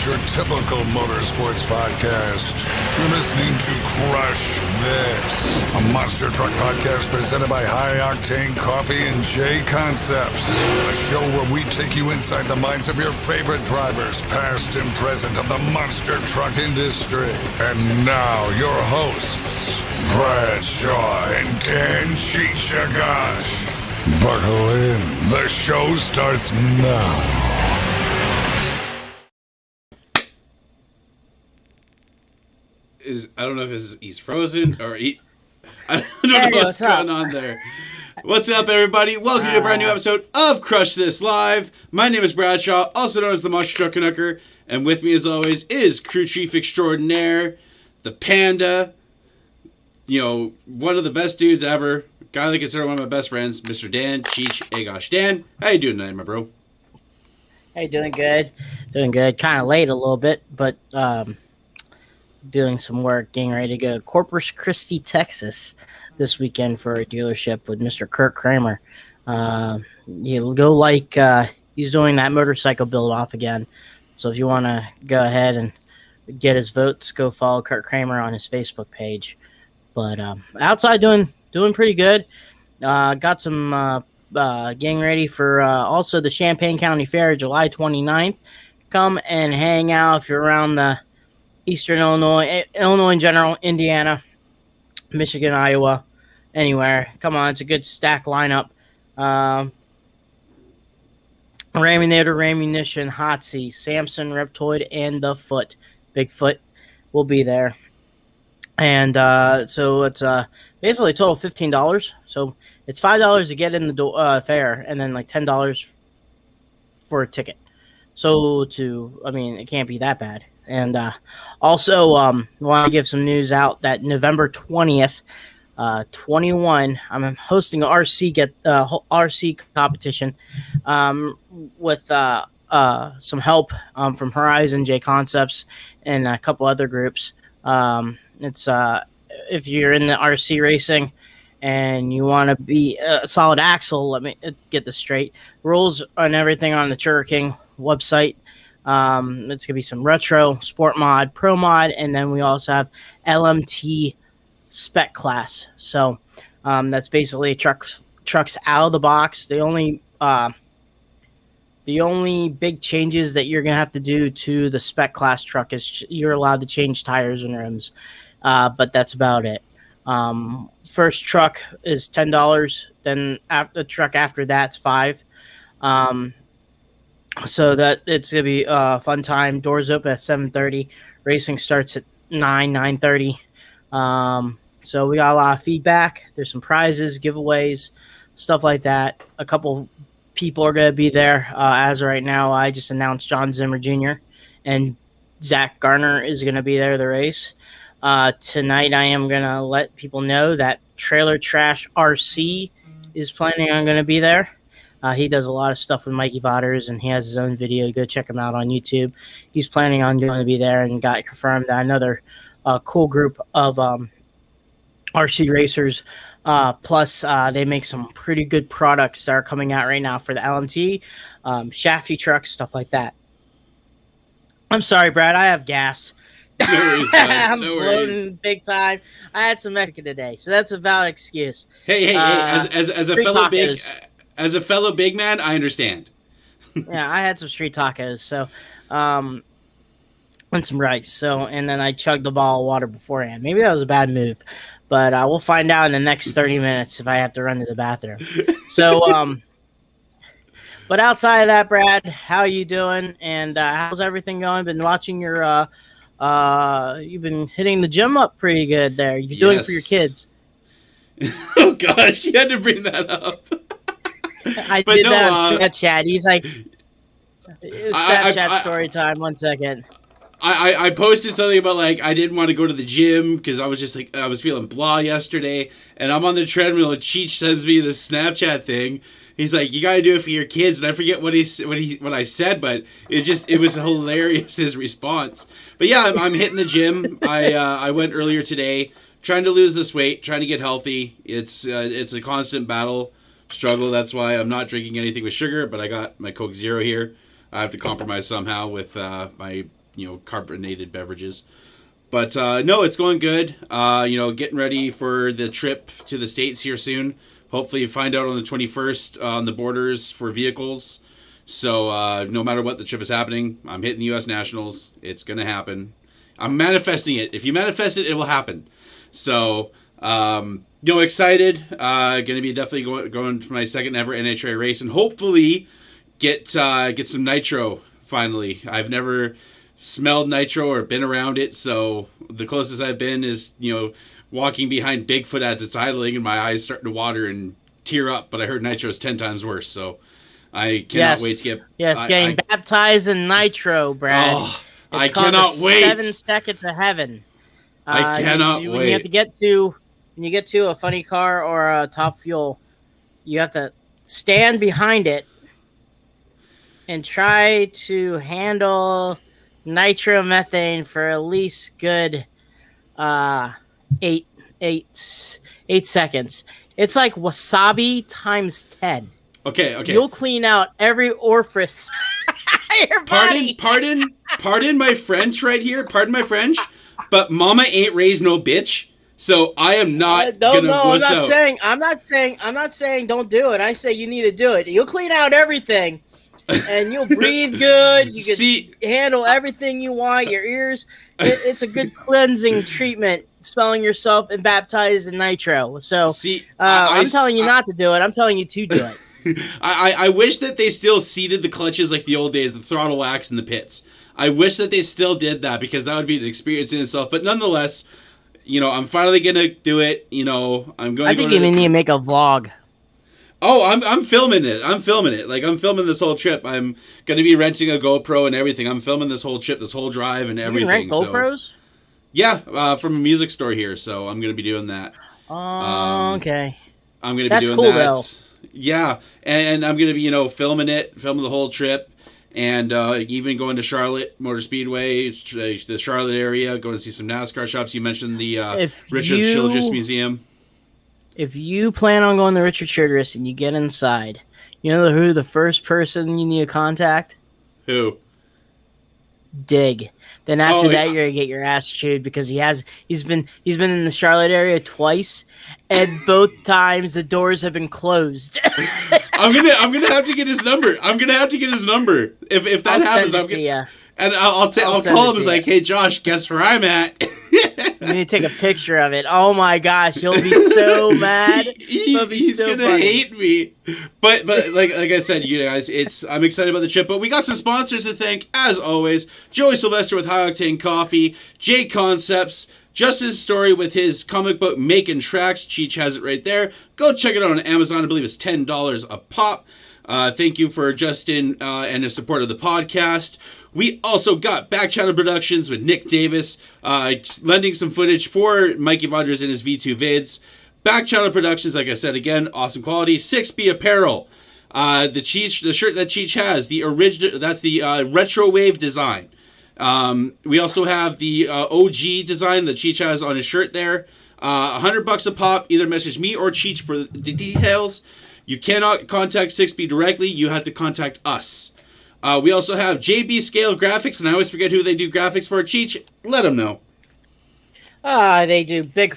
your typical motorsports podcast. You're listening to Crush This, a monster truck podcast presented by High Octane Coffee and J Concepts. A show where we take you inside the minds of your favorite drivers, past and present, of the monster truck industry. And now, your hosts, Brad Shaw and Dan Chichagash. Buckle in. The show starts now. I don't know if he's frozen or I don't know what's going on there. What's up, everybody? Welcome to a brand new episode of Crush This Live. My name is Bradshaw, also known as the Monster Truck Canucker, and with me, as always, is crew chief extraordinaire, the Panda. You know, one of the best dudes ever. Guy that I consider one of my best friends, Mr. Dan Chichagash. Dan, how you doing tonight, my bro? Hey, doing good. Doing good. Kind of late a little bit, but doing some work, getting ready to go to Corpus Christi, Texas this weekend for a dealership with Mr. Kirk Kramer. He'll go like he's doing that motorcycle build off again. So if you want to go ahead and get his votes, go follow Kirk Kramer on his Facebook page. But outside doing pretty good. Got some getting ready for also the Champaign County Fair, July 29th. Come and hang out if you're around the Eastern Illinois in general, Indiana, Michigan, Iowa, anywhere. Come on, it's a good stack lineup. Raminator, Ramunition, Hotsy, Samson, Reptoid, and the Foot. Bigfoot will be there. And so it's basically a total of $15. So it's $5 to get in the fair, and then like $10 for a ticket. So it can't be that bad. And also want to give some news out that November 20th, 21, I'm hosting an RC competition with some help from Horizon, J Concepts, and a couple other groups. It's if you're in the RC racing and you want to be a solid axle, let me get this straight. Rules and everything on the Churro King website. It's gonna be some retro, sport mod, pro mod, and then we also have LMT spec class. So that's basically trucks out of the box. The only big changes that you're gonna have to do to the spec class truck is you're allowed to change tires and rims, but that's about it. First truck is $10. Then the truck after that's $5. So that it's gonna be a fun time. Doors open at 7:30. Racing starts at 9:30. So we got a lot of feedback. There's some prizes, giveaways, stuff like that. A couple people are gonna be there. As of right now, I just announced John Zimmer Jr. and Zach Garner is gonna be there. The race tonight. I am gonna let people know that Trailer Trash RC is planning on gonna be there. He does a lot of stuff with Mikey Vodders, and he has his own video. Go check him out on YouTube. He's planning on going to be there, and got confirmed that another cool group of RC racers. Plus, they make some pretty good products that are coming out right now for the LMT, shafty trucks, stuff like that. I'm sorry, Brad. I have gas. No worries, I'm bloating big time. I had some Mexican today, so that's a valid excuse. Hey! As a fellow big man, I understand. Yeah, I had some street tacos, so and some rice. So, and then I chugged a bottle of water beforehand. Maybe that was a bad move, but we'll find out in the next 30 minutes if I have to run to the bathroom. So, but outside of that, Brad, how you doing? And how's everything going? Been watching your you've been hitting the gym up pretty good there. You're doing it for your kids. Oh gosh, you had to bring that up. I did that on Snapchat. He's like, Snapchat story time. 1 second. I posted something about like I didn't want to go to the gym because I was just like I was feeling blah yesterday, and I'm on the treadmill and Cheech sends me this Snapchat thing. He's like, you gotta do it for your kids, and I forget what I said, but it was hilarious, his response. But yeah, I'm hitting the gym. I went earlier today, trying to lose this weight, trying to get healthy. It's a constant struggle. That's why I'm not drinking anything with sugar, but I got my Coke Zero here. I have to compromise somehow with my carbonated beverages. But no, it's going good. Getting ready for the trip to the States here soon. Hopefully find out on the 21st on the borders for vehicles. So no matter what the trip is happening, I'm hitting the U.S. Nationals. It's going to happen. I'm manifesting it. If you manifest it, it will happen. So, excited. Going to be definitely going for my second ever NHRA race and hopefully get some nitro finally. I've never smelled nitro or been around it, so the closest I've been is, walking behind Bigfoot as it's idling and my eyes starting to water and tear up, but I heard nitro is 10 times worse, so I cannot wait to get... Yes, getting baptized in nitro, Brad. Oh, I cannot wait. 7 seconds of heaven. I cannot wait. When you get to a funny car or a top fuel, you have to stand behind it and try to handle nitromethane for at least good 8 seconds. It's like wasabi times 10. Okay. You'll clean out every orifice. Pardon my French right here. Pardon my French, but Mama ain't raised no bitch, so I am not gonna. No, I'm not saying don't do it. I say you need to do it. You'll clean out everything, and you'll breathe good. You can handle everything you want. Your ears. It's a good cleansing treatment. Smelling yourself and baptized in nitro. So I'm telling you not to do it. I'm telling you to do it. I wish that they still seated the clutches like the old days, the throttle wax in the pits. I wish that they still did that because that would be an experience in itself. But nonetheless, I'm finally gonna do it. I think you need to make a vlog. Oh, I'm filming it. Like I'm filming this whole trip. I'm gonna be renting a GoPro and everything. I'm filming this whole trip, this whole drive, and everything. You can rent GoPros? Yeah, from a music store here. So I'm gonna be doing that. Oh, okay. I'm gonna be doing cool, that. Though. Yeah, and I'm gonna be filming the whole trip, and even going to Charlotte Motor Speedway, the Charlotte area, going to see some NASCAR shops. You mentioned the Richard Childress Museum. If you plan on going to Richard Childress and you get inside, you know who the first person you need to contact? Who? Dig. Then after that, you're gonna get your ass chewed because he's been in the Charlotte area twice, and both times the doors have been closed. I'm gonna have to get his number. If that happens, I'm gonna. And I'll call him. It's like, hey Josh, guess where I'm at. You need to take a picture of it. Oh my gosh, you'll be so mad. He's so gonna hate me. But like I said, you guys, I'm excited about the trip. But we got some sponsors to thank, as always. Joey Sylvester with High Octane Coffee, J Concepts, Justin's story with his comic book Making Tracks. Cheech has it right there. Go check it out on Amazon. I believe it's $10 a pop. Thank you for Justin and his support of the podcast. We also got Back Channel Productions with Nick Davis, lending some footage for Mikey Rogers in his V2 vids. Back Channel Productions, like I said again, awesome quality. 6B Apparel, the shirt that Cheech has, the original, that's the retro wave design. We also have the OG design that Cheech has on his shirt there. $100 a pop. Either message me or Cheech for the details. You cannot contact 6B directly. You have to contact us. We also have JB Scale Graphics, and I always forget who they do graphics for. Cheech, let them know. They do big.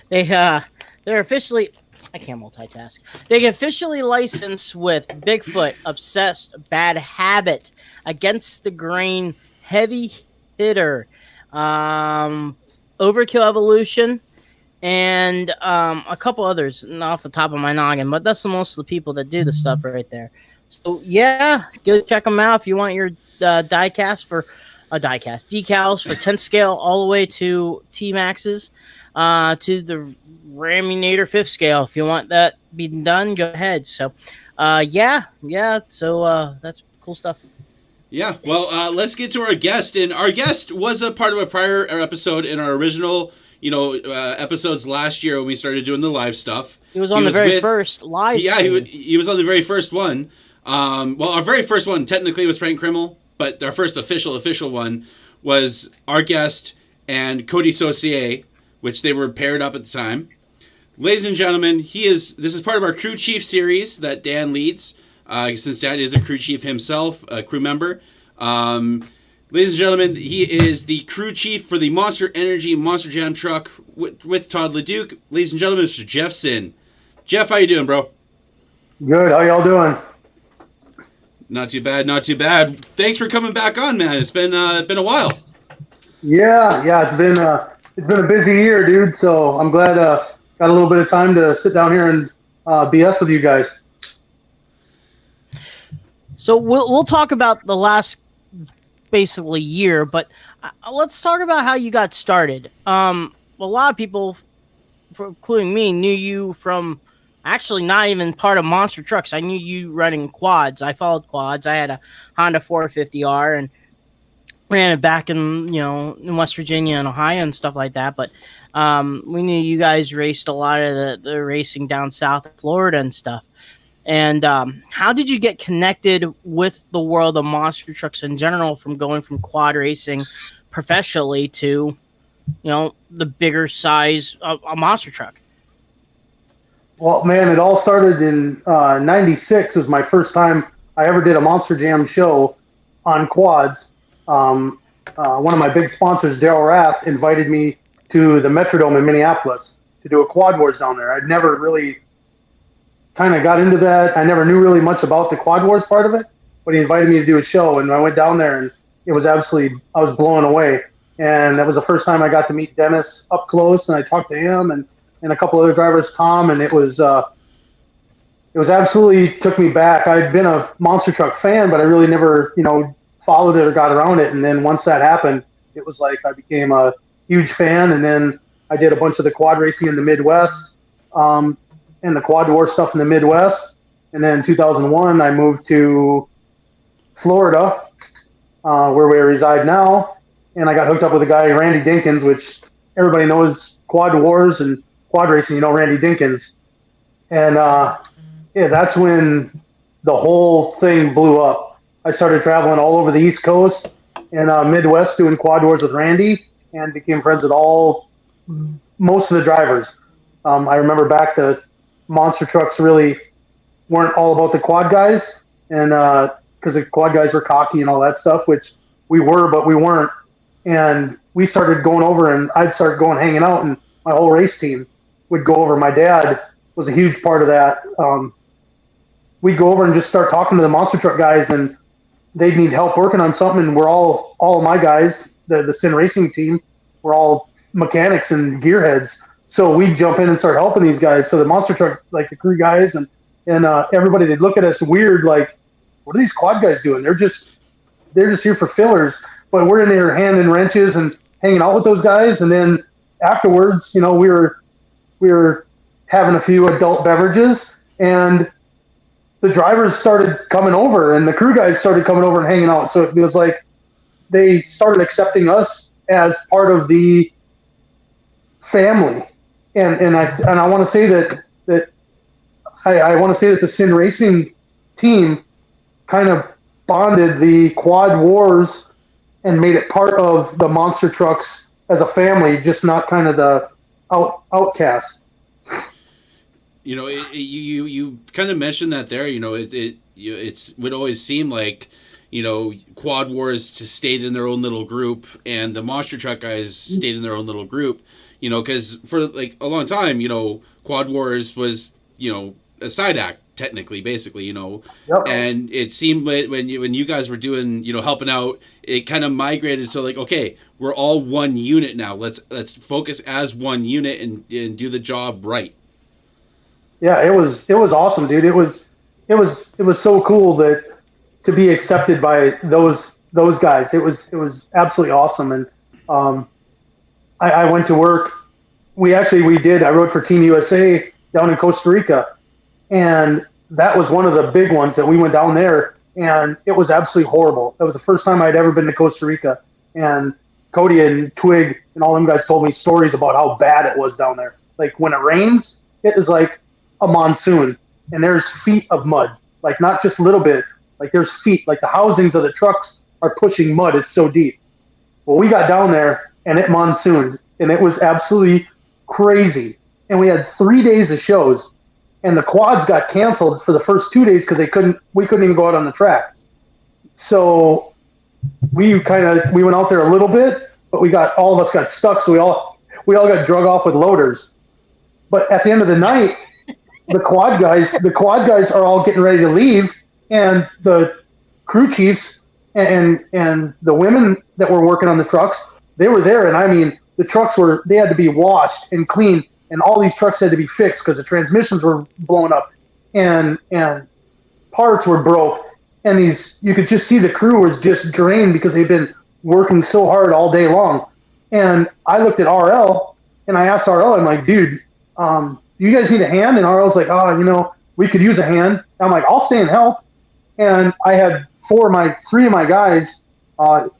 They're officially. I can't multitask. They get officially licensed with Bigfoot, Obsessed, Bad Habit, Against the Grain, Heavy Hitter, Overkill Evolution, and a couple others off the top of my noggin. But that's the most of the people that do the stuff right there. So yeah, go check them out if you want your decals for 10th scale all the way to T-Maxes, to the Raminator 5th scale. If you want that being done, go ahead. So yeah. So that's cool stuff. Yeah. Well, let's get to our guest, and our guest was a part of a prior episode in our original, episodes last year when we started doing the live stuff. He was on the very first live. Yeah, he was on the very first one. Our very first one technically was Frank Krimmel, but our first official one was our guest and Cody Saucier, which they were paired up at the time. Ladies and gentlemen, this is part of our crew chief series that Dan leads, since Dan is a crew chief himself, a crew member. Ladies and gentlemen, he is the crew chief for the Monster Energy Monster Jam truck with Todd LeDuc. Ladies and gentlemen, Mr. Jeff Sinn. Jeff, how you doing, bro? Good. How y'all doing? Not too bad, not too bad. Thanks for coming back on, man. It's been a while. Yeah. It's been a busy year, dude. So I'm glad got a little bit of time to sit down here and BS with you guys. So we'll talk about the last basically year, but let's talk about how you got started. A lot of people, including me, knew you from actually not even part of Monster Trucks. I knew you running quads. I followed quads. I had a Honda 450R and ran it back in West Virginia and Ohio and stuff like that. But we knew you guys raced a lot of the racing down south of Florida and stuff. And how did you get connected with the world of monster trucks in general, from going from quad racing professionally to, the bigger size of a monster truck? Well, man, it all started in '96. Was my first time I ever did a Monster Jam show on quads. One of my big sponsors, Daryl Rath, invited me to the Metrodome in Minneapolis to do a Quad Wars down there. I'd never really kind of got into that. I never knew really much about the Quad Wars part of it, but he invited me to do a show, and I went down there, and it was absolutely, I was blown away. And that was the first time I got to meet Dennis up close, and I talked to him and a couple other drivers, Tom, and it was absolutely took me back. I'd been a monster truck fan, but I really never, followed it or got around it. And then once that happened, it was like I became a huge fan. And then I did a bunch of the quad racing in the Midwest, and the Quad War stuff in the Midwest. And then in 2001, I moved to Florida, where we reside now. And I got hooked up with a guy, Randy Dinkins, which everybody knows Quad Wars and quad racing, Randy Dinkins. And that's when the whole thing blew up. I started traveling all over the East Coast and Midwest doing Quad Wars with Randy, and became friends with most of the drivers. I remember back the monster trucks really weren't all about the quad guys, and because the quad guys were cocky and all that stuff, which we were, but we weren't. And we started going over, and I'd start going hanging out, and my whole race team would go over. My dad was a huge part of that. We'd go over and just start talking to the monster truck guys, and they'd need help working on something. And we're all of my guys, the Sinn Racing team, we're all mechanics and gearheads. So we'd jump in and start helping these guys. So the monster truck, like the crew guys and everybody, they'd look at us weird, like, what are these quad guys doing? They're just here for fillers. But we're in there handing wrenches and hanging out with those guys. And then afterwards, we were having a few adult beverages, and the drivers started coming over, and the crew guys started coming over and hanging out. So it was like they started accepting us as part of the family. And I want to say that I want to say that the Sinn Racing team kind of bonded the Quad Wars and made it part of the monster trucks as a family, just not kind of the outcast. You kind of mentioned that there. It would always seem like, Quad Wars just stayed in their own little group, and the monster truck guys stayed in their own little group. Because for like a long time, Quad Wars was a side act, technically, basically, Yep. And it seemed when you guys were doing, helping out, it kind of migrated. So like, okay, we're all one unit now. Let's focus as one unit and do the job right. Yeah, it was awesome, dude. It was so cool to be accepted by those guys. It was absolutely awesome. And I went to work. I rode for Team USA down in Costa Rica, and that was one of the big ones that we went down there, and it was absolutely horrible. That was the first time I'd ever been to Costa Rica, and Cody and Twig and all them guys told me stories about how bad it was down there. Like when it rains, it is like a monsoon, and there's feet of mud, like not just a little bit, like there's feet, like the housings of the trucks are pushing mud. It's so deep. Well, we got down there and it monsooned, and it was absolutely crazy. And we had 3 days of shows, and the quads got canceled for the first 2 days because we couldn't even go out on the track. So we went out there a little bit, but all of us got stuck, so we all got drug off with loaders. But at the end of the night, the quad guys are all getting ready to leave, and the crew chiefs and the women that were working on the trucks, they were there, and I mean, the trucks they had to be washed and cleaned, and all these trucks had to be fixed because the transmissions were blown up, and parts were broke, and you could just see the crew was just drained because they've been working so hard all day long. And I looked at RL and I asked RL, I'm like, dude, do you guys need a hand? And RL's like, we could use a hand. I'm like, I'll stay and help. And I had three of my guys.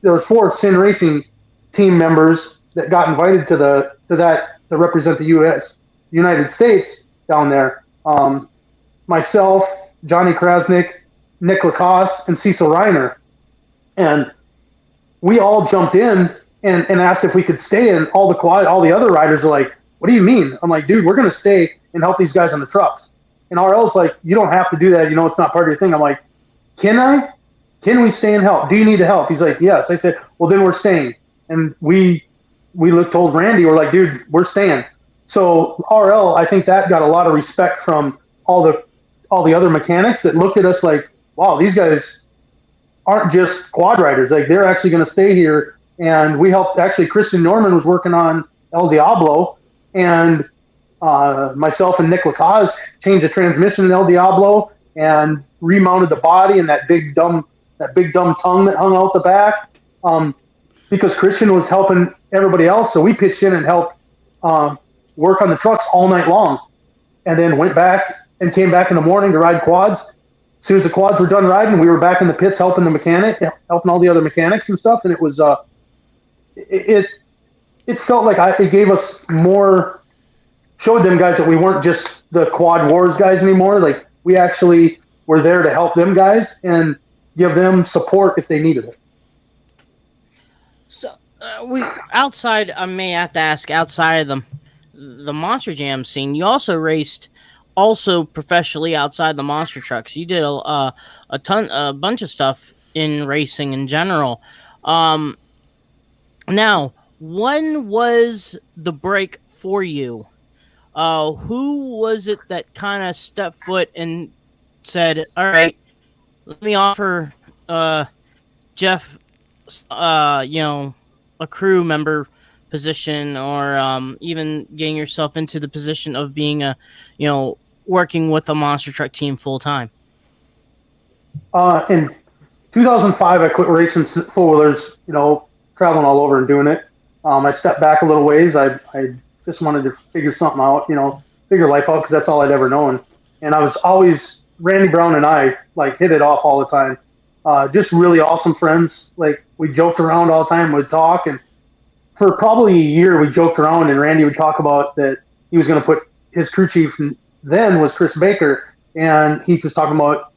There was 4 Sinn Racing team members that got invited to represent the United States down there. Myself, Johnny Krasnick, Nick Lacoste, and Cecil Reiner. And we all jumped in and asked if we could stay, and all the other riders were like, what do you mean? I'm like, dude, we're going to stay and help these guys on the trucks. And RL's like, you don't have to do that. It's not part of your thing. I'm like, can I? Can we stay and help? Do you need to help? He's like, yes. I said, well, then we're staying. And we told Randy, we're like, dude, we're staying. So RL, I think that got a lot of respect from all the other mechanics that looked at us like, wow, these guys aren't just quad riders. Like, they're actually going to stay here. And we helped. Actually, Christian Norman was working on El Diablo, and myself and Nick Lacaze changed the transmission in El Diablo and remounted the body and that big dumb tongue that hung out the back. Because Christian was helping everybody else, so we pitched in and helped work on the trucks all night long, and then went back and came back in the morning to ride quads. As soon as the quads were done riding, we were back in the pits helping helping all the other mechanics and stuff, and it was it felt like it gave us more, showed them guys that we weren't just the quad wars guys anymore. Like, we actually were there to help them guys and give them support if they needed it. So I may have to ask, outside of the Monster Jam scene, you also raced professionally outside the monster trucks. You did a bunch of stuff in racing in general. Now, when was the break for you? Who was it that kind of stepped foot and said, all right, let me offer Jeff, a crew member position, or even getting yourself into the position of being working with a monster truck team full time? In 2005, I quit racing four-wheelers, traveling all over and doing it. I stepped back a little ways. I just wanted to figure something out, figure life out, because that's all I'd ever known. And I was always, Randy Brown and I, hit it off all the time. Just really awesome friends. We joked around all the time, we'd talk, and for probably a year we joked around, and Randy would talk about that he was going to put his crew chief then was Chris Baker, and he was talking about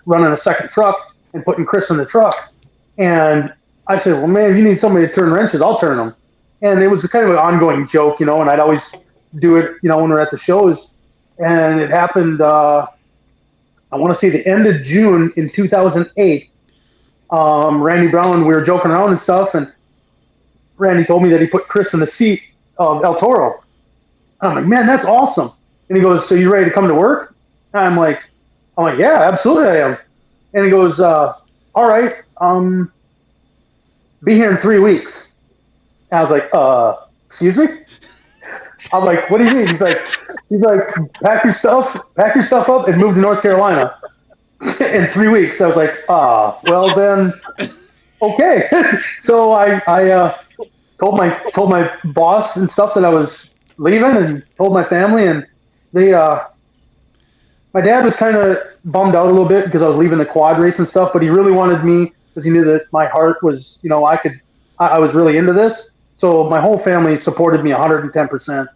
running a second truck and putting Chris in the truck. And I said, well, man, if you need somebody to turn wrenches, I'll turn them. And it was kind of an ongoing joke, and I'd always do it, when we're at the shows. And it happened, I want to say the end of June in 2008. Randy Brown, we were joking around and stuff, and Randy told me that he put Chris in the seat of El Toro. I'm like, man, that's awesome. And he goes, so you ready to come to work? And I'm like, yeah, absolutely I am. And he goes, all right, be here in 3 weeks. And I was like, excuse me? I'm like, what do you mean? He's like, pack your stuff up and move to North Carolina in 3 weeks. I was like, well then, okay. So I told my boss and stuff that I was leaving, and told my family, and my dad was kind of bummed out a little bit because I was leaving the quad race and stuff, but he really wanted me, because he knew that my heart was, I was really into this. So my whole family supported me 110%.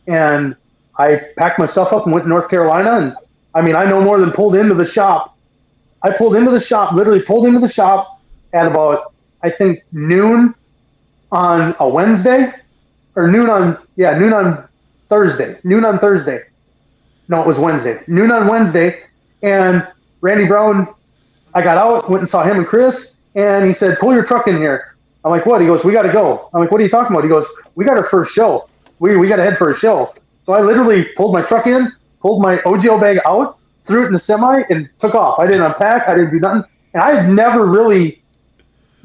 And I packed my stuff up and went to North Carolina. And I no more than pulled into the shop. I literally pulled into the shop at about, I think, noon on a Wednesday, or noon on Thursday. No, it was Wednesday. Noon on Wednesday. And Randy Brown, I got out, went and saw him and Chris, And he said, pull your truck in here. I'm like, what? He goes, we got to go. I'm like, what are you talking about? He goes, we got our first show. We got to head for a show. So I literally pulled my truck in, pulled my OGO bag out, threw it in the semi, and took off. I didn't unpack. I didn't do nothing. And I had never really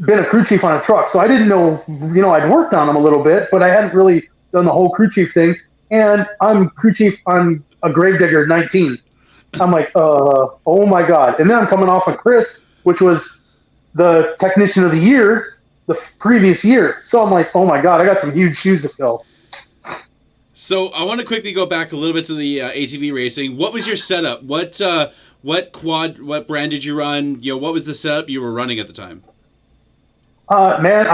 been a crew chief on a truck. So I didn't know, I'd worked on them a little bit, but I hadn't really done the whole crew chief thing. And I'm crew chief on a Gravedigger 19. I'm like, oh my God. And then I'm coming off of Chris, which was the technician of the year the previous year. So I'm like, oh my God, I got some huge shoes to fill. So I want to quickly go back a little bit to the ATV racing. What was your setup? What brand did you run? What was the setup you were running at the time? Man,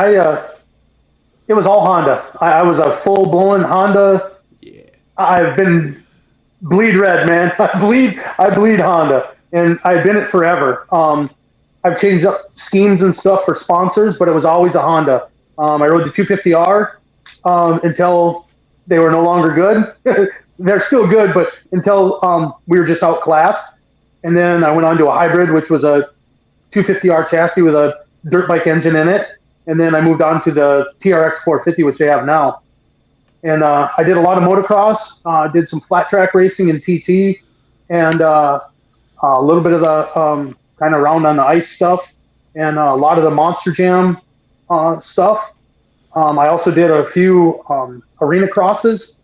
it was all Honda. I was a full-blown Honda. Yeah. I've been bleed red, man. I bleed Honda, and I've been it forever. I've changed up schemes and stuff for sponsors, but it was always a Honda. I rode the 250R until they were no longer good. They're still good, but until we were just outclassed. And then I went on to a hybrid, which was a 250R chassis with a dirt bike engine in it. And then I moved on to the TRX 450, which they have now. And I did a lot of motocross, did some flat track racing in TT, and a little bit of the kind of round on the ice stuff, and a lot of the Monster Jam stuff. I also did a few arena crosses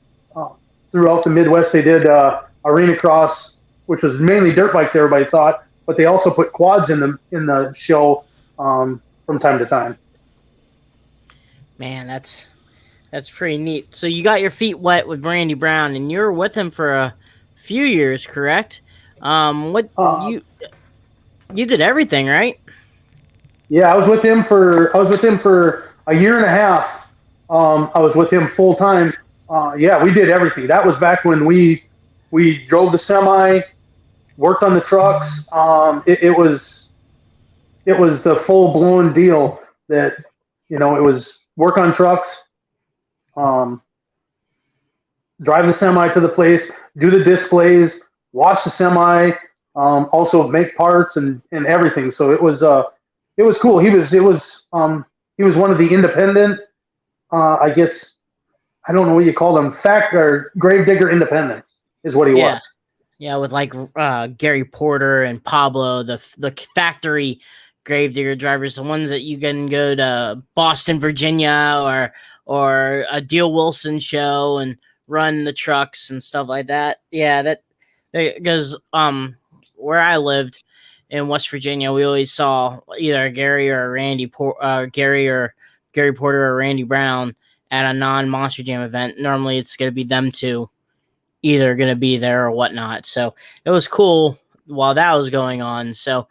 throughout the Midwest. They did arena cross, which was mainly dirt bikes, everybody thought, but they also put quads in the show from time to time. Man, that's pretty neat. So you got your feet wet with Randy Brown, and you were with him for a few years, correct? You did everything, right? Yeah, I was with him for a year and a half. I was with him full time. Yeah, we did everything. That was back when we drove the semi, worked on the trucks. It was the full blown deal that it was work on trucks, drive the semi to the place, do the displays, wash the semi, also make parts and everything. So it was cool. He was one of the independent, I guess, I don't know what you call them, or Gravedigger independents is what he was. Yeah, with like Gary Porter and Pablo, the factory Gravedigger drivers, the ones that you can go to Boston, Virginia, or a Deal Wilson show and run the trucks and stuff like that. Yeah, that because where I lived in West Virginia, we always saw either Gary Porter or Randy Brown at a non-Monster Jam event. Normally, it's going to be them two either going to be there or whatnot. So it was cool while that was going on. So,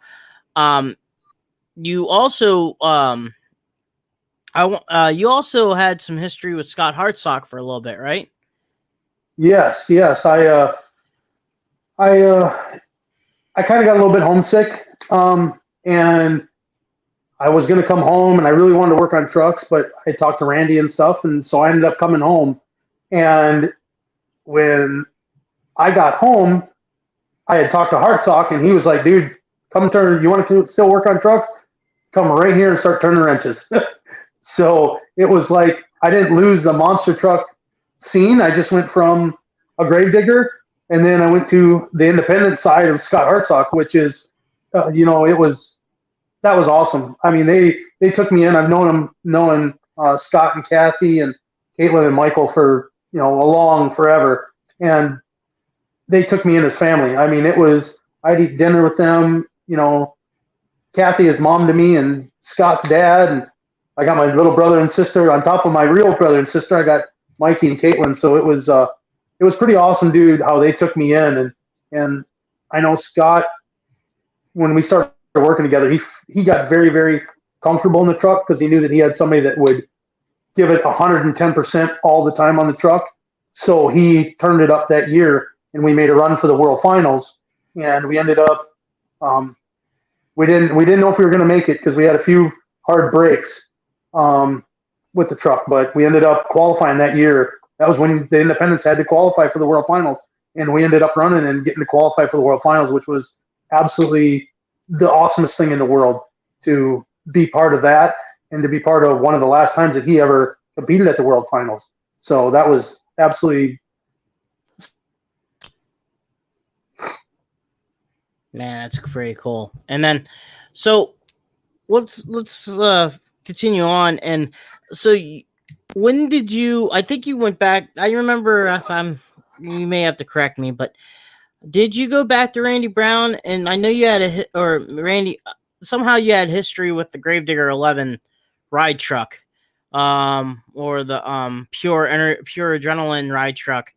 you also you also had some history with Scott Hartsock for a little bit, right? Yes. I kind of got a little bit homesick, and I was going to come home, and I really wanted to work on trucks, but I talked to Randy and stuff, and so I ended up coming home. And when I got home, I had talked to Hartsock, and he was like, dude, you want to still work on trucks? Come right here and start turning wrenches. So it was like I didn't lose the monster truck scene. I just went from a Gravedigger, and then I went to the independent side of Scott Hartsock, which is, that was awesome. I mean, they took me in. I've known Scott and Kathy and Caitlin and Michael for forever, and they took me in as family. I mean, I'd eat dinner with them. Kathy is mom to me, and Scott's dad, and I got my little brother and sister on top of my real brother and sister. I got Mikey and Caitlin. So it was pretty awesome, dude, how they took me in. And I know Scott, when we started working together, he got very, very comfortable in the truck because he knew that he had somebody that would give it 110% all the time on the truck. So he turned it up that year, and we made a run for the World Finals. And we ended up, we didn't know if we were going to make it because we had a few hard breaks with the truck, but we ended up qualifying that year. That was when the independents had to qualify for the World Finals, and we ended up running and getting to qualify for the World Finals, which was absolutely the awesomest thing in the world to be part of that and to be part of one of the last times that he ever competed at the World Finals. So that was absolutely. Man, that's pretty cool. And then, so let's continue on. And so, when did you? I think you went back. I remember, if I'm, you may have to correct me, but did you go back to Randy Brown? And I know you had or Randy, somehow you had history with the Gravedigger 11 ride truck, or the pure adrenaline ride truck,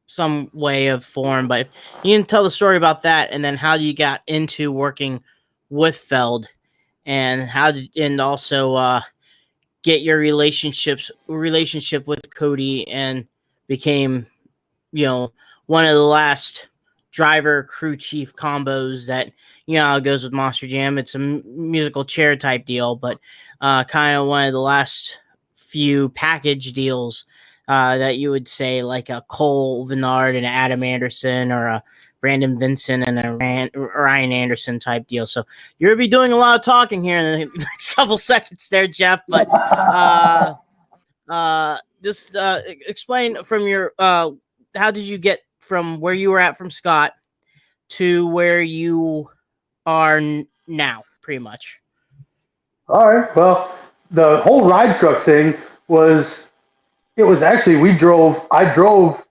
some way of form. But you can tell the story about that, and then how you got into working with Feld, and and also get your relationship with Cody, and became, one of the last driver crew chief combos that, how it goes with Monster Jam. It's a musical chair type deal, but kind of one of the last few package deals that you would say, like a Cole Vennard and Adam Anderson, or a Brandon Vincent and a Ryan Anderson type deal. So you're going to be doing a lot of talking here in the next couple seconds there, Jeff. But just explain from your how did you get from where you were at from Scott to where you are now, pretty much? All right. Well, the whole ride truck thing was, it was actually, I drove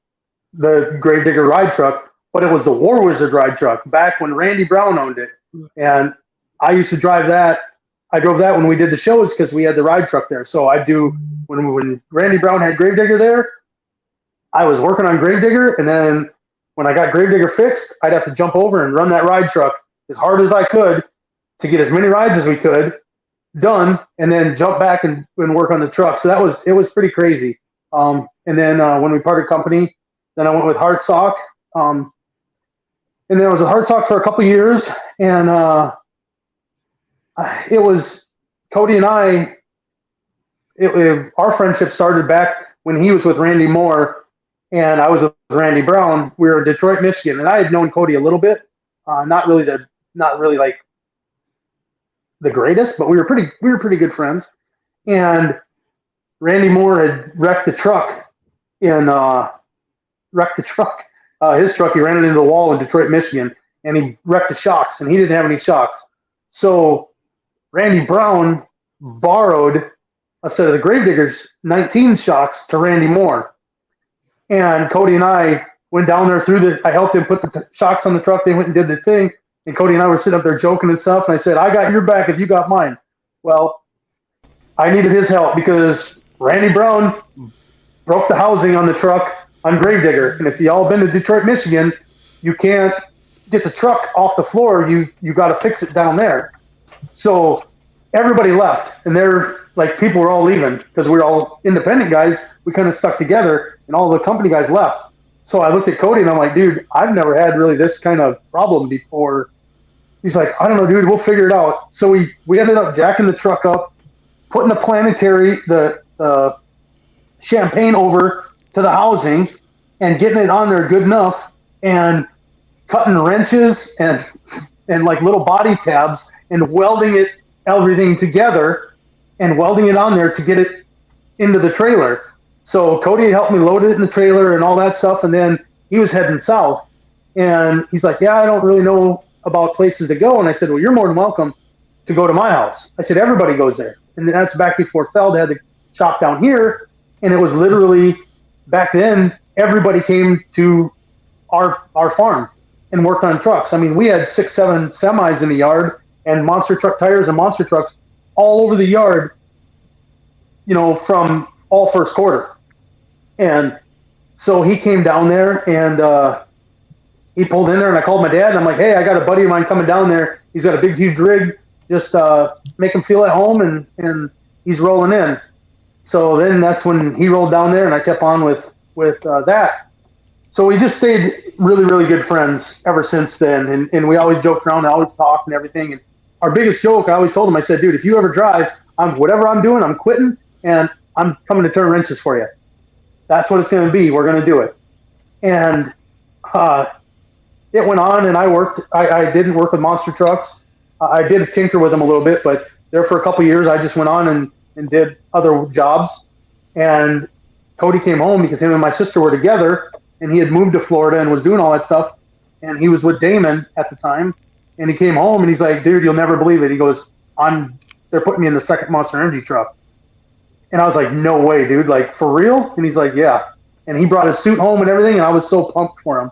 the Gravedigger ride truck, but it was the War Wizard ride truck back when Randy Brown owned it. And I used to drive that. I drove that when we did the shows because we had the ride truck there. So when Randy Brown had Gravedigger there, I was working on Gravedigger, and then when I got Gravedigger fixed, I'd have to jump over and run that ride truck as hard as I could to get as many rides as we could done, and then jump back and work on the truck. So it was pretty crazy. And then when we parted company, then I went with Hartsock. And then I was with Hartsock for a couple years, and it was Cody and I. Our friendship started back when he was with Randy Moore, and I was with Randy Brown. We were in Detroit, Michigan, and I had known Cody a little bit, not really like the greatest, but we were pretty good friends. And Randy Moore had wrecked the truck. His truck, he ran it into the wall in Detroit, Michigan, and he wrecked the shocks, and he didn't have any shocks. So Randy Brown borrowed a set of the Gravediggers 19 shocks to Randy Moore. And Cody and I went down there I helped him put the shocks on the truck. They went and did the thing. And Cody and I were sitting up there joking and stuff. And I said, I got your back if you got mine. Well, I needed his help because Randy Brown broke the housing on the truck on Gravedigger. And if y'all been to Detroit, Michigan, you can't get the truck off the floor. You got to fix it down there. So everybody left. And people were all leaving because we were all independent guys. We kind of stuck together, and all the company guys left. So I looked at Cody and I'm like, dude, I've never had really this kind of problem before. He's like, I don't know, dude, we'll figure it out. So we ended up jacking the truck up, putting the planetary, the champagne over to the housing, and getting it on there good enough, and cutting wrenches and like little body tabs and welding everything together and welding it on there to get it into the trailer. So Cody helped me load it in the trailer and all that stuff, and then he was heading south. And he's like, yeah, I don't really know about places to go. And I said, well, you're more than welcome to go to my house. I said, everybody goes there. And that's back before Feld had the shop down here. And it was literally, back then, everybody came to our farm and worked on trucks. I mean, we had 6-7 semis in the yard and monster truck tires and monster trucks all over the yard, from all first quarter. And so he came down there, and he pulled in there, and I called my dad, and I'm like, hey, I got a buddy of mine coming down there. He's got a big, huge rig. Just make him feel at home, and he's rolling in. So then that's when he rolled down there, and I kept on with that. So we just stayed really, really good friends ever since then, and we always joked around, and always talked and everything. And our biggest joke, I always told him, I said, dude, if you ever drive, whatever I'm doing, I'm quitting, and I'm coming to turn wrenches for you. That's what it's going to be. We're going to do it. And it went on, and I didn't work with monster trucks I did tinker with them a little bit, but there for a couple of years, I just went on and did other jobs. And Cody came home because him and my sister were together, and he had moved to Florida and was doing all that stuff. And he was with Damon at the time. And he came home and he's like, dude, you'll never believe it. He goes, they're putting me in the second Monster Energy truck. And I was like, no way, dude. Like, for real? And he's like, yeah. And he brought his suit home and everything, and I was so pumped for him.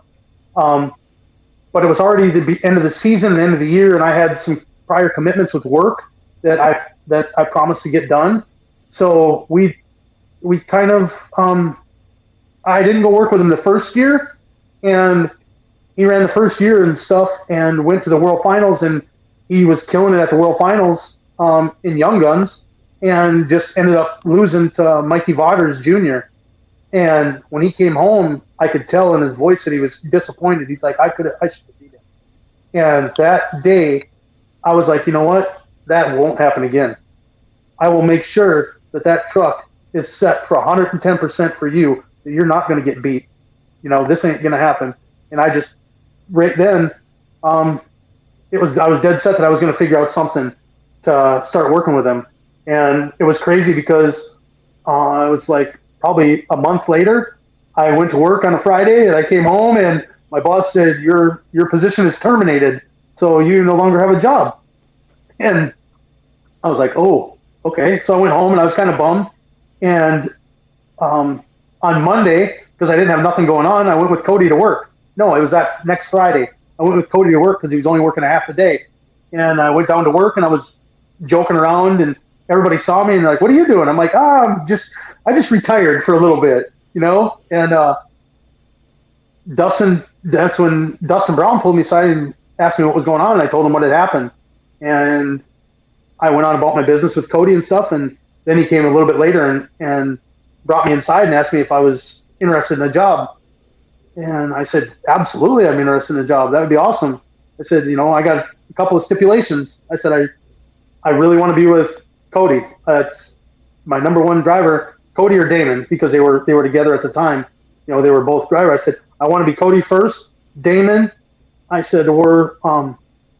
But it was already the end of the season and end of the year, and I had some prior commitments with work that I promised to get done. So we kind of I didn't go work with him the first year, and he ran the first year and stuff, and went to the World Finals, and he was killing it at the World Finals in Young Guns, and just ended up losing to Mikey Waters Jr. And when he came home, I could tell in his voice that he was disappointed. He's like, I should have beat him. And that day, I was like, you know what? That won't happen again. I will make sure that truck is set for 110% for you, that you're not going to get beat. You know, this ain't going to happen. And I just, right then, I was dead set that I was going to figure out something to start working with him. And it was crazy because it was like probably a month later, I went to work on a Friday and I came home and my boss said, your position is terminated, so you no longer have a job. And I was like, oh, okay. So I went home and I was kind of bummed. And on Monday, because I didn't have nothing going on, I went with Cody to work. No, it was that next Friday. I went with Cody to work because he was only working a half a day. And I went down to work and I was joking around and everybody saw me and they're like, what are you doing? I'm like, I just retired for a little bit, you know? And that's when Dustin Brown pulled me aside and asked me what was going on, and I told him what had happened. And I went on about my business with Cody and stuff, and then he came a little bit later and brought me inside and asked me if I was interested in the job. And I said, absolutely, I'm interested in the job. That would be awesome. I said, you know, I got a couple of stipulations. I said, I really want to be with Cody. It's my number one driver, Cody or Damon, because they were together at the time. You know, they were both drivers. I said, I want to be Cody first, Damon. I said, I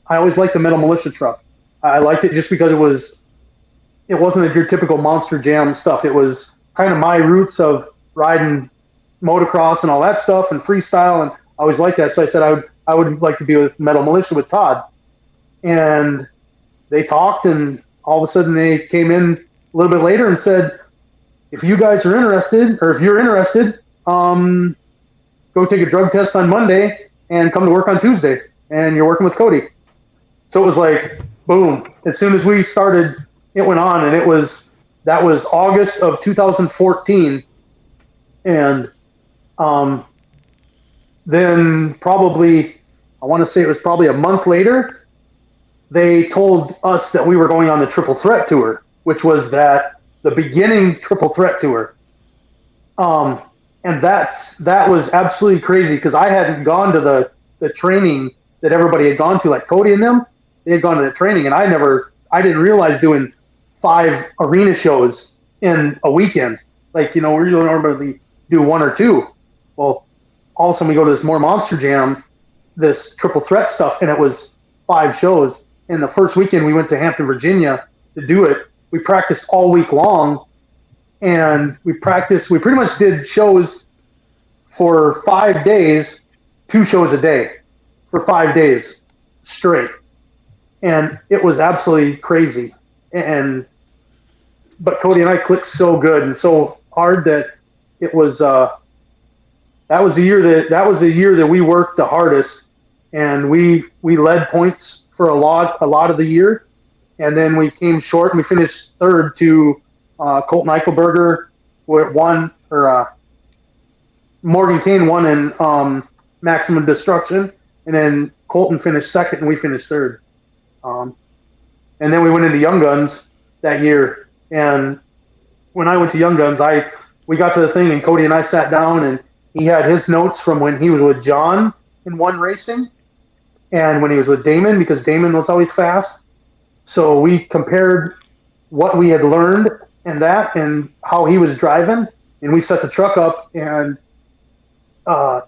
always liked the Metal Militia truck. I liked it just because it wasn't your typical Monster Jam stuff. It was kind of my roots of riding motocross and all that stuff and freestyle, and I always liked that. So I said I would like to be with Metal Militia with Todd. And they talked, and all of a sudden they came in a little bit later and said, if you guys are interested, or if you're interested, go take a drug test on Monday and come to work on Tuesday, and you're working with Cody. So it was like, boom. As soon as we started, it went on, and that was August of 2014. And then probably, I want to say it was probably a month later, they told us that we were going on the Triple Threat Tour, which was the beginning Triple Threat Tour. And that was absolutely crazy because I hadn't gone to the training that everybody had gone to, like Cody and them. They had gone to the training, and I didn't realize doing 5 arena shows in a weekend. Like, you know, we normally do 1 or 2. Well, all of a sudden we go to this more Monster Jam, this Triple Threat stuff, and it was 5 shows. And the first weekend we went to Hampton, Virginia to do it. We practiced all week long, and we pretty much did shows for 5 days, 2 shows a day for 5 days straight. And it was absolutely crazy. But Cody and I clicked so good and so hard that it was, that was the year that we worked the hardest, and we led points for a lot of the year. And then we came short, and we finished third to Colton Eichelberger won, or Morgan Kane won in Maximum Destruction, and then Colton finished second, and we finished third. And then we went into Young Guns that year. And when I went to Young Guns, we got to the thing, and Cody and I sat down, and he had his notes from when he was with John in One Racing, and when he was with Damon, because Damon was always fast. So we compared what we had learned and how he was driving, and we set the truck up, and I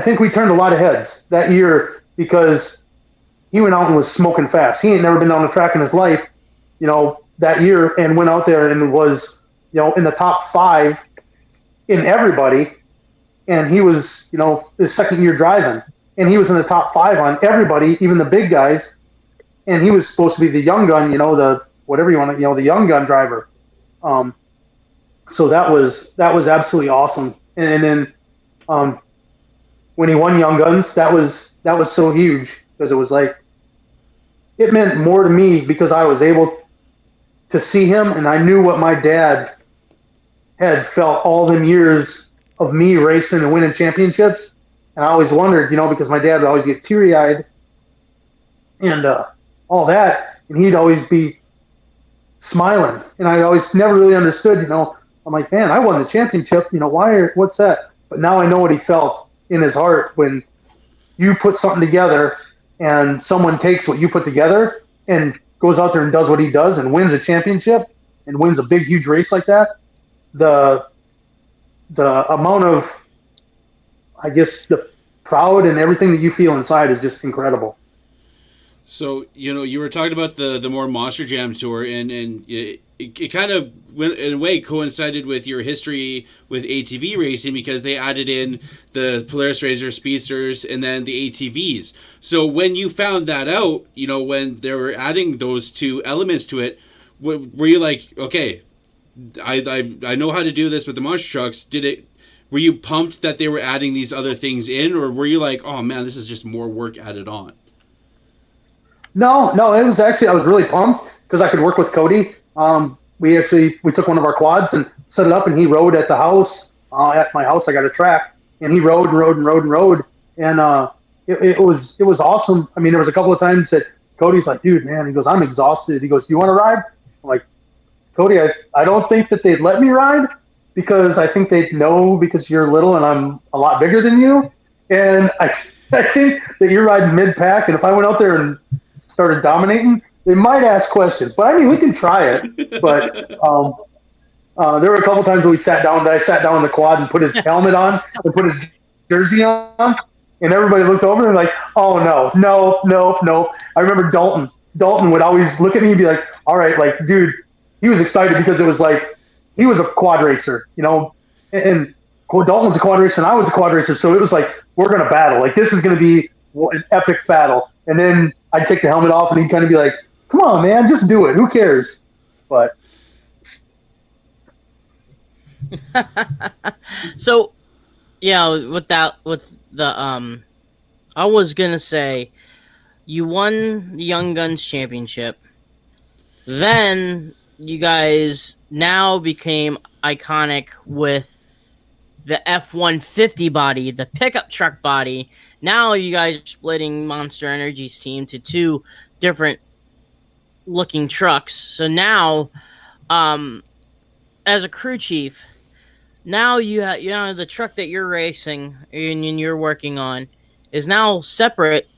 think we turned a lot of heads that year because he went out and was smoking fast. He ain't never been on the track in his life, that year, and went out there and was, in the top 5 in everybody. And he was, his second year driving, and he was in the top 5 on everybody, even the big guys. And he was supposed to be the young gun, the whatever you want to, the young gun driver. So that was absolutely awesome. And then when he won Young Guns, that was so huge, because it was like, it meant more to me because I was able to see him, and I knew what my dad had felt all them years of me racing and winning championships. And I always wondered, because my dad would always get teary-eyed and all that, and he'd always be smiling. And I always never really understood, I'm like, man, I won the championship, what's that? But now I know what he felt in his heart when you put something together and someone takes what you put together and goes out there and does what he does and wins a championship and wins a big, huge race like that. The amount of, I guess, the proud and everything that you feel inside is just incredible. So, you were talking about the more Monster Jam tour, and it kind of went, in a way, coincided with your history with ATV racing, because they added in the Polaris RZR Speedsters and then the ATVs. So when you found that out, when they were adding those two elements to it, were you like, okay, I know how to do this with the monster trucks? Were you pumped that they were adding these other things in, or were you like, oh man, this is just more work added on? No, it was actually, I was really pumped because I could work with Cody. We took one of our quads and set it up, and he rode at the house. At my house, I got a track, and he rode. And it was awesome. I mean, there was a couple of times that Cody's like, dude, man, he goes, I'm exhausted. He goes, do you want to ride? I'm like, Cody, I don't think that they'd let me ride, because I think they'd know because you're little and I'm a lot bigger than you. And I think that you're riding mid-pack, and if I went out there and started dominating, they might ask questions. But I mean, we can try it. But there were a couple times when I sat down in the quad and put his helmet on and put his jersey on, and everybody looked over and like, oh no. I remember Dalton. Dalton would always look at me and be like, all right, like, dude, he was excited because it was like, he was a quad racer, and Dalton was a quad racer and I was a quad racer. So it was like, we're going to battle. Like, this is going to be an epic battle. And then I'd take the helmet off and he'd kind of be like, come on, man, just do it. Who cares? But. So, with the, I was going to say, you won the Young Guns Championship. Then you guys now became iconic with the F-150 body, the pickup truck body. Now you guys are splitting Monster Energy's team to two different looking trucks. So now, as a crew chief, now the truck that you're racing and you're working on is now separate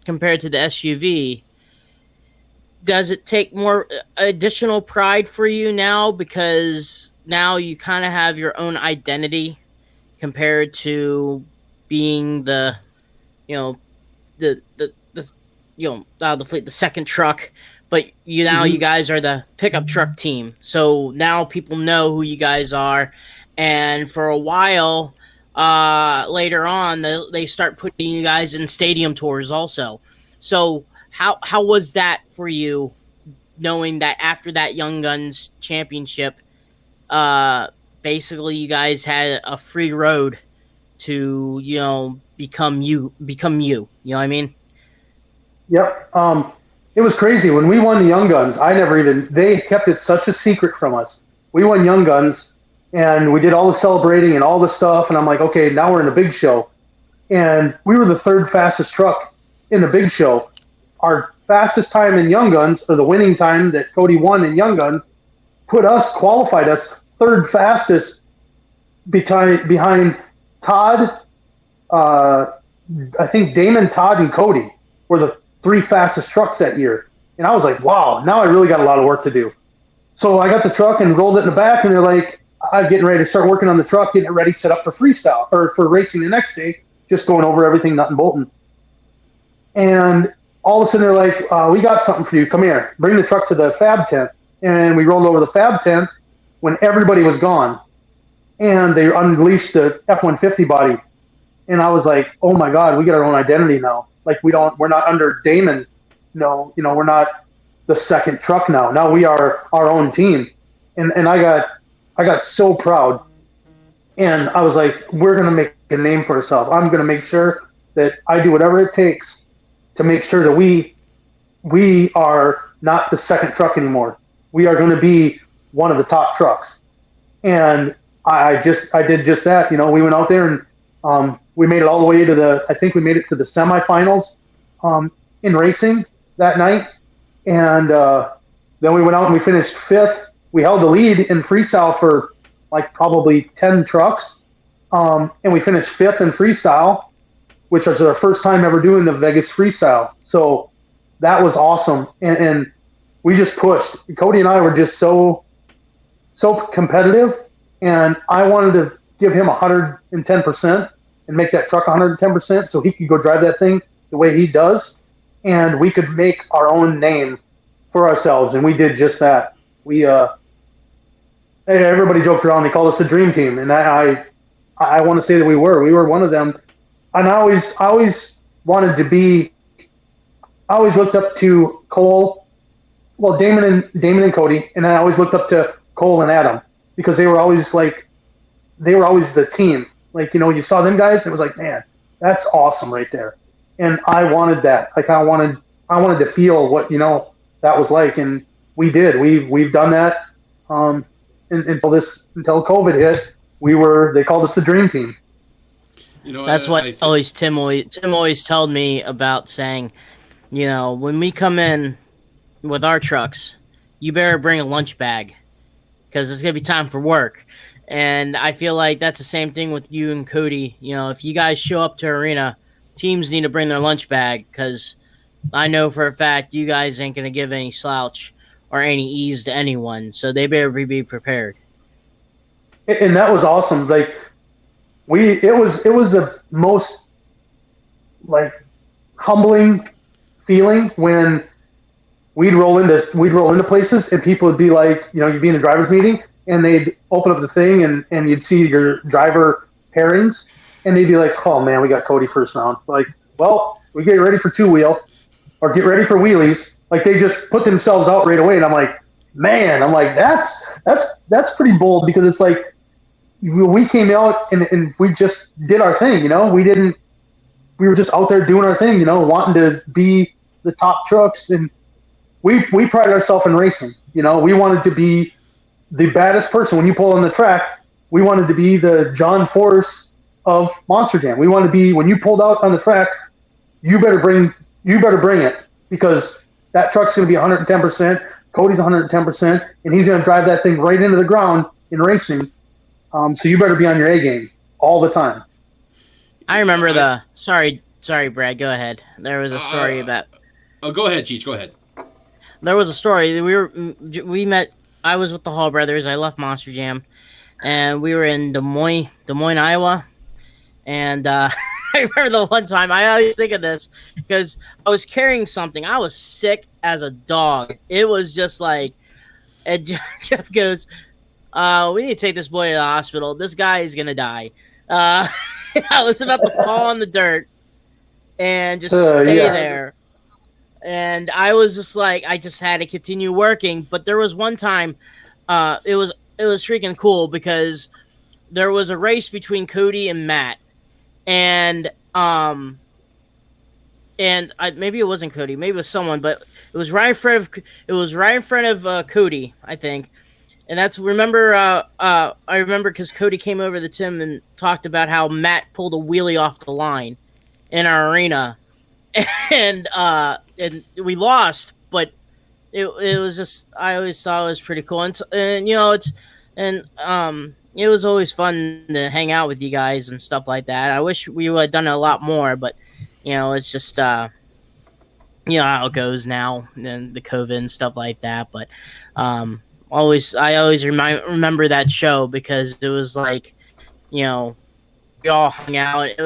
compared to the SUV. Does it take more additional pride for you now, because now you kind of have your own identity compared to being the fleet, the second truck, but you guys are the pickup truck team. So now people know who you guys are, and for a while later on, they start putting you guys in stadium tours also. So how was that for you, knowing that after that Young Guns Championship, basically you guys had a free road to become you? You know what I mean? Yep. It was crazy when we won the Young Guns. They kept it such a secret from us. We won Young Guns, and we did all the celebrating and all the stuff. And I'm like, okay, now we're in the big show, and we were the third fastest truck in the big show. Our fastest time in Young Guns, or the winning time that Cody won in Young Guns, qualified us third fastest behind Todd. I think Damon, Todd, and Cody were the three fastest trucks that year. And I was like, wow, now I really got a lot of work to do. So I got the truck and rolled it in the back, and they're like, I'm getting ready to start working on the truck, getting it ready, set up for freestyle, or for racing the next day, just going over everything, nut and bolting. And all of a sudden they're like, we got something for you. Come here. Bring the truck to the fab tent. And we rolled over the fab tent when everybody was gone. And they unleashed the F-150 body. And I was like, oh my God, we got our own identity now. Like we're not under Damon. No, we're not the second truck now. Now we are our own team. And I got so proud. And I was like, we're going to make a name for ourselves. I'm going to make sure that I do whatever it takes to make sure that we are not the second truck anymore. We are going to be one of the top trucks. And I did just that. We went out there and we made it all the way to I think we made it to the semifinals in racing that night. And then we went out and we finished 5th. We held the lead in freestyle for like probably 10 trucks. And we finished 5th in freestyle, which was our first time ever doing the Vegas freestyle. So that was awesome. And we just pushed. Cody and I were just so competitive. And I wanted to give him 110% and make that truck 110% so he could go drive that thing the way he does. And we could make our own name for ourselves. And we did just that. Everybody joked around. They called us the Dream Team. And I want to say that we were one of them. And I always wanted to be, I always looked up to Cole, well, Damon and Cody. And I always looked up to Cole and Adam because they were always the team. Like, you saw them guys, it was like, man, that's awesome right there. And I wanted that. Like I wanted to feel what, that was like. And we did. We've done that until COVID hit. They called us the Dream Team. That's what Tim always told me about, saying, when we come in with our trucks, you better bring a lunch bag because it's going to be time for work. And I feel like that's the same thing with you and Cody. If you guys show up to arena, teams need to bring their lunch bag because I know for a fact you guys ain't going to give any slouch or any ease to anyone. So they better be prepared. And that was awesome. Like it was the most like humbling feeling when we'd roll into places and people would be like, you'd be in a driver's meeting and they'd open up the thing and you'd see your driver pairings and they'd be like, oh man, we got Cody first round. Like, well, we get ready for 2-wheel or get ready for wheelies. Like they just put themselves out right away. And I'm like, man, that's pretty bold because it's like, we came out and we just did our thing, we were just out there doing our thing, wanting to be the top trucks. And we pride ourselves in racing. We wanted to be the baddest person. When you pull on the track, we wanted to be the John Force of Monster Jam. We wanted to be, when you pulled out on the track, you better bring it because that truck's going to be 110%. Cody's 110%, and he's going to drive that thing right into the ground in racing. So you better be on your A game all the time. I remember sorry, Brad, go ahead. There was a story about. Oh, go ahead, Cheech. Go ahead. There was a story. We met. I was with the Hall brothers. I left Monster Jam, and we were in Des Moines, Iowa. And I remember the one time. I always think of this because I was carrying something. I was sick as a dog. It was just like, and Jeff goes, we need to take this boy to the hospital. This guy is gonna die. I was about to fall on the dirt and just stay there. And I was just like, I just had to continue working. But there was one time, it was freaking cool because there was a race between Cody and Matt, and maybe it wasn't Cody, maybe it was someone, but it was right in front of Cody, I think. And I remember because Cody came over to Tim and talked about how Matt pulled a wheelie off the line in our arena, and we lost, but it was just, I always thought it was pretty cool, and it was always fun to hang out with you guys and stuff like that. I wish we would have done it a lot more, but it's just how it goes now and the COVID and stuff like that. But I always remember that show because it was like, we all hung out. It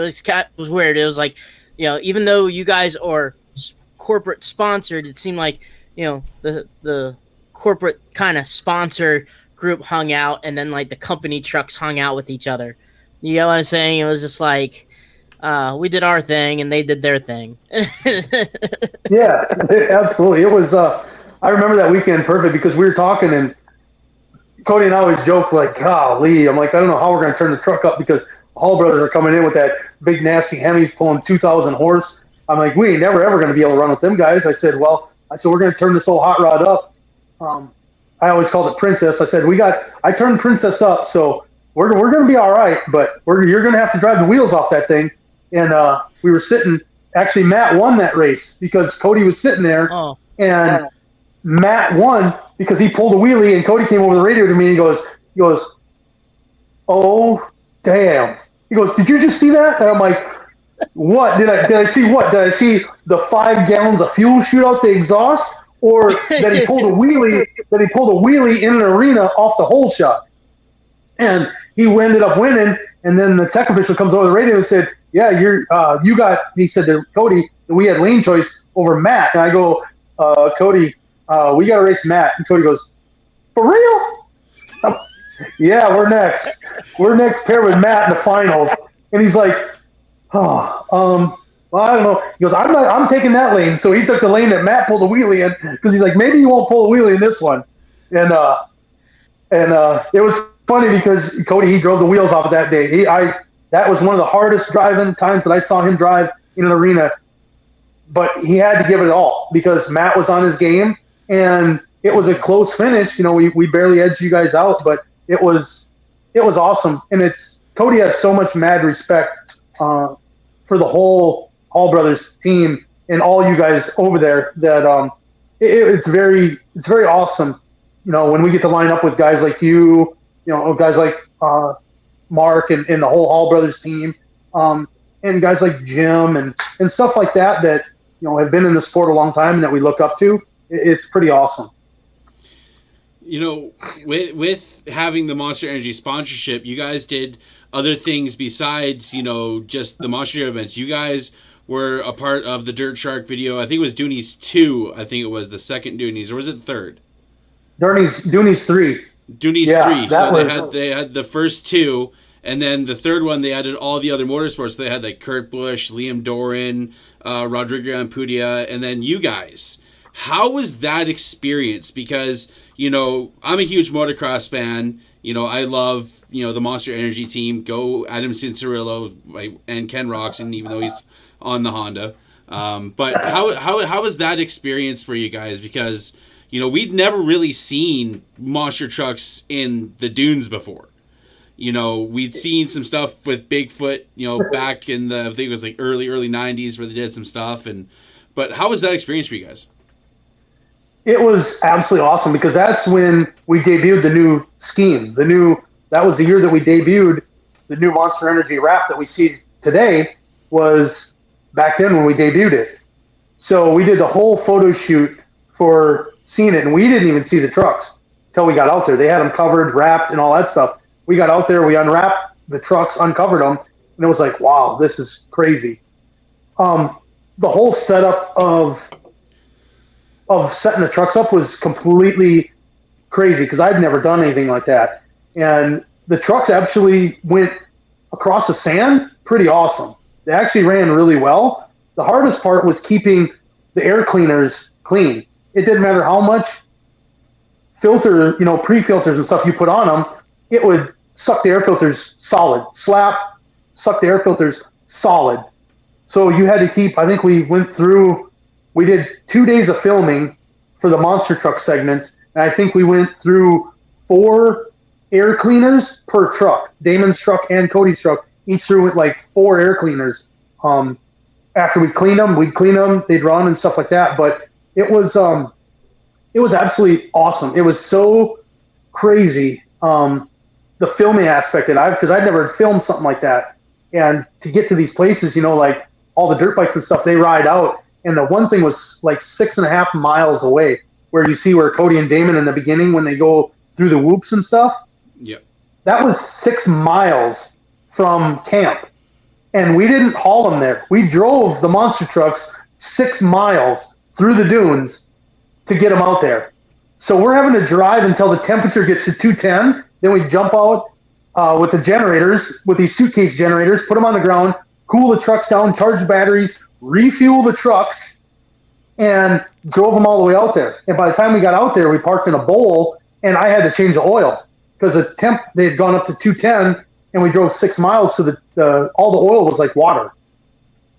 was weird. It was like, even though you guys are corporate sponsored. It seemed like, the corporate kind of sponsor group hung out, and then like the company trucks hung out with each other. You know what I'm saying? It was just like, we did our thing and they did their thing. Yeah, absolutely. It was. I remember that weekend perfect because we were talking, and Cody and I always joke like, "Golly," I'm like, I don't know how we're going to turn the truck up because Hall brothers are coming in with that big nasty Hemis pulling 2,000 horse. I'm like, we ain't never ever going to be able to run with them guys. I said, we're going to turn this old hot rod up. I always called it Princess. I said, I turned Princess up, so we're going to be all right, but you're going to have to drive the wheels off that thing. And we were sitting. Actually, Matt won that race because Cody was sitting there, and Matt won because he pulled a wheelie, and Cody came over the radio to me and he goes, "Oh, damn." He goes, "Did you just see that?" And I'm like, "What? Did I see what? Did I see the 5 gallons of fuel shoot out the exhaust? Or that he pulled a wheelie in an arena off the hole shot?" And he ended up winning, and then the tech official comes over the radio and said, "Yeah, he said to Cody that we had lane choice over Matt." And I go, "Cody, we got to race Matt." And Cody goes, "For real?" "Yeah, we're next. We're next pair with Matt in the finals." And he's like, well, I don't know. He goes, I'm taking that lane. So he took the lane that Matt pulled a wheelie in because he's like, maybe you won't pull a wheelie in this one. And it was funny because Cody, he drove the wheels off of that day. That was one of the hardest driving times that I saw him drive in an arena. But he had to give it all because Matt was on his game, and it was a close finish. We barely edged you guys out, but it was awesome. And Cody has so much mad respect for the whole Hall Brothers team and all you guys over there that it's very awesome. When we get to line up with guys like you, guys like Mark and the whole Hall Brothers team, and guys like Jim and stuff like that have been in the sport a long time and that we look up to. It's pretty awesome. With having the Monster Energy sponsorship, you guys did other things besides, just the Monster events. You guys were a part of the Dirt Shark video. I think it was Dooney's 2. I think it was the second Dooney's, or was it the third? Dooney's 3. Dooney's 3. So they had the first 2, and then the third one they added all the other motorsports. They had like Kurt Busch, Liam Doran, Rodrigo Ampudia, and then you guys. How was that experience? Because I'm a huge motocross fan. I love the Monster Energy team. Go Adam Cincerillo and Ken Roxon, even though he's on the Honda. But how was that experience for you guys? Because we'd never really seen monster trucks in the dunes before. We'd seen some stuff with Bigfoot, back in the, I think it was like early 90s where they did some stuff. But how was that experience for you guys? It was absolutely awesome because that's when we debuted the new scheme. That was the year that we debuted the new Monster Energy wrap that we see today was back then when we debuted it. So we did the whole photo shoot for seeing it, and we didn't even see the trucks until we got out there. They had them covered, wrapped, and all that stuff. We got out there, we unwrapped the trucks, uncovered them, and it was like, wow, this is crazy. The whole setup of setting the trucks up was completely crazy because I'd never done anything like that. And the trucks actually went across the sand pretty awesome. They actually ran really well. The hardest part was keeping the air cleaners clean. It didn't matter how much filter, pre-filters and stuff you put on them, it would suck the air filters solid. Suck the air filters solid. So you had to keep, I think we did 2 days of filming for the monster truck segments, and I think we went through 4 air cleaners per truck. Damon's truck and Cody's truck each threw with like 4 air cleaners. After we'd clean them, they'd run and stuff like that. But it was absolutely awesome. It was so crazy, the filming aspect of it, because I'd never filmed something like that. And to get to these places, like all the dirt bikes and stuff, they ride out. And the one thing was like 6.5 miles away, where you see where Cody and Damon in the beginning when they go through the whoops and stuff. Yep. That was 6 miles from camp, and we didn't haul them there. We drove the monster trucks 6 miles through the dunes to get them out there. So we're having to drive until the temperature gets to 210. Then we jump out with the generators, with these suitcase generators, put them on the ground, cool the trucks down, charge the batteries, refuel the trucks, and drove them all the way out there. And by the time we got out there, we parked in a bowl, and I had to change the oil because the temp, they had gone up to 210, and we drove 6 miles, so all the oil was like water.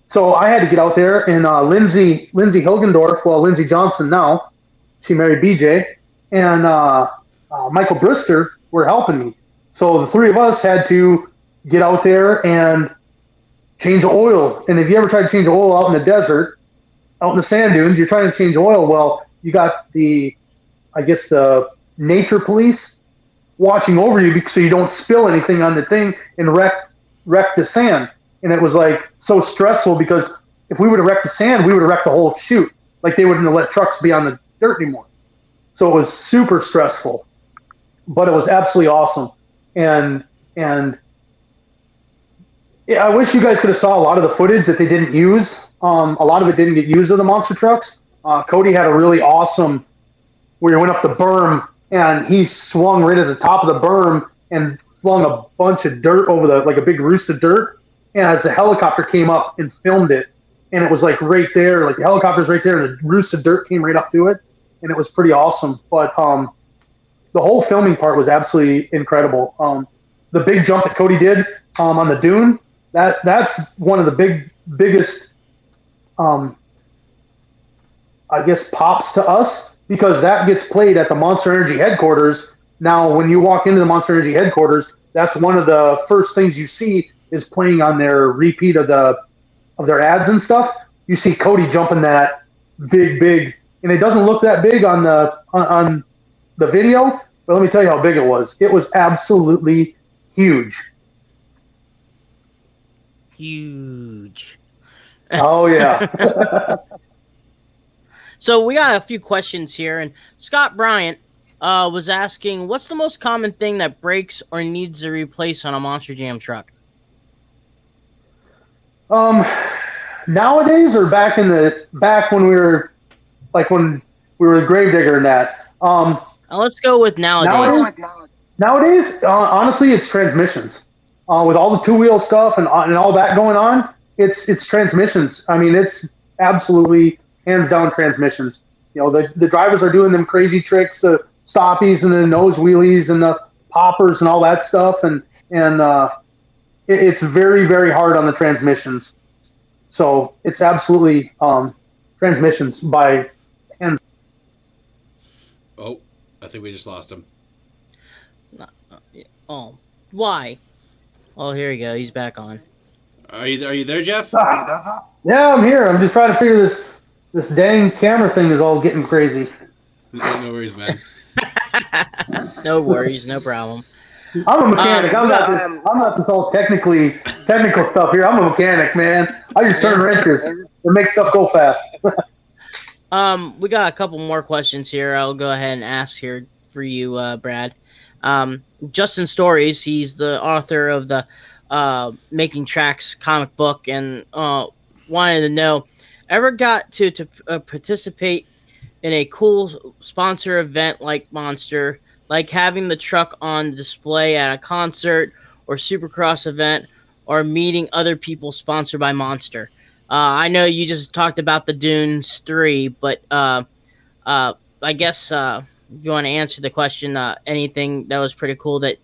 So I had to get out there, and Lindsay Hilgendorf, well, Lindsay Johnson now, she married BJ, and Michael Brister were helping me. So the three of us had to get out there and change the oil. And if you ever try to change the oil out in the desert, out in the sand dunes, you're trying to change oil. Well, you got the nature police watching over you so you don't spill anything on the thing and wreck the sand. And it was like so stressful because if we would have wrecked the sand, we would have wrecked the whole chute. Like they wouldn't have let trucks be on the dirt anymore. So it was super stressful, but it was absolutely awesome. And I wish you guys could have saw a lot of the footage that they didn't use. A lot of it didn't get used of the monster trucks. Cody had a really awesome where he went up the berm and he swung right at the top of the berm and flung a bunch of dirt over like a big roost of dirt. And as the helicopter came up and filmed it, and it was like right there, like the helicopter's right there, and the roost of dirt came right up to it, and it was pretty awesome. But the whole filming part was absolutely incredible. The big jump that Cody did on the dune, that's one of the biggest, I guess, pops to us because that gets played at the Monster Energy headquarters. Now, when you walk into the Monster Energy headquarters, that's one of the first things you see is playing on their repeat of their ads and stuff. You see Cody jumping that big, and it doesn't look that big on the video, but let me tell you how big it was. It was absolutely huge. Huge. Oh yeah. So we got a few questions here, and Scott Bryant was asking, what's the most common thing that breaks or needs to replace on a Monster Jam truck? Nowadays or back when we were the Gravedigger and that. Let's go with nowadays. Nowadays, honestly, it's transmissions. With all the two-wheel stuff and all that going on, it's transmissions. I mean, it's absolutely hands down transmissions. You know, the drivers are doing them crazy tricks, the stoppies and the nose wheelies and the poppers and all that stuff, and it's very, very hard on the transmissions. So it's absolutely transmissions by hands. Oh, I think we just lost him. Oh, why? Oh, here we go. He's back on. Are you there, Jeff? Yeah, I'm here. I'm just trying to figure this dang camera thing is all getting crazy. No worries, man. No worries, no problem. I'm a mechanic. I'm not this all technical stuff here. I'm a mechanic, man. I just turn wrenches and make stuff go fast. We got a couple more questions here. I'll go ahead and ask here for you, Brad. Justin Stories, he's the author of the Making Tracks comic book, and wanted to know, ever got to participate in a cool sponsor event like Monster, like having the truck on display at a concert or Supercross event, or meeting other people sponsored by Monster? I know you just talked about the Dunes 3, but I guess if you want to answer the question, anything that was pretty cool that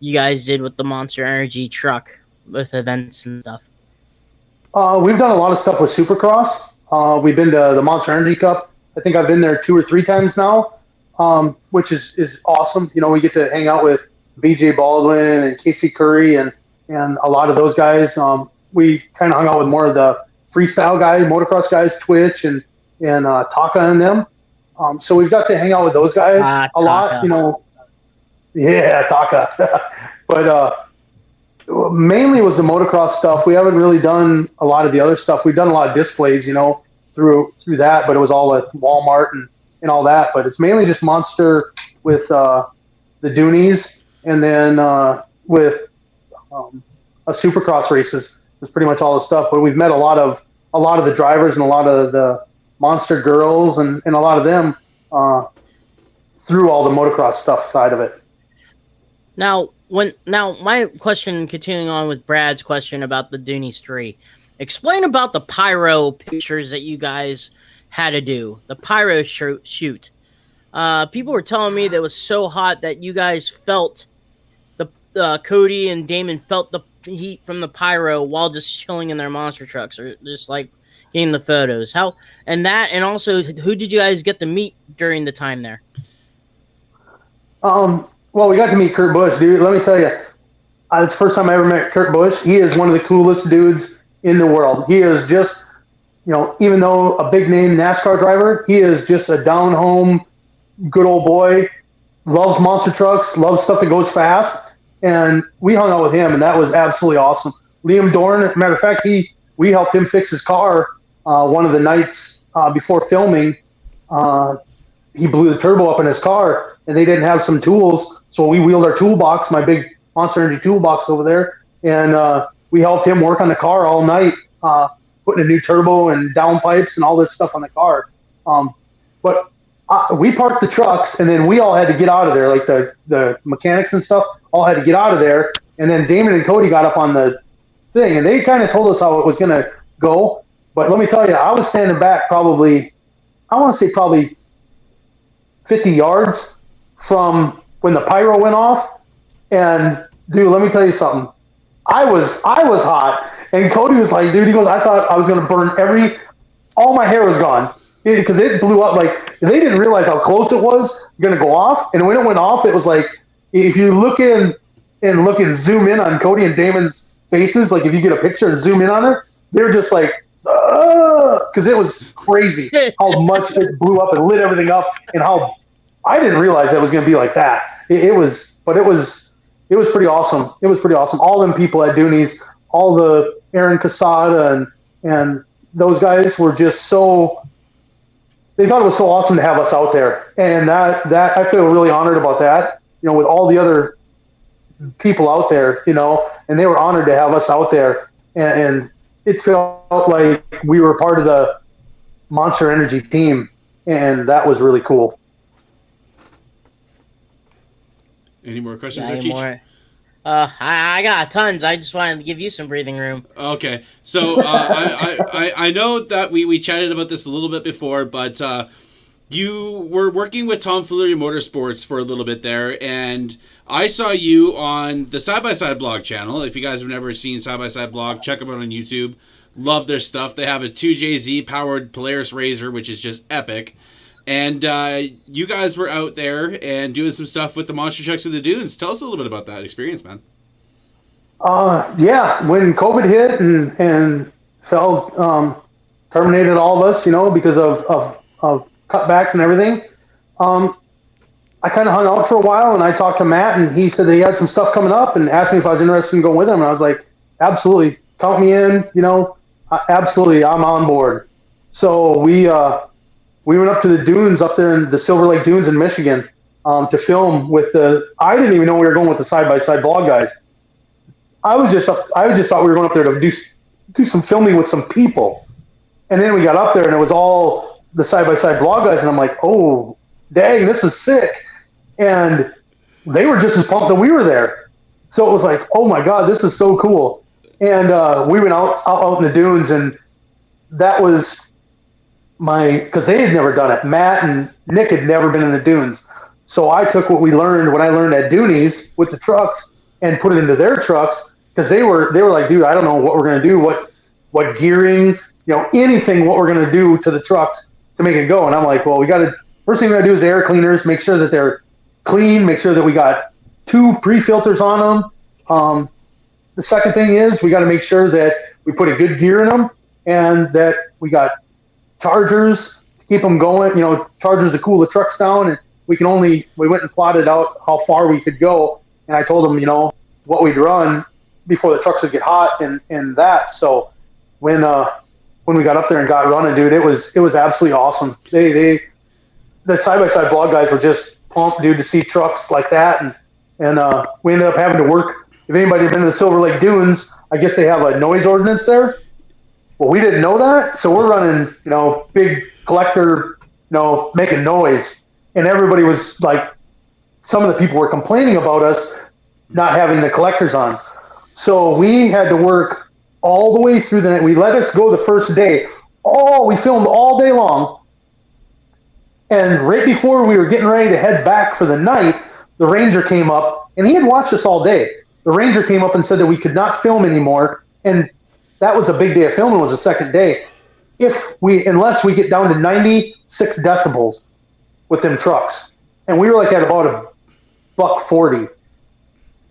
you guys did with the Monster Energy truck with events and stuff? We've done a lot of stuff with Supercross. We've been to the Monster Energy Cup. I think I've been there 2 or 3 times now, which is awesome. You know, we get to hang out with BJ Baldwin and Casey Curry and a lot of those guys. We kind of hung out with more of the freestyle guys, motocross guys, Twitch and Taka and them. So we've got to hang out with those guys a lot, you know. Yeah, Taka. But mainly was the motocross stuff. We haven't really done a lot of the other stuff. We've done a lot of displays, you know, through that, but it was all at Walmart and all that. But it's mainly just Monster with the Doonies, and then with a Supercross races is pretty much all the stuff. But we've met a lot of the drivers and a lot of the Monster Girls, and a lot of them through all the motocross stuff side of it. Now, my question, continuing on with Brad's question about the Doonies 3, explain about the pyro pictures that you guys had to do, the pyro shoot. People were telling me that it was so hot that you guys felt Cody and Damon felt the heat from the pyro while just chilling in their monster trucks, or just like getting the photos. And also, who did you guys get to meet during the time there? Well, we got to meet Kurt Busch, dude. Let me tell you, it's the first time I ever met Kurt Busch. He is one of the coolest dudes in the world. He is just, even though a big name NASCAR driver, he is just a down home, good old boy. Loves monster trucks, loves stuff that goes fast. And we hung out with him, and that was absolutely awesome. Liam Dorn, matter of fact, we helped him fix his car one of the nights before filming. He blew the turbo up in his car, and they didn't have some tools. So we wheeled our toolbox, my big Monster Energy toolbox over there, and we helped him work on the car all night, putting a new turbo and downpipes and all this stuff on the car. But we parked the trucks, and then we all had to get out of there. Like the mechanics and stuff all had to get out of there. And then Damon and Cody got up on the thing, and they kind of told us how it was going to go. But let me tell you, I was standing back probably 50 yards from when the pyro went off. And dude, let me tell you something. I was hot, and Cody was like, dude, he goes, I thought I was going to burn all my hair was gone because it blew up. Like, they didn't realize how close it was going to go off. And when it went off, it was like, if you look in and zoom in on Cody and Damon's faces, like if you get a picture and zoom in on it, they're just like, because it was crazy how much it blew up and lit everything up, and how I didn't realize that it was going to be like that. It was pretty awesome. It was pretty awesome. All them people at Doonies, all the Aaron Casada and those guys were just they thought it was so awesome to have us out there. And that I feel really honored about that, with all the other people out there, and they were honored to have us out there. And it felt like we were part of the Monster Energy team, and that was really cool. Any more questions, Cheech? I got tons. I just wanted to give you some breathing room. Okay, so I know that we chatted about this a little bit before, but you were working with Tom Foolery Motorsports for a little bit there, and I saw you on the Side by Side blog channel. If you guys have never seen Side by Side blog, check them out on YouTube. Love their stuff. They have a 2JZ powered Polaris Razor, which is just epic. And you guys were out there and doing some stuff with the monster trucks of the dunes. Tell us a little bit about that experience, man. Yeah, when COVID hit and terminated all of us, because of cutbacks and everything, I kind of hung out for a while, and I talked to Matt, and he said that he had some stuff coming up and asked me if I was interested in going with him. And I was like, absolutely, count me in, absolutely, I'm on board. So we went up to the dunes up there in the Silver Lake Dunes in Michigan to film with I didn't even know we were going with the Side by Side blog guys. I just thought we were going up there to do some filming with some people. And then we got up there, and it was all the Side by Side blog guys, and I'm like, oh, dang, this is sick. And they were just as pumped that we were there. So it was like, oh my God, this is so cool. And we went out in the dunes, and that was because they had never done it. Matt and Nick had never been in the dunes. So I took what I learned at Doonies with the trucks, and put it into their trucks, because they were like, dude, I don't know what we're going to do, what gearing, anything, what we're going to do to the trucks to make it go. And I'm like, well, first thing we got to do is air cleaners, make sure that they're clean, make sure that we got 2 pre-filters on them. The second thing is we got to make sure that we put a good gear in them, and that we got chargers to keep them going, chargers to cool the trucks down. And we went and plotted out how far we could go. And I told them, what we'd run before the trucks would get hot and that. So when we got up there and got running, dude, it was absolutely awesome. The Side by Side blog guys were just pumped, dude, to see trucks like that. And we ended up having to work. If anybody had been to the Silver Lake Dunes, I guess they have a noise ordinance there. Well, we didn't know that, so we're running, big collector, making noise, and everybody was like, some of the people were complaining about us not having the collectors on. So we had to work all the way through the night. We let us go the first day. We filmed all day long. And right before we were getting ready to head back for the night, the ranger came up, and he had watched us all day. The ranger came up and said that we could not film anymore, and that was a big day of filming, was the second day. Unless we get down to 96 decibels with them trucks. And we were like at about $140.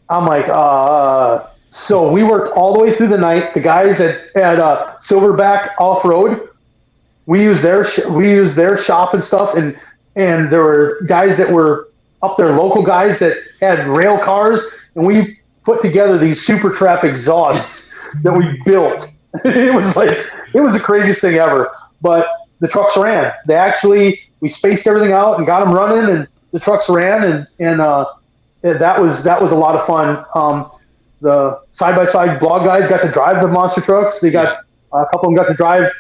I'm like, so we worked all the way through the night. The guys at Silverback Off-Road, we used their shop and stuff, and there were guys that were up there, local guys that had rail cars, and we put together these super trap exhausts that we built. It was the craziest thing ever. But the trucks ran. We spaced everything out and got them running, and the trucks ran, and that was a lot of fun. The side-by-side blog guys got to drive the monster trucks. They got a couple of them got to drive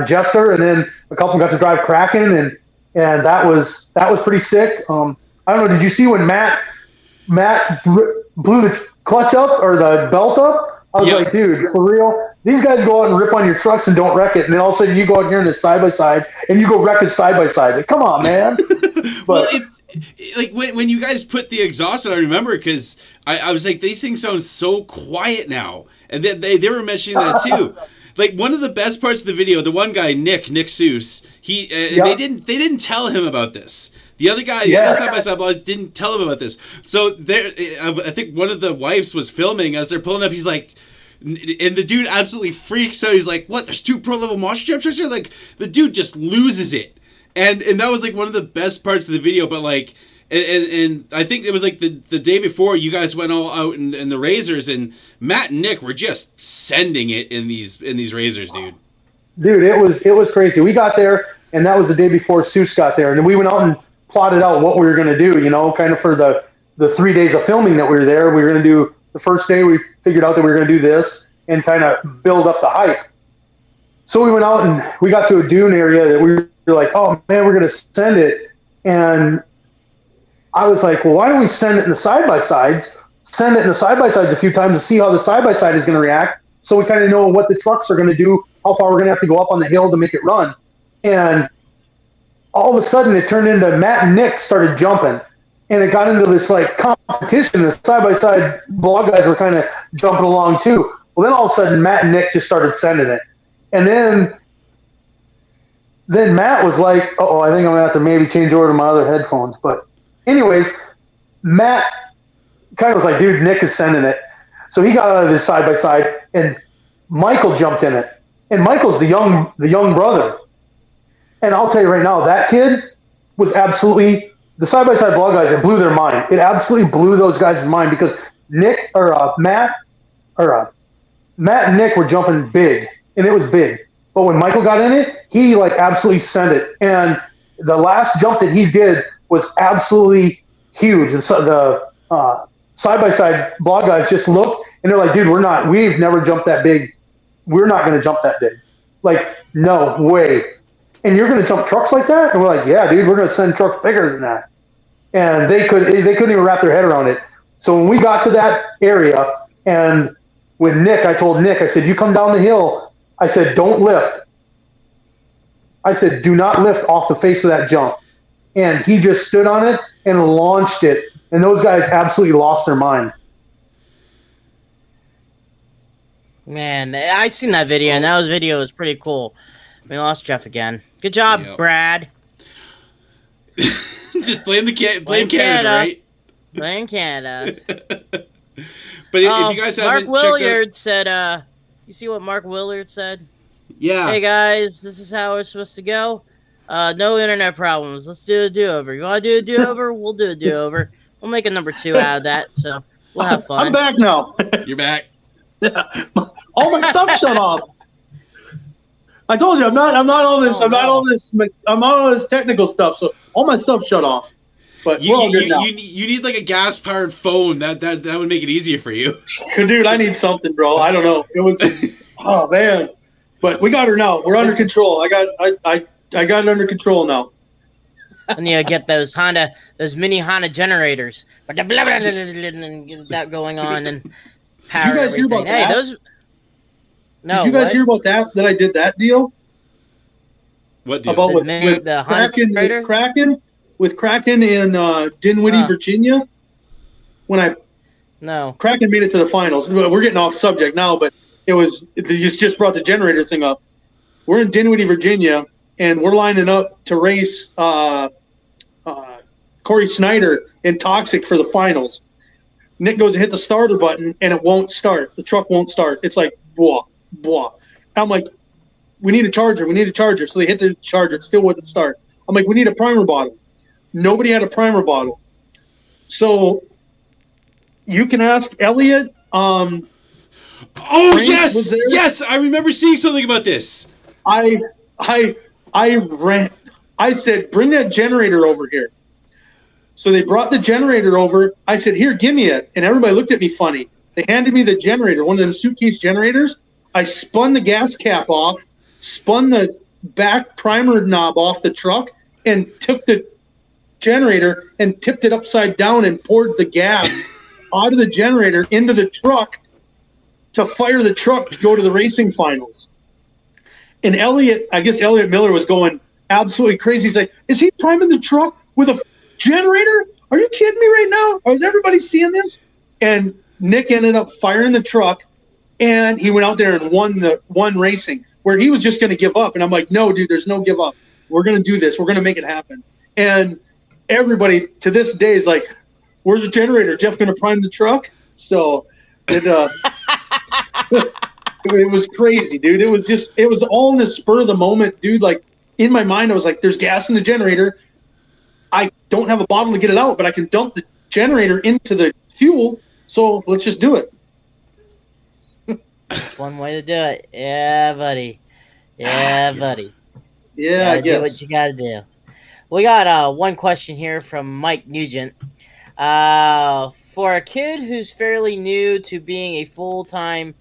Jester, and then a couple of them got to drive Kraken, and that was pretty sick. I don't know. Did you see when Matt blew the clutch up or the belt up? I was like, dude, for real? These guys go out and rip on your trucks and don't wreck it, and then all of a sudden you go out here in the side-by-side and you go wreck it side-by-side. Like, come on, man. Well, like when you guys put the exhaust on, I remember because I was like, these things sound so quiet now, and they were mentioning that too. Like one of the best parts of the video, the one guy Nick Seuss, they didn't tell him about this. The other guy, the other side-by-side blogs didn't tell him about this. So I think one of the wives was filming as they're pulling up. He's like, and the dude absolutely freaks out. He's like, "What? There's 2 pro level monster jump trucks here?" Like the dude just loses it, and that was like one of the best parts of the video. But like, and I think it was like the day before you guys went all out in the razors, and Matt and Nick were just sending it in these razors, dude. Dude, it was crazy. We got there, and that was the day before Seuss got there, and then we went out and plotted out what we were going to do, kind of for the 3 days of filming that we were there. We were going to do the first day, we figured out that we were going to do this and kind of build up the hype. So we went out and we got to a dune area that we were like, oh man, we're going to send it. And I was like, well, why don't we send it in the side-by-sides? Send it in the side-by-sides a few times to see how the side-by-side is going to react, so we kind of know what the trucks are going to do, how far we're going to have to go up on the hill to make it run. And all of a sudden, it turned into Matt and Nick started jumping, and it got into this like competition. The side-by-side blog guys were kind of jumping along too. Well, then all of a sudden, Matt and Nick just started sending it, and then Matt was like, "Oh, I think I'm gonna have to maybe change over to my other headphones." But anyways, Matt kind of was like, "Dude, Nick is sending it," so he got out of his side-by-side, and Michael jumped in it, and Michael's the young brother. And I'll tell you right now, that kid was absolutely the side-by-side blog guys. It blew their mind. It absolutely blew those guys' mind because Matt and Nick were jumping big, and it was big. But when Michael got in it, he like absolutely sent it. And the last jump that he did was absolutely huge. And so the side-by-side blog guys just looked, and they're like, "Dude, we've never jumped that big. We're not going to jump that big. Like, no way. And you're going to jump trucks like that?" And we're like, "Yeah, dude, we're going to send trucks bigger than that." And they couldn't even wrap their head around it. So when we got to that area, and with Nick, I told Nick, I said, "You come down the hill." I said, "Don't lift." I said, "Do not lift off the face of that jump." And he just stood on it and launched it. And those guys absolutely lost their mind. Man, I seen that video, and that video was pretty cool. We lost Jeff again. Good job, Brad. Just blame Canada, right? Blame Canada. But if you guys haven't Mark Williard said, you see what Mark Williard said? Yeah. Hey, guys, this is how it's supposed to go. No internet problems. Let's do a do-over. You want to do a do-over? We'll do a do-over. We'll make a number 2 out of that, so we'll have fun. I'm back now. You're back. Yeah. All my stuff shut off. I told you I'm not all this. I'm not all this technical stuff. So all my stuff shut off. But you need like a gas powered phone. That would make it easier for you. Dude, I need something, bro. I don't know. Oh man, but we got her now. We're under control. I got it under control now. And you get those mini Honda generators, and get that going on and power. Did you guys hear about that? No. Did you guys hear about that? That I did that deal? What deal? About with Kraken in Dinwiddie, Virginia. Kraken made it to the finals. We're getting off subject now, but you just brought the generator thing up. We're in Dinwiddie, Virginia, and we're lining up to race Corey Snyder in Toxic for the finals. Nick goes to hit the starter button, and it won't start. The truck won't start. It's like, blah, blah. I'm like, we need a charger. So they hit the charger. It still wouldn't start. I'm like, we need a primer bottle. Nobody had a primer bottle. So you can ask Elliot. Yes, I remember seeing something about this. I ran. I said, bring that generator over here. So they brought the generator over. I said, here, give me it. And everybody looked at me funny. They handed me the generator, one of them suitcase generators. I spun the gas cap off, spun the back primer knob off the truck, and took the generator and tipped it upside down and poured the gas out of the generator into the truck to fire the truck to go to the racing finals. And I guess Elliot Miller was going absolutely crazy. He's like, is he priming the truck with a generator? Are you kidding me right now? Or is everybody seeing this? And Nick ended up firing the truck, and he went out there and won racing, where he was just going to give up. And I'm like, no, dude, there's no give up. We're going to do this. We're going to make it happen. And everybody to this day is like, where's the generator? Jeff going to prime the truck? So it was crazy, dude. It was all in the spur of the moment, dude. Like, in my mind, I was like, there's gas in the generator. I don't have a bottle to get it out, but I can dump the generator into the fuel. So let's just do it. That's one way to do it. Yeah, buddy. Yeah, buddy. Yeah, I guess. Do what you got to do. We got one question here from Mike Nugent. For a kid who's fairly new to being a full-time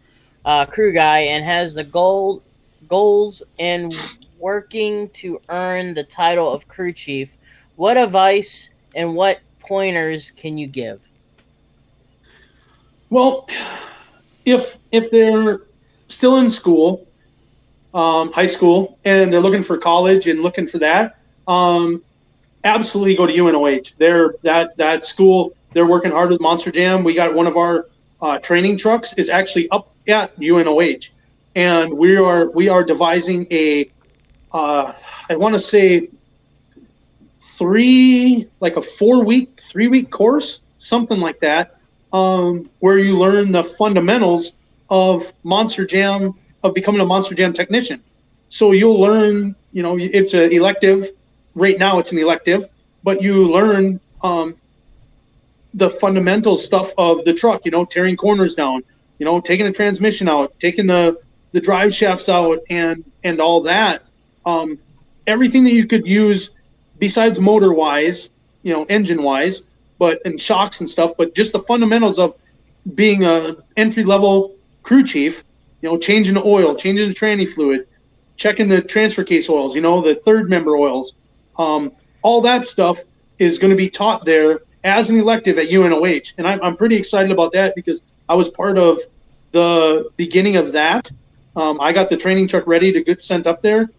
crew guy and has the goals and working to earn the title of crew chief, what advice and what pointers can you give? Well, if they're still in school, high school, and they're looking for college and looking for that, absolutely go to UNOH. That school, they're working hard with Monster Jam. We got one of our training trucks is actually up at UNOH, and we are devising a I want to say 3 week course, something like that, where you learn the fundamentals of Monster Jam, of becoming a Monster Jam technician. So you'll learn, it's an elective. Right now it's an elective, but you learn the fundamental stuff of the truck, tearing corners down, taking the transmission out, taking the drive shafts out, and all that. Everything that you could use besides motor-wise, engine-wise, and shocks and stuff, but just the fundamentals of being a entry-level crew chief, changing the oil, changing the tranny fluid, checking the transfer case oils, the third member oils. All that stuff is going to be taught there as an elective at UNOH. And I'm pretty excited about that because I was part of the beginning of that. I got the training truck ready to get sent up there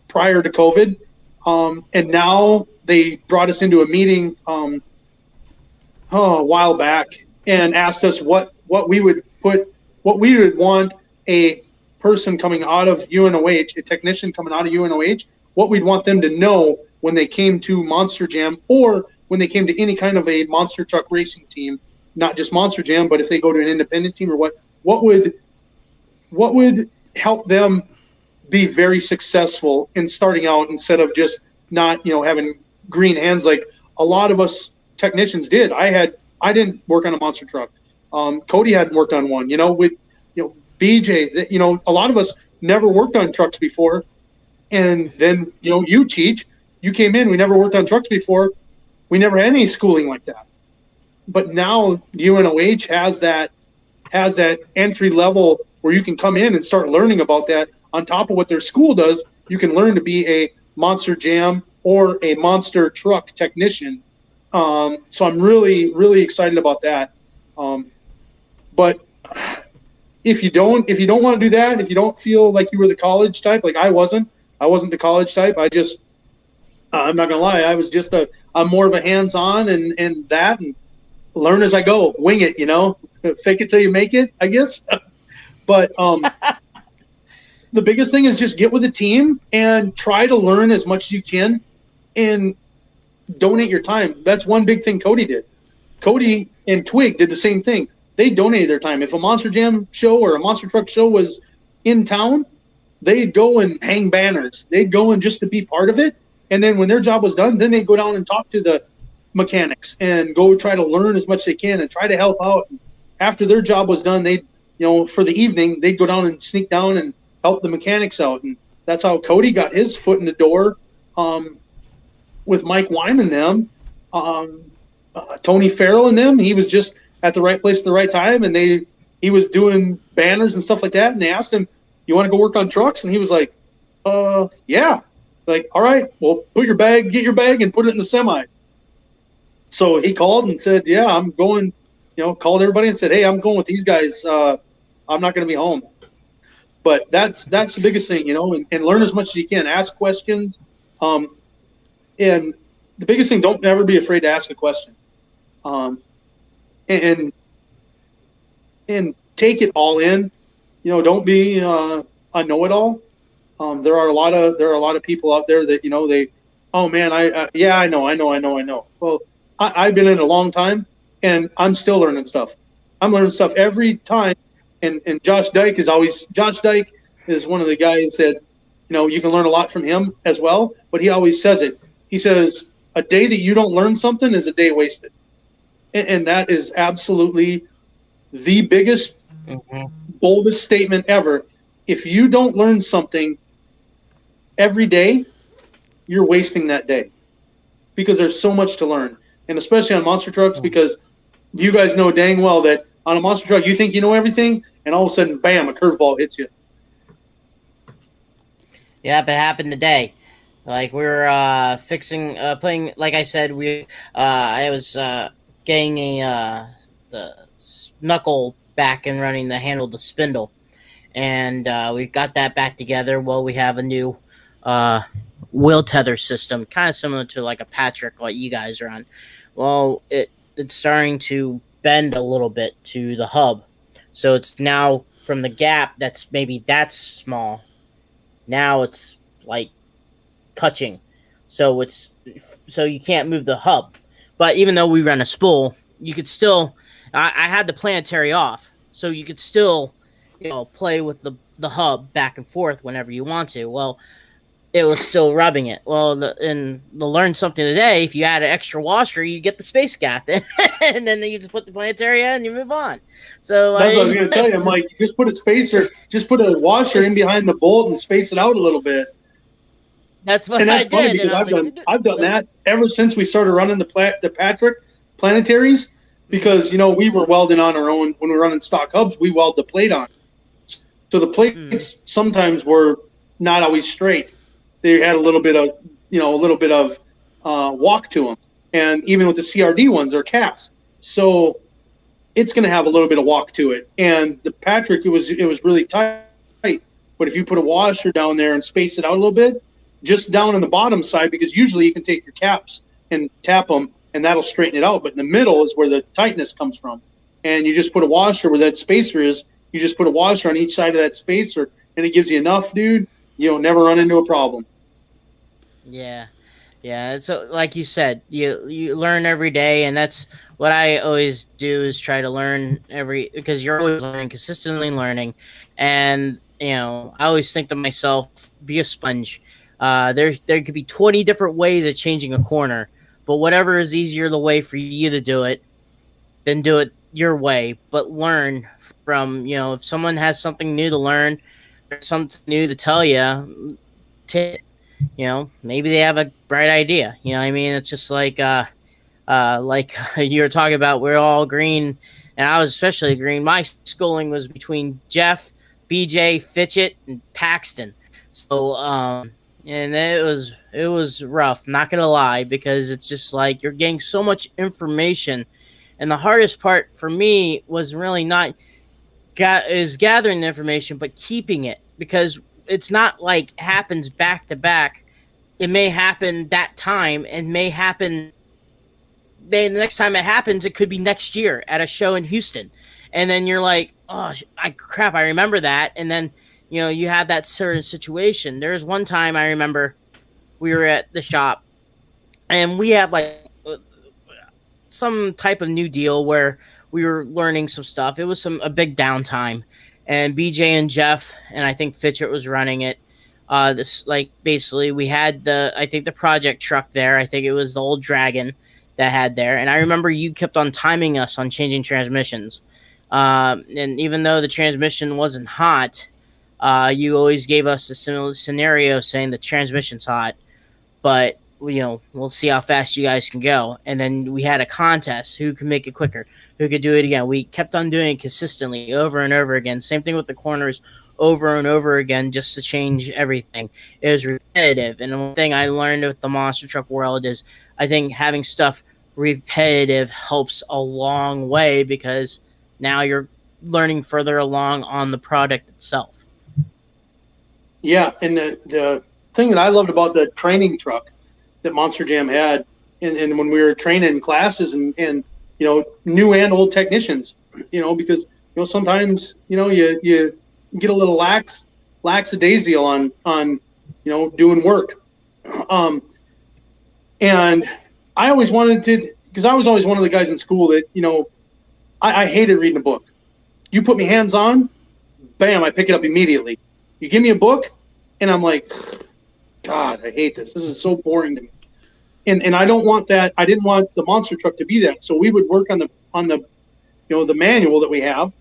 prior to COVID. And now they brought us into a meeting a while back and asked us what we would want a person coming out of UNOH, a technician coming out of UNOH, what we'd want them to know when they came to Monster Jam or when they came to any kind of a monster truck racing team, not just Monster Jam, but if they go to an independent team, or what would help them be very successful in starting out instead of just not, having green hands like a lot of us technicians did. I didn't work on a monster truck. Cody hadn't worked on one, with, BJ, a lot of us never worked on trucks before. And then, you Cheech, you came in, we never worked on trucks before. We never had any schooling like that. But now UNOH has that entry level where you can come in and start learning about that on top of what their school does. You can learn to be a Monster Jam or a monster truck technician. So I'm really, really excited about that. But if you don't want to do that, if you don't feel like you were the college type, like I wasn't the college type. I'm not gonna lie, I was just I'm more of a hands-on and learn as I go, wing it, fake it till you make it, I guess. But the biggest thing is just get with a team and try to learn as much as you can and donate your time. That's one big thing Cody did. Cody and Twig did the same thing. They donated their time. If a Monster Jam show or a Monster Truck show was in town, they'd go and hang banners. They'd go and just to be part of it. And then when their job was done, then they'd go down and talk to the mechanics and go try to learn as much as they can and try to help out. After their job was done, they'd, for the evening, they'd go down and sneak down and help the mechanics out. And that's how Cody got his foot in the door with Mike Wyman and them. Tony Farrell and them, he was just at the right place at the right time, and he was doing banners and stuff like that. And they asked him, "You want to go work on trucks?" And he was like, "Yeah." Like, all right, well, get your bag and put it in the semi. So he called and said, "Yeah, I'm going." Called everybody and said, "Hey, I'm going with these guys. I'm not going to be home." But that's the biggest thing, and learn as much as you can. Ask questions, and the biggest thing, don't ever be afraid to ask a question. And take it all in. Don't be a know-it-all. There are a lot of people out there that oh man, I know. Well, I've been in a long time, and I'm still learning stuff. I'm learning stuff every time. And Josh Dyke is one of the guys that you can learn a lot from him as well. But he always says it. He says, "A day that you don't learn something is a day wasted." And that is absolutely the biggest, boldest statement ever. If you don't learn something every day, you're wasting that day, because there's so much to learn. And especially on monster trucks, because you guys know dang well that on a monster truck, you think you know everything, and all of a sudden, bam, a curveball hits you. Yeah, it happened today. Like, we were playing, like I said, I was getting the knuckle back and running the handle, the spindle. And we got that back together. Well, we have a new wheel tether system, kind of similar to like a Patrick, like you guys are on. Well, it's starting to bend a little bit to the hub. So it's now from the gap that's small. Now it's like touching. So you can't move the hub. But even though we run a spool, you could still, I had the planetary off, so you could still, play with the hub back and forth whenever you want to. Well, it was still rubbing it. Well, to learn something today, if you add an extra washer, you get the space gap in, and then you just put the planetary in and you move on. So that's what I was going to tell you. I'm like, just put a washer in behind the bolt and space it out a little bit. That's what and that's I funny did. Because I've done that ever since we started running the Patrick planetaries, because we were welding on our own when we were running stock hubs. We weld the plate on, so the plates sometimes were not always straight. They had a little bit of walk to them, and even with the CRD ones, they're cast, so it's going to have a little bit of walk to it. And the Patrick, it was really tight, but if you put a washer down there and space it out a little bit, just down on the bottom side, because usually you can take your caps and tap them and that'll straighten it out. But in the middle is where the tightness comes from. And you just put a washer where that spacer is. You just put a washer on each side of that spacer, and it gives you enough, dude. You'll never run into a problem. Yeah. Yeah. So like you said, you learn every day, and that's what I always do, is try to learn because you're always learning, consistently learning. And, I always think to myself, be a sponge. There could be 20 different ways of changing a corner, but whatever is easier the way for you to do it, then do it your way. But learn from, if someone has something new to learn or something new to tell you, maybe they have a bright idea. I mean, it's just like you were talking about, we're all green, and I was especially green. My schooling was between Jeff, BJ, Fitchett, and Paxton. So, and it was rough, not gonna lie, because it's just like you're getting so much information, and the hardest part for me was really not gathering the information, but keeping it, because it's not like happens back to back. It may happen that time, and may happen. Then the next time it happens, it could be next year at a show in Houston, and then you're like, oh, crap, I remember that, and then you have that certain situation. There was one time I remember we were at the shop, and we had like some type of new deal where we were learning some stuff. It was a big downtime, and BJ and Jeff and I think Fitchett was running it. This, like, basically we had the project truck there. I think it was the old Dragon that had there, and I remember you kept on timing us on changing transmissions. And even though the transmission wasn't hot, you always gave us a similar scenario saying the transmission's hot, but we'll see how fast you guys can go. And then we had a contest, who could make it quicker, who could do it again. We kept on doing it consistently over and over again. Same thing with the corners, over and over again, just to change everything. It was repetitive. And one thing I learned with the monster truck world is I think having stuff repetitive helps a long way, because now you're learning further along on the product itself. Yeah, and the thing that I loved about the training truck that Monster Jam had, and when we were training classes and new and old technicians, because sometimes you get a little lackadaisical on doing work, and I always wanted to, because I was always one of the guys in school that I hated reading a book. You put me hands on, bam, I pick it up immediately. You give me a book, and I'm like, God, I hate this. This is so boring to me. And I don't want that. I didn't want the monster truck to be that. So we would work on the the manual that we have.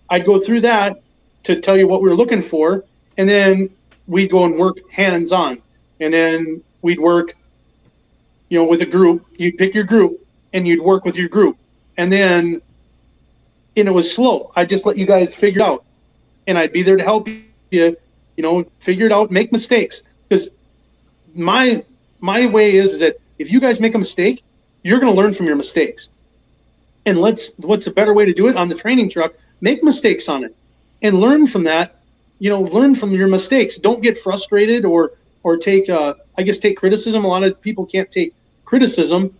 I'd go through that to tell you what we were looking for, and then we'd go and work hands on. And then we'd work, with a group. You'd pick your group, and you'd work with your group. And then, it was slow. I'd just let you guys figure it out, and I'd be there to help you, figure it out, make mistakes. Because my way is that if you guys make a mistake, you're going to learn from your mistakes. And what's a better way to do it on the training truck? Make mistakes on it and learn from that. Learn from your mistakes. Don't get frustrated or take take criticism. A lot of people can't take criticism.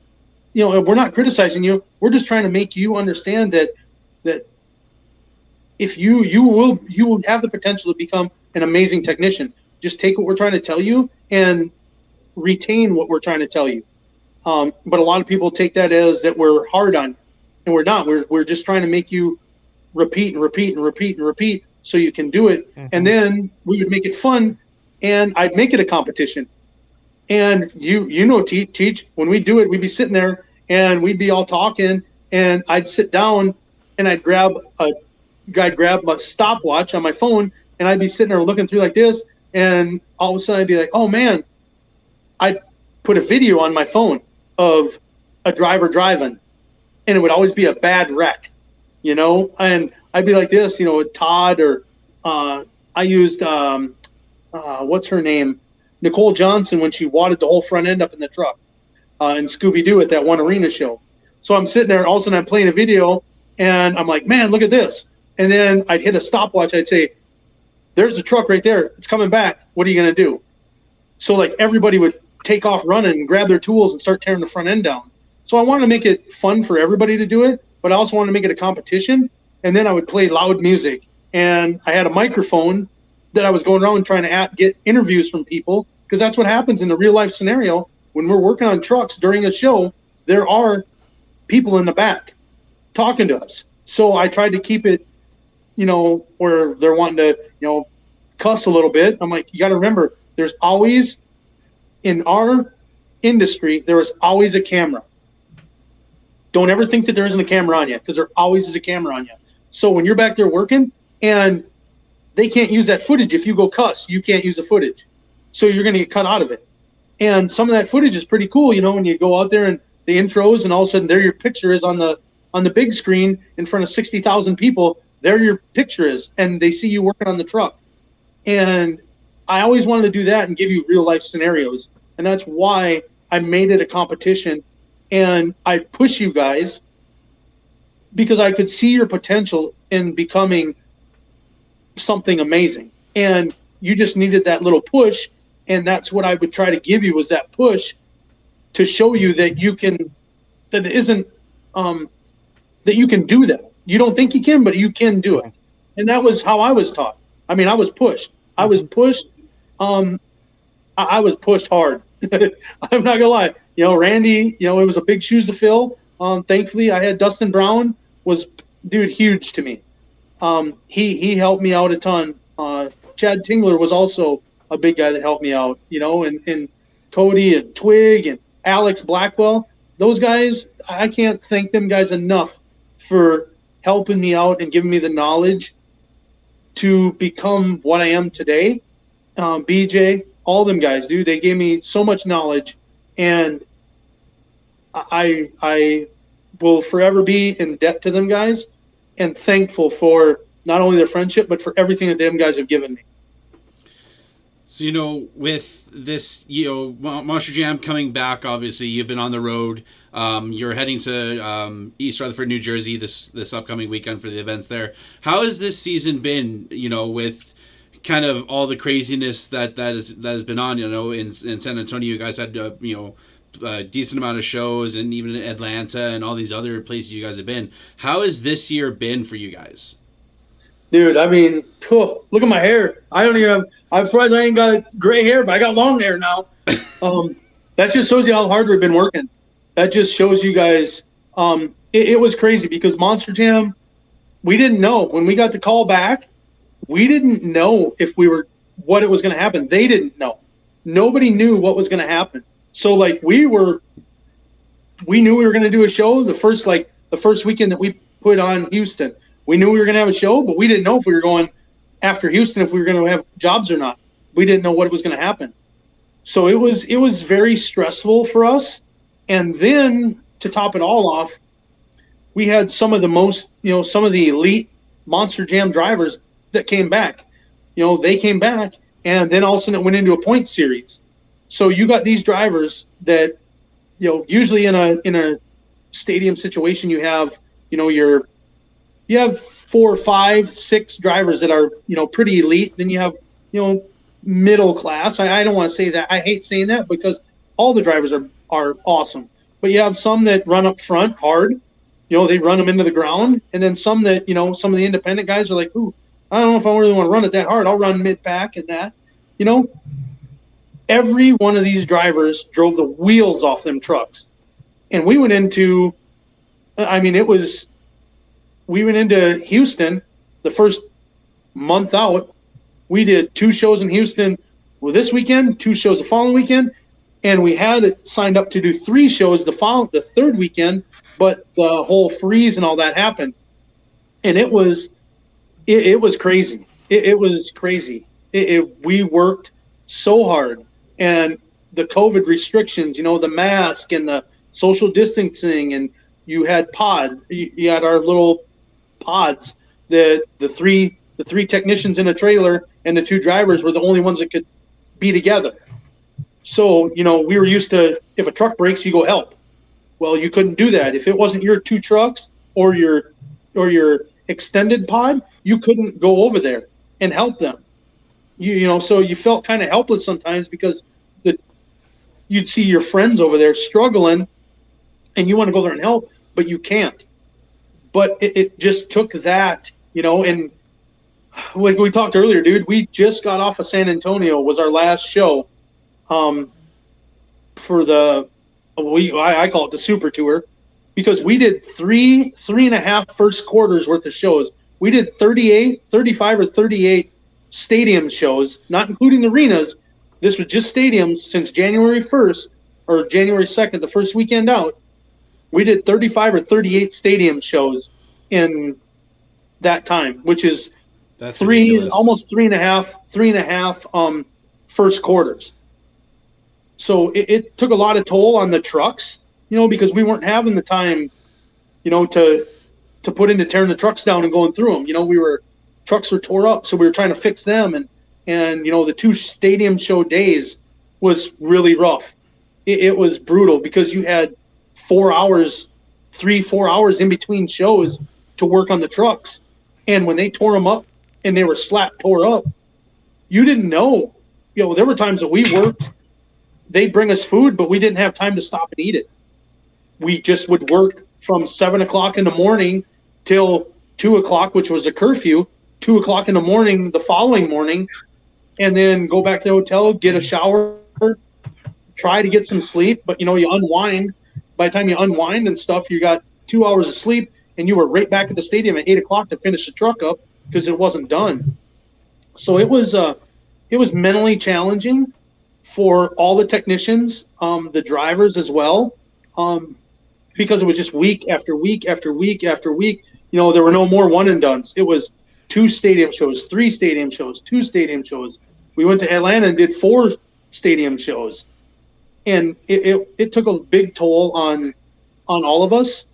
We're not criticizing you. We're just trying to make you understand that if you will have the potential to become an amazing technician. Just take what we're trying to tell you and retain what we're trying to tell you. But a lot of people take that as that we're hard on you, and we're not. We're just trying to make you repeat and repeat and repeat and repeat so you can do it. Mm-hmm. And then we would make it fun, and I'd make it a competition. And Teach, when we do it, we'd be sitting there and we'd be all talking, and I'd sit down and I'd grab a stopwatch on my phone, and I'd be sitting there looking through like this, and all of a sudden I'd be like, oh man, I'd put a video on my phone of a driver driving, and it would always be a bad wreck, and I'd be like this, Todd, or I used, what's her name? Nicole Johnson, when she wadded the whole front end up in the truck, in Scooby-Doo at that one arena show. So I'm sitting there, all of a sudden I'm playing a video, and I'm like, man, look at this. And then I'd hit a stopwatch. I'd say, there's the truck right there. It's coming back. What are you going to do? So like everybody would take off running and grab their tools and start tearing the front end down. So I wanted to make it fun for everybody to do it, but I also wanted to make it a competition. And then I would play loud music. And I had a microphone that I was going around trying to get interviews from people, because that's what happens in the real life scenario. When we're working on trucks during a show, there are people in the back talking to us. So I tried to keep it, where they're wanting to, cuss a little bit. I'm like, you got to remember, there's always, in our industry, there is always a camera. Don't ever think that there isn't a camera on you, because there always is a camera on you. So when you're back there working and they can't use that footage, if you go cuss, you can't use the footage. So you're going to get cut out of it. And some of that footage is pretty cool, when you go out there and the intros, and all of a sudden there your picture is on the big screen in front of 60,000 people there your picture is, and they see you working on the truck. And I always wanted to do that and give you real life scenarios. And that's why I made it a competition, and I push you guys because I could see your potential in becoming something amazing. And you just needed that little push. And that's what I would try to give you, was that push to show you that you can, that it isn't, that you can do that. You don't think you can, but you can do it. And that was how I was taught. I mean, I was pushed. I was pushed. I was pushed hard. I'm not gonna lie. Randy, it was a big shoes to fill. Thankfully, I had Dustin Brown, was, dude, huge to me. He helped me out a ton. Chad Tingler was also a big guy that helped me out, and Cody and Twig and Alex Blackwell. Those guys, I can't thank them guys enough for helping me out and giving me the knowledge to become what I am today. BJ, all them guys, dude, they gave me so much knowledge, and I will forever be in debt to them guys and thankful for not only their friendship, but for everything that them guys have given me. So, with this, Monster Jam coming back, obviously, you've been on the road. You're heading to East Rutherford, New Jersey this upcoming weekend for the events there. How has this season been, with kind of all the craziness that has been on, in San Antonio? You guys had, a decent amount of shows, and even in Atlanta and all these other places you guys have been. How has this year been for you guys? Dude, I mean, look at my hair. I'm surprised I ain't got gray hair, but I got long hair now. That just shows you how hard we've been working. That just shows you guys. It was crazy because Monster Jam, we didn't know. When we got the call back, we didn't know what it was going to happen. They didn't know. Nobody knew what was going to happen. So, like, we knew we were going to do a show the first weekend that we put on Houston. We knew we were going to have a show, but we didn't know if we were going after Houston, if we were going to have jobs or not. We didn't know what was going to happen. So it was very stressful for us. And then to top it all off, we had some of the elite Monster Jam drivers that came back. They came back, and then all of a sudden it went into a point series. So you got these drivers that, usually in a stadium situation, you have, you have 4, 5, 6 drivers that are, pretty elite. Then you have, middle class. I don't want to say that. I hate saying that because all the drivers are awesome. But you have some that run up front hard. They run them into the ground. And then some that, some of the independent guys are like, ooh, I don't know if I really want to run it that hard. I'll run mid-pack and that. Every one of these drivers drove the wheels off them trucks. And we went into Houston the first month out. We did 2 shows in Houston this weekend, 2 shows the following weekend, and we had it signed up to do 3 shows the third weekend, but the whole freeze and all that happened. And it was crazy. It was crazy. We worked so hard, and the COVID restrictions, the mask and the social distancing, and you had you had our little pods that the three technicians in a trailer and the 2 drivers were the only ones that could be together. So, we were used to, if a truck breaks, you go help. Well, you couldn't do that. If it wasn't your 2 trucks or your extended pod, you couldn't go over there and help them. So you felt kind of helpless sometimes because you'd see your friends over there struggling and you want to go there and help, but you can't. But it just took that, and like we talked earlier, dude, we just got off of San Antonio, was our last show for I call it the Super Tour, because we did 3.5 first quarters worth of shows. We did 35 or 38 stadium shows, not including the arenas. This was just stadiums since January 1st or January 2nd, the first weekend out. We did 35 or 38 stadium shows in that time, which is almost 3.5 first quarters. So it took a lot of toll on the trucks, because we weren't having the time, to to put into tearing the trucks down and going through them. Trucks were tore up, so we were trying to fix them. And the 2 stadium show days was really rough. It was brutal because you had 4 hours in between shows to work on the trucks. And when they tore them up and they were tore up, you didn't know. There were times that we worked, they'd bring us food, but we didn't have time to stop and eat it. We just would work from 7 o'clock in the morning till 2 o'clock, which was a curfew, 2 o'clock in the morning the following morning, and then go back to the hotel, get a shower, try to get some sleep. But, you unwind. By the time you unwind and stuff, you got 2 hours of sleep, and you were right back at the stadium at 8 o'clock to finish the truck up because it wasn't done. So it was mentally challenging for all the technicians, the drivers as well, because it was just week after week after week after week. There were no more one and dones. It was 2 stadium shows, 3 stadium shows, 2 stadium shows. We went to Atlanta and did 4 stadium shows, and it took a big toll on all of us.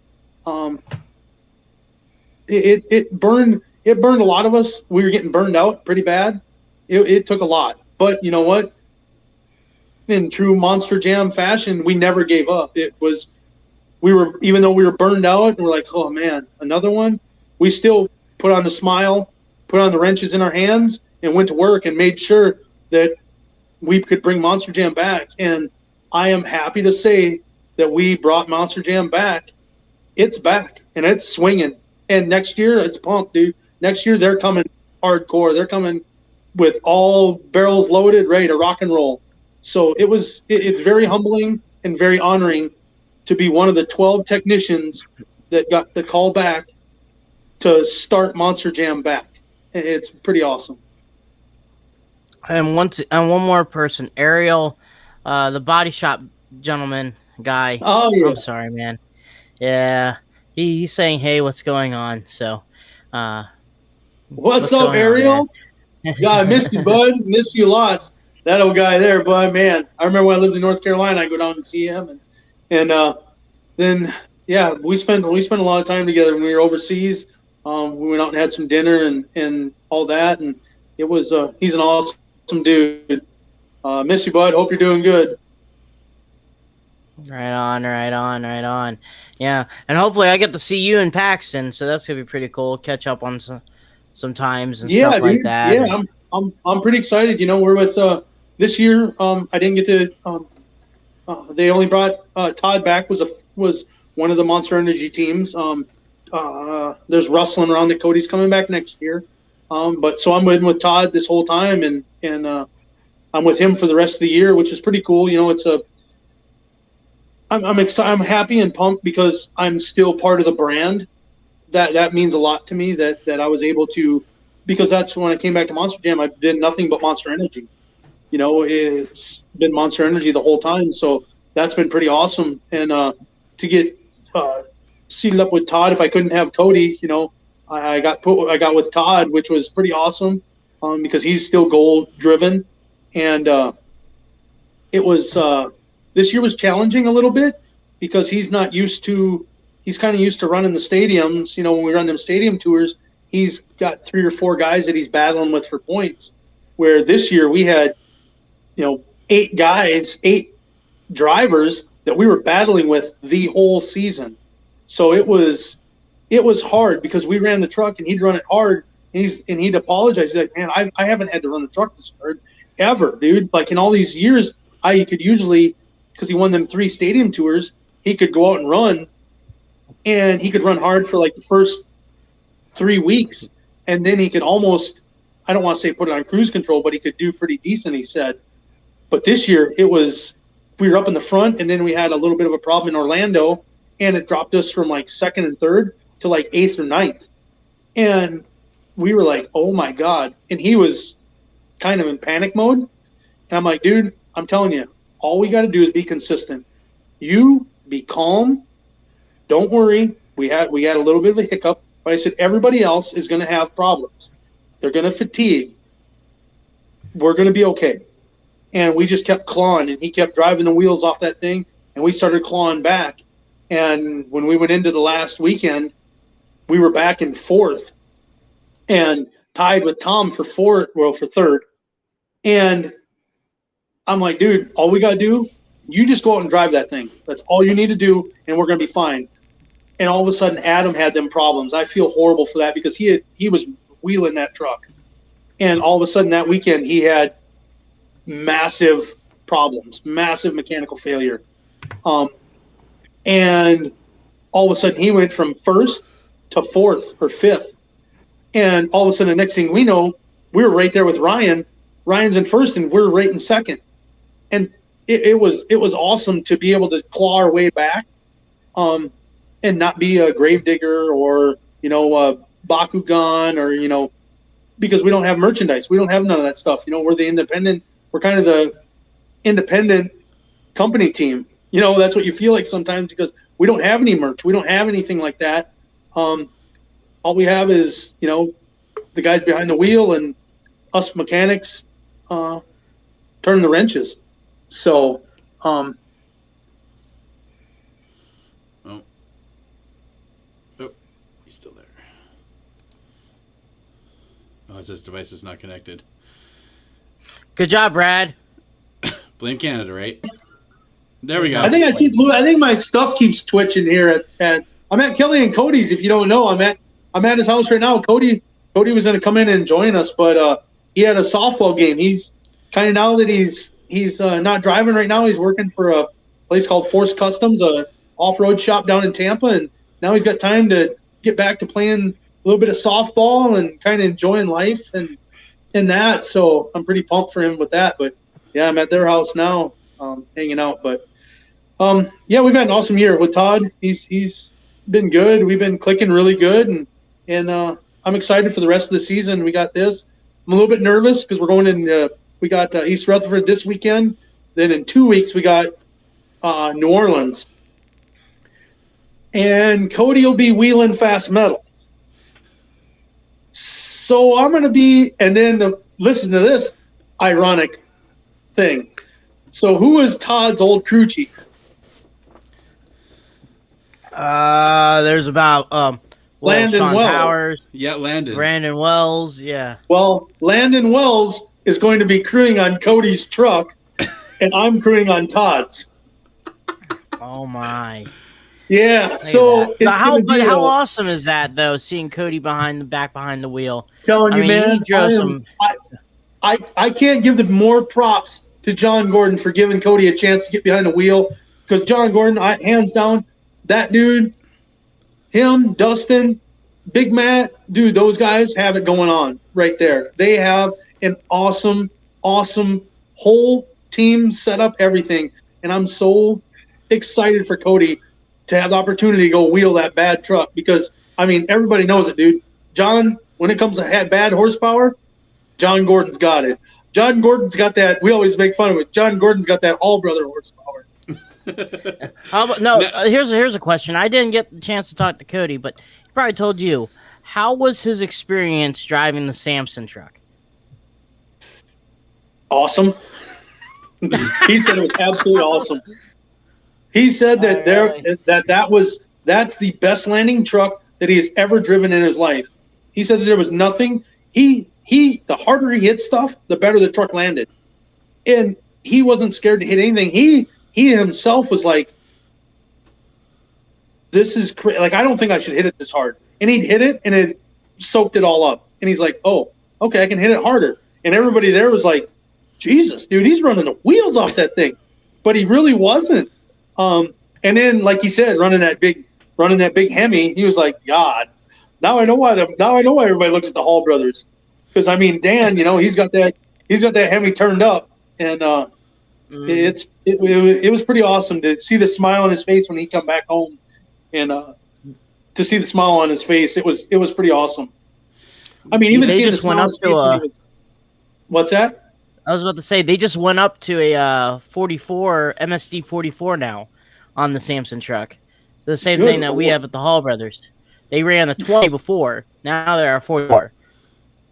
It burned a lot of us. We were getting burned out pretty bad. It took a lot, but you know what? In true Monster Jam fashion, we never gave up. Even though we were burned out and we're like, oh man, another one, we still put on the smile, put on the wrenches in our hands, and went to work and made sure that we could bring Monster Jam back. And I am happy to say that we brought Monster Jam back. It's back and it's swinging. And next year, it's pumped, dude. Next year, they're coming hardcore. They're coming with all barrels loaded, ready to rock and roll. So it's very humbling and very honoring to be one of the 12 technicians that got the call back to start Monster Jam back. It's pretty awesome. And one more person, Ariel, the body shop gentleman guy. Oh, yeah. I'm sorry, man. Yeah, he's saying, "Hey, what's going on?" So, what's up, Ariel? Yeah, I miss you, bud. Miss you lots. That old guy there, bud, man. I remember when I lived in North Carolina, I go down and see him, and then yeah, we spent a lot of time together when we were overseas. We went out and had some dinner and all that, and it was he's an awesome dude. Miss you, bud. Hope you're doing good. Right on. Yeah, and hopefully I get to see you in Paxton, so that's gonna be pretty cool. Catch up on some times and stuff dude. like that. Yeah, I'm pretty excited. We're with this year. I didn't get to. They only brought Todd back. Was one of the Monster Energy teams. There's rustling around that Cody's coming back next year. But so I'm with Todd this whole time, and I'm with him for the rest of the year, which is pretty cool. I'm excited. I'm happy and pumped because I'm still part of the brand. That means a lot to me that I was able to, because that's when I came back to Monster Jam. I did nothing but Monster Energy. It's been Monster Energy the whole time, so that's been pretty awesome. And to get seated up with Todd, if I couldn't have Cody, I got with Todd, which was pretty awesome because he's still goal driven, and it was. This year was challenging a little bit because he's kind of used to running the stadiums. When we run them stadium tours, he's got 3 or 4 guys that he's battling with for points. Where this year we had, 8 guys, 8 drivers that we were battling with the whole season. So it was hard because we ran the truck and he'd run it hard and he'd apologize. He's like, man, I haven't had to run the truck this hard ever, dude. Like in all these years, I could usually, because he won them 3 stadium tours, he could go out and run, and he could run hard for like the first 3 weeks, and then he could almost, I don't want to say put it on cruise control, but he could do pretty decent, he said. But this year, we were up in the front, and then we had a little bit of a problem in Orlando, and it dropped us from like 2nd and 3rd to like 8th or 9th. And we were like, oh my God. And he was kind of in panic mode. And I'm like, dude, I'm telling you, all we got to do is be consistent. You be calm. Don't worry. We had a little bit of a hiccup, but I said everybody else is going to have problems. They're going to fatigue. We're going to be okay. And we just kept clawing, and he kept driving the wheels off that thing, and we started clawing back. And when we went into the last weekend, we were back in fourth and tied with Tom for third. And I'm like, dude, all we got to do, you just go out and drive that thing. That's all you need to do, and we're going to be fine. And all of a sudden, Adam had them problems. I feel horrible for that because he was wheeling that truck. And all of a sudden that weekend, he had massive problems, massive mechanical failure. And all of a sudden, he went from first to fourth or fifth. And all of a sudden, the next thing we know, we were right there with Ryan. Ryan's in first, and we're right in second. And it was awesome to be able to claw our way back, and not be a gravedigger or a Bakugan or because we don't have merchandise, we don't have none of that stuff. We're the independent. We're kind of the independent company team. That's what you feel like sometimes because we don't have any merch. We don't have anything like that. All we have is the guys behind the wheel and us mechanics turning the wrenches. So, Oh, he's still there. Oh, it says device is not connected. Good job, Brad. Blame Canada, right? There we go. I think my stuff keeps twitching here. I'm at Kelly and Cody's. If you don't know, I'm at his house right now. Cody was going to come in and join us, but he had a softball game. He's kind of, now that he's not driving right now, he's working for a place called Force Customs, a off-road shop down in Tampa, and now he's got time to get back to playing a little bit of softball and kind of enjoying life and that. So I'm pretty pumped for him with that. But yeah, I'm at their house now, hanging out. But yeah, we've had an awesome year with Todd. He's been good. We've been clicking really good, and I'm excited for the rest of the season. We got this. I'm a little bit nervous because we're going in. We got East Rutherford this weekend. Then in 2 weeks we got New Orleans, and Cody will be wheeling fast metal. So I'm going to be, and then listen to this ironic thing. So who is Todd's old crew chief? There's about Landon Sean Wells. Powers, Yeah, Landon. Brandon Wells, yeah. Well, Landon Wells is going to be crewing on Cody's truck, and I'm crewing on Todd's. Oh my! Yeah, so it's how gonna be awesome is that though? Seeing Cody behind the wheel. Telling you, man, he drove I can't give the more props to John Gordon for giving Cody a chance to get behind the wheel, because John Gordon, hands down, that dude, him, Dustin, Big Matt, dude, those guys have it going on right there. They have an awesome whole team set up, everything, and I'm so excited for Cody to have the opportunity to go wheel that bad truck, because everybody knows it, dude. John, when it comes to bad horsepower, John Gordon's got it. John Gordon's got that. We always make fun of it. John Gordon's got that Hall brother horsepower. Here's a question. I didn't get the chance to talk to Cody, but he probably told you. How was his experience driving the Samson truck? Awesome. He said it was absolutely awesome. He said that that's the best landing truck that he has ever driven in his life. He said that there was nothing. The harder he hit stuff, the better the truck landed, and he wasn't scared to hit anything. He himself was like, "This is like, I don't think I should hit it this hard." And he'd hit it, and it soaked it all up. And he's like, "Oh, okay, I can hit it harder." And everybody there was like, "Jesus, dude, he's running the wheels off that thing," but he really wasn't. And then, like he said, running that big Hemi, he was like, "God, now I know why everybody looks at the Hall brothers." Because Dan, he's got that Hemi turned up, and it was pretty awesome to see the smile on his face when he come back home, and to see the smile on his face, it was pretty awesome. Even they seeing just the went smile up on his face when he was. What's that? I was about to say they just went up to a 44 MSD 44 now on the Samson truck. The same thing that we have at the Hall brothers. They ran the 20 before. Now they're a 44.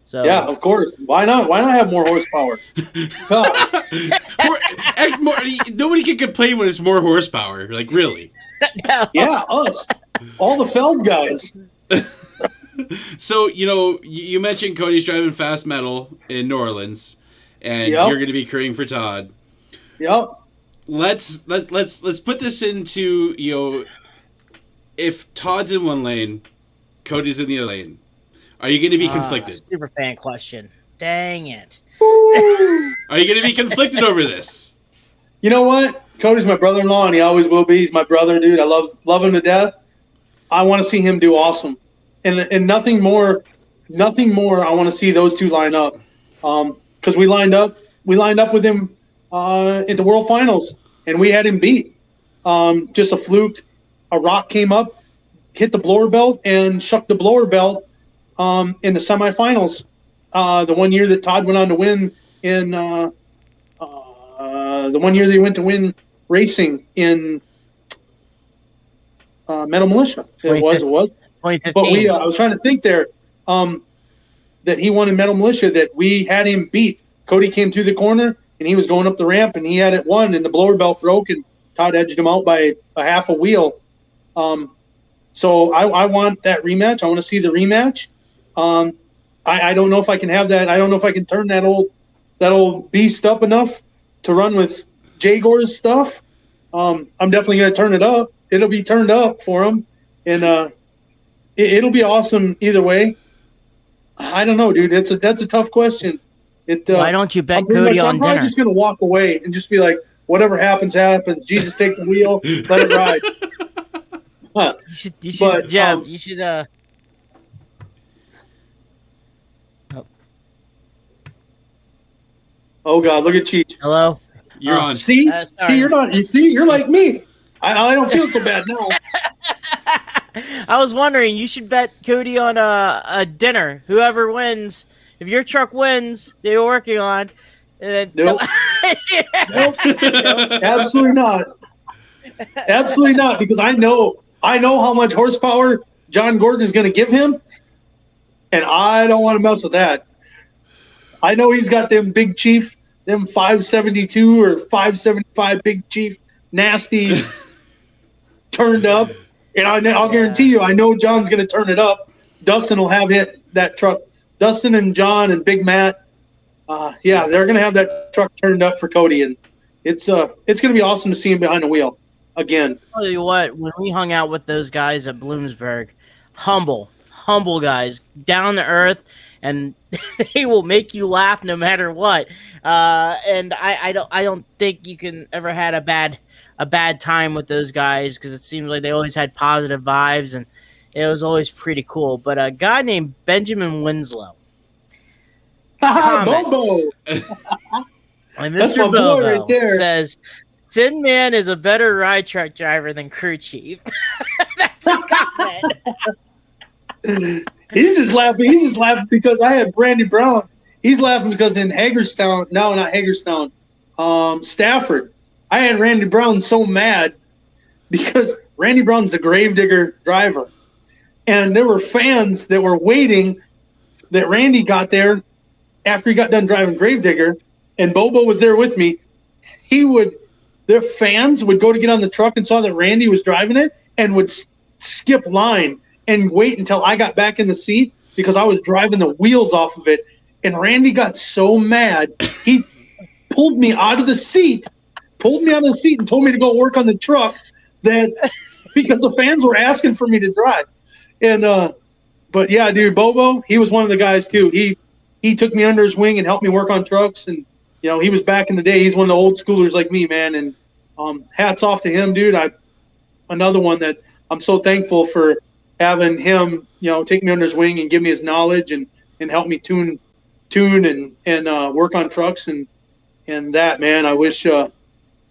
So yeah, of course. Why not? Why not have more horsepower? Nobody can complain when it's more horsepower. Like, really? Yeah, us. All the Feld guys. So, you mentioned Cody's driving fast metal in New Orleans, and Yep. you're going to be crewing for Todd. Yep. Let's put this into, if Todd's in one lane, Cody's in the other lane. Are you going to be conflicted? Super fan question. Dang it. Are you going to be conflicted over this? You know what? Cody's my brother-in-law, and he always will be. He's my brother, dude. I love him to death. I want to see him do awesome, and nothing more. I want to see those two line up, because we lined up with him at the World Finals, and we had him beat. Just a fluke. A rock came up, hit the blower belt, and shook the blower belt in the semifinals. The one year that Todd went on to win in the one year they went to win racing in Metal Militia. It was 2015. But I was trying to think there that he won in Metal Militia, that we had him beat. Cody came through the corner and he was going up the ramp and he had it won, and the blower belt broke and Todd edged him out by a half a wheel. So I want that rematch. I want to see the rematch. I don't know if I can have that. I don't know if I can turn that old beast up enough to run with Jagor's stuff. I'm definitely going to turn it up. It'll be turned up for him, and it'll be awesome either way. I don't know, dude. That's a tough question. Why don't you bet Cody on I'm probably dinner? just going to walk away and just be like, whatever happens, happens. Jesus, take the wheel. Let it ride. Huh. You should, Jeff. You should. Oh God, look at Cheech. Hello. You're on. See, you're not. You see, you're like me. I don't feel so bad now. I was wondering, you should bet Cody on a dinner. Whoever wins, if your truck wins, that you're working on. Nope. Nope. Absolutely not. Absolutely not, because I know how much horsepower John Gordon is going to give him, and I don't want to mess with that. I know he's got them Big Chief, them 572 or 575 Big Chief, nasty, turned up. And I'll guarantee you, I know John's going to turn it up. Dustin will have hit that truck. Dustin and John and Big Matt, they're going to have that truck turned up for Cody, and it's going to be awesome to see him behind the wheel again. I'll tell you what, when we hung out with those guys at Bloomsburg, humble guys, down to earth, and they will make you laugh no matter what. And I don't think you can ever had a bad time with those guys, because it seems like they always had positive vibes and it was always pretty cool. But a guy named Benjamin Winslow Bobo. and That's Mr. my boy right Bobo there. says, Sinn Man is a better ride truck driver than crew chief. That's his comment. He's just laughing. He's just laughing because I had Brandy Brown. He's laughing because in Hagerstown, no, not Hagerstown, Stafford, I had Randy Brown so mad because Randy Brown's the Gravedigger driver. And there were fans that were waiting that Randy got there after he got done driving Gravedigger, and Bobo was there with me. Their fans would go to get on the truck and saw that Randy was driving it and would skip line and wait until I got back in the seat because I was driving the wheels off of it. And Randy got so mad, he pulled me out of the seat and told me to go work on the truck because the fans were asking for me to drive. And but yeah, dude, Bobo, he was one of the guys too. He took me under his wing and helped me work on trucks, and he was back in the day. He's one of the old schoolers like me, man. And hats off to him, dude. Another one that I'm so thankful for having him, take me under his wing and give me his knowledge and help me tune and work on trucks and that, man. I wish we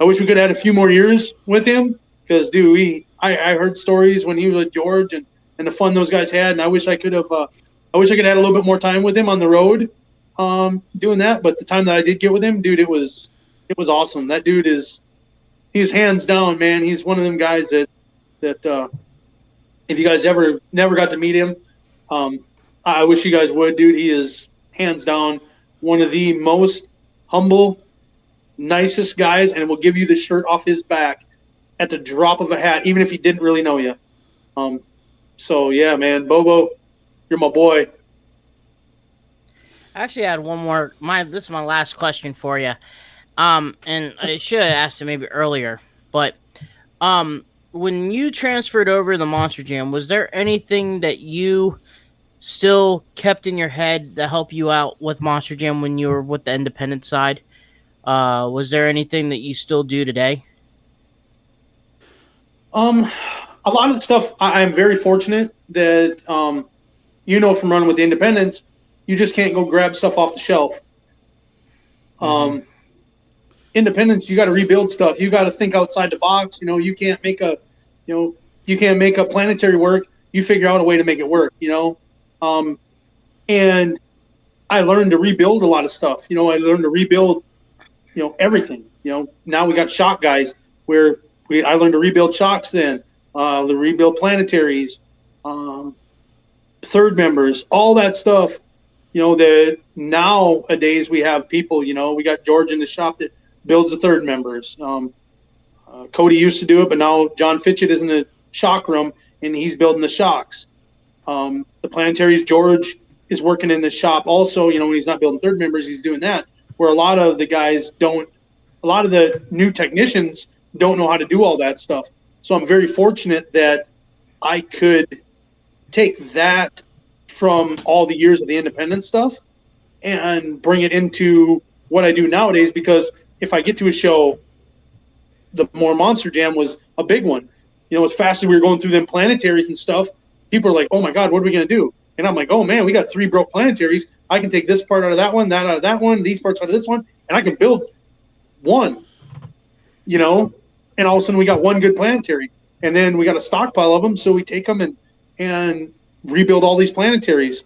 could have had a few more years with him, because dude, I heard stories when he was with George and the fun those guys had, and I wish I could have had a little bit more time with him on the road doing that. But the time that I did get with him, dude, it was awesome. That dude he's hands down, man. He's one of them guys that if you guys never got to meet him, I wish you guys would, dude. He is hands down one of the most humble, nicest guys, and will give you the shirt off his back at the drop of a hat, even if he didn't really know you. So yeah, man, Bobo, you're my boy. I actually had one more. This is my last question for you. And I should have asked it maybe earlier, but when you transferred over to the Monster Jam, was there anything that you still kept in your head that helped you out with Monster Jam when you were with the independent side? Was there anything that you still do today? A lot of the stuff, I'm very fortunate that, from running with the independents, you just can't go grab stuff off the shelf. Independents, you got to rebuild stuff. You got to think outside the box. You can't make a planetary work. You figure out a way to make it work, and I learned to rebuild a lot of stuff. I learned to rebuild, everything. Now we got shock guys where I learned to rebuild shocks then, to rebuild planetaries, third members, all that stuff. That nowadays we have people, we got George in the shop that builds the third members. Cody used to do it, but now John Fitchett is in the shock room and he's building the shocks. The planetaries, George is working in the shop also, when he's not building third members, he's doing that. Where a lot of the new technicians don't know how to do all that stuff. So I'm very fortunate that I could take that from all the years of the independent stuff and bring it into what I do nowadays, because if I get to a show, the more Monster Jam was a big one. As fast as we were going through them planetaries and stuff, people are like, oh my God, what are we going to do? And I'm like, oh man, we got 3 broke planetaries. I can take this part out of that one, that out of that one, these parts out of this one, and I can build one, and all of a sudden we got one good planetary. And then we got a stockpile of them, so we take them and rebuild all these planetaries,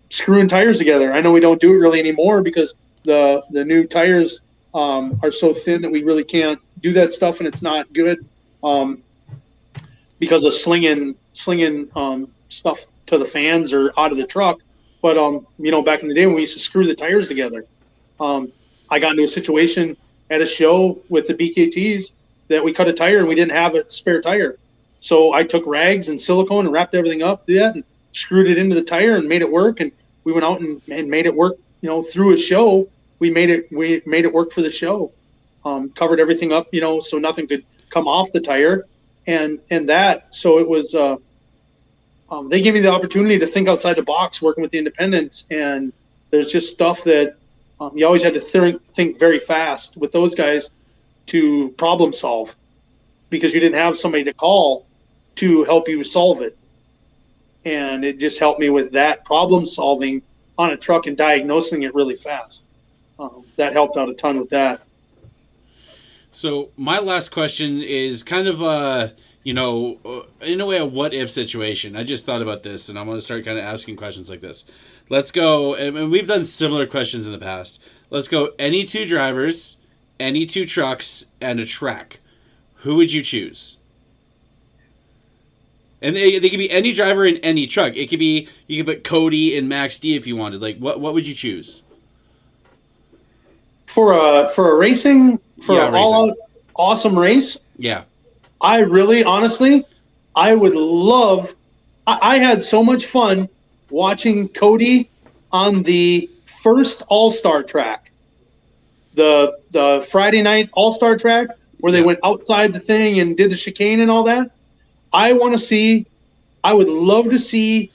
screwing tires together. I know we don't do it really anymore because the new tires are so thin that we really can't do that stuff, and it's not good because of slinging stuff to the fans or out of the truck. But back in the day when we used to screw the tires together, I got into a situation at a show with the BKTs that we cut a tire and we didn't have a spare tire. So I took rags and silicone and wrapped everything up, and screwed it into the tire and made it work. And we went out and made it work, through a show. We made it work for the show. Covered everything up, so nothing could come off the tire. And that, so it was, they gave me the opportunity to think outside the box working with the independents. And there's just stuff that you always had to think very fast with those guys to problem solve, because you didn't have somebody to call to help you solve it. And it just helped me with that problem solving on a truck and diagnosing it really fast. That helped out a ton with that. So my last question is kind of in a way a what if situation. I just thought about this and I'm going to start kind of asking questions like this. Let's go, and we've done similar questions in the past. Let's go any 2 drivers, any 2 trucks, and a track. Who would you choose? And they could be any driver in any truck. It could be, you could put Cody and Max D if you wanted. Like, what would you choose? For a racing, an all-out awesome race? Yeah. I really, honestly, I would love... I had so much fun watching Cody on the first All-Star track. The Friday night All-Star track where they went outside the thing and did the chicane and all that. I would love to see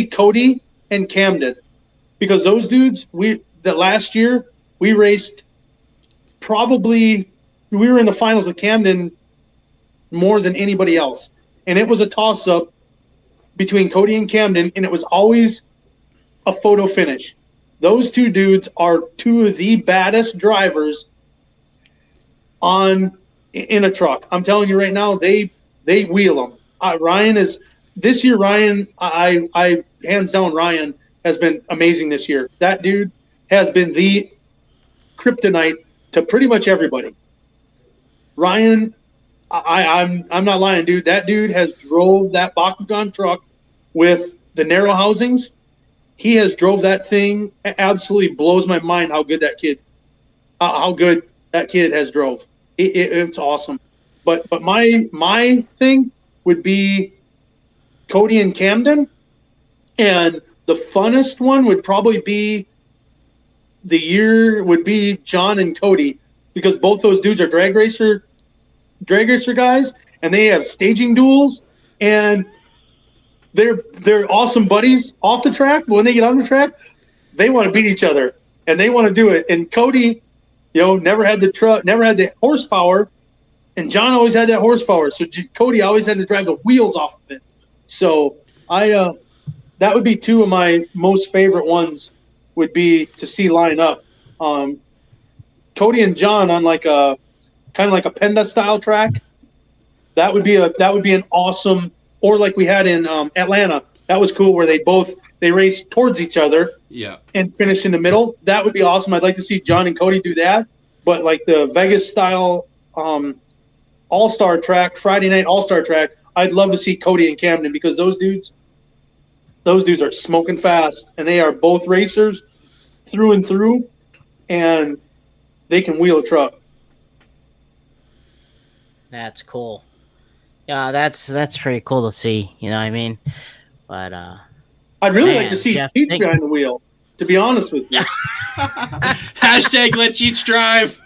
Cody and Camden, because those dudes, last year we raced, probably we were in the finals of Camden more than anybody else. And it was a toss up between Cody and Camden, and it was always a photo finish. Those 2 dudes are 2 of the baddest drivers in a truck. I'm telling you right now, they wheel them. Ryan is this year. Ryan, I hands down, Ryan has been amazing this year. That dude has been the kryptonite to pretty much everybody. Ryan, I'm not lying, dude. That dude has drove that Bakugan truck with the narrow housings. He has drove that thing. Absolutely blows my mind how good that kid has drove. It's awesome. But my thing would be Cody and Camden. And the funnest one would probably be John and Cody, because both those dudes are drag racer guys, and they have staging duels, and they're awesome buddies off the track. But when they get on the track, they want to beat each other, and they want to do it. And Cody, never had the horsepower, and John always had that horsepower. So Cody always had to drive the wheels off of it. So that would be two of my most favorite ones, would be to see line up. Cody and John on like a kind of like a Penda style track. That would be an awesome, or like we had in Atlanta. That was cool, where they raced towards each other. Yeah. And finish in the middle. That would be awesome. I'd like to see John and Cody do that. But like the Vegas style All-Star track, Friday night All-Star track, I'd love to see Cody and Camden, because those dudes are smoking fast, and they are both racers through and through, and they can wheel a truck. That's cool. Yeah, that's pretty cool to see. You know what I mean? But I'd really like to see Cheech behind the wheel, to be honest with you. Hashtag let Cheech drive.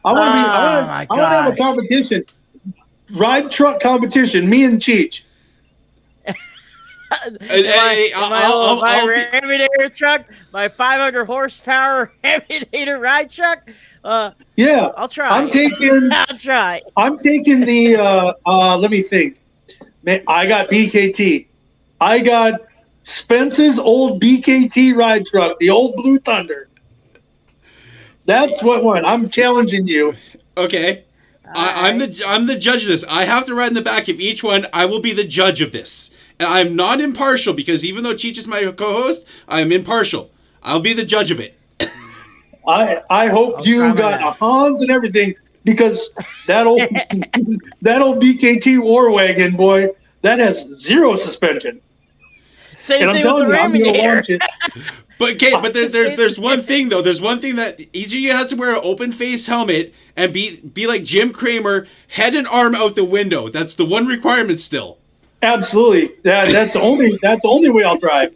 I want to have a competition. Ride truck competition, me and Cheech. My Raminator truck, my 500 horsepower Raminator ride truck. Yeah, I'll try. I'll try. I'm taking the. Let me think. Man, I got BKT. I got Spence's old BKT ride truck, the old Blue Thunder. That's what one. I'm challenging you. Okay. I'm the judge of this. I have to ride in the back of each one. I will be the judge of this. And I'm not impartial, because even though Cheech is my co-host, I'm impartial. I'll be the judge of it. I hope you got a Hans and everything, because that old BKT War Wagon, boy, that has zero suspension. Same thing with the Raminator. But there's one thing though. There's one thing that each of you has to wear an open face helmet and be like Jim Cramer, head and arm out the window. That's the one requirement still. Absolutely. That's the only way I'll drive.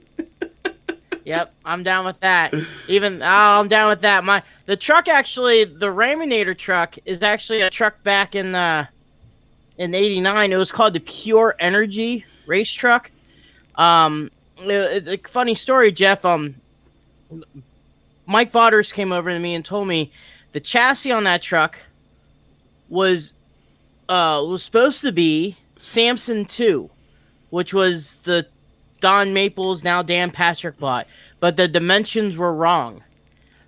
Yep, I'm down with that. I'm down with that. The truck, actually, the Raminator truck is actually a truck back in '89. It was called the Pure Energy race truck. It's a funny story, Jeff. Mike Vaughters came over to me and told me the chassis on that truck was supposed to be Samson 2, which was the Don Maples, now Dan Patrick bought, but the dimensions were wrong.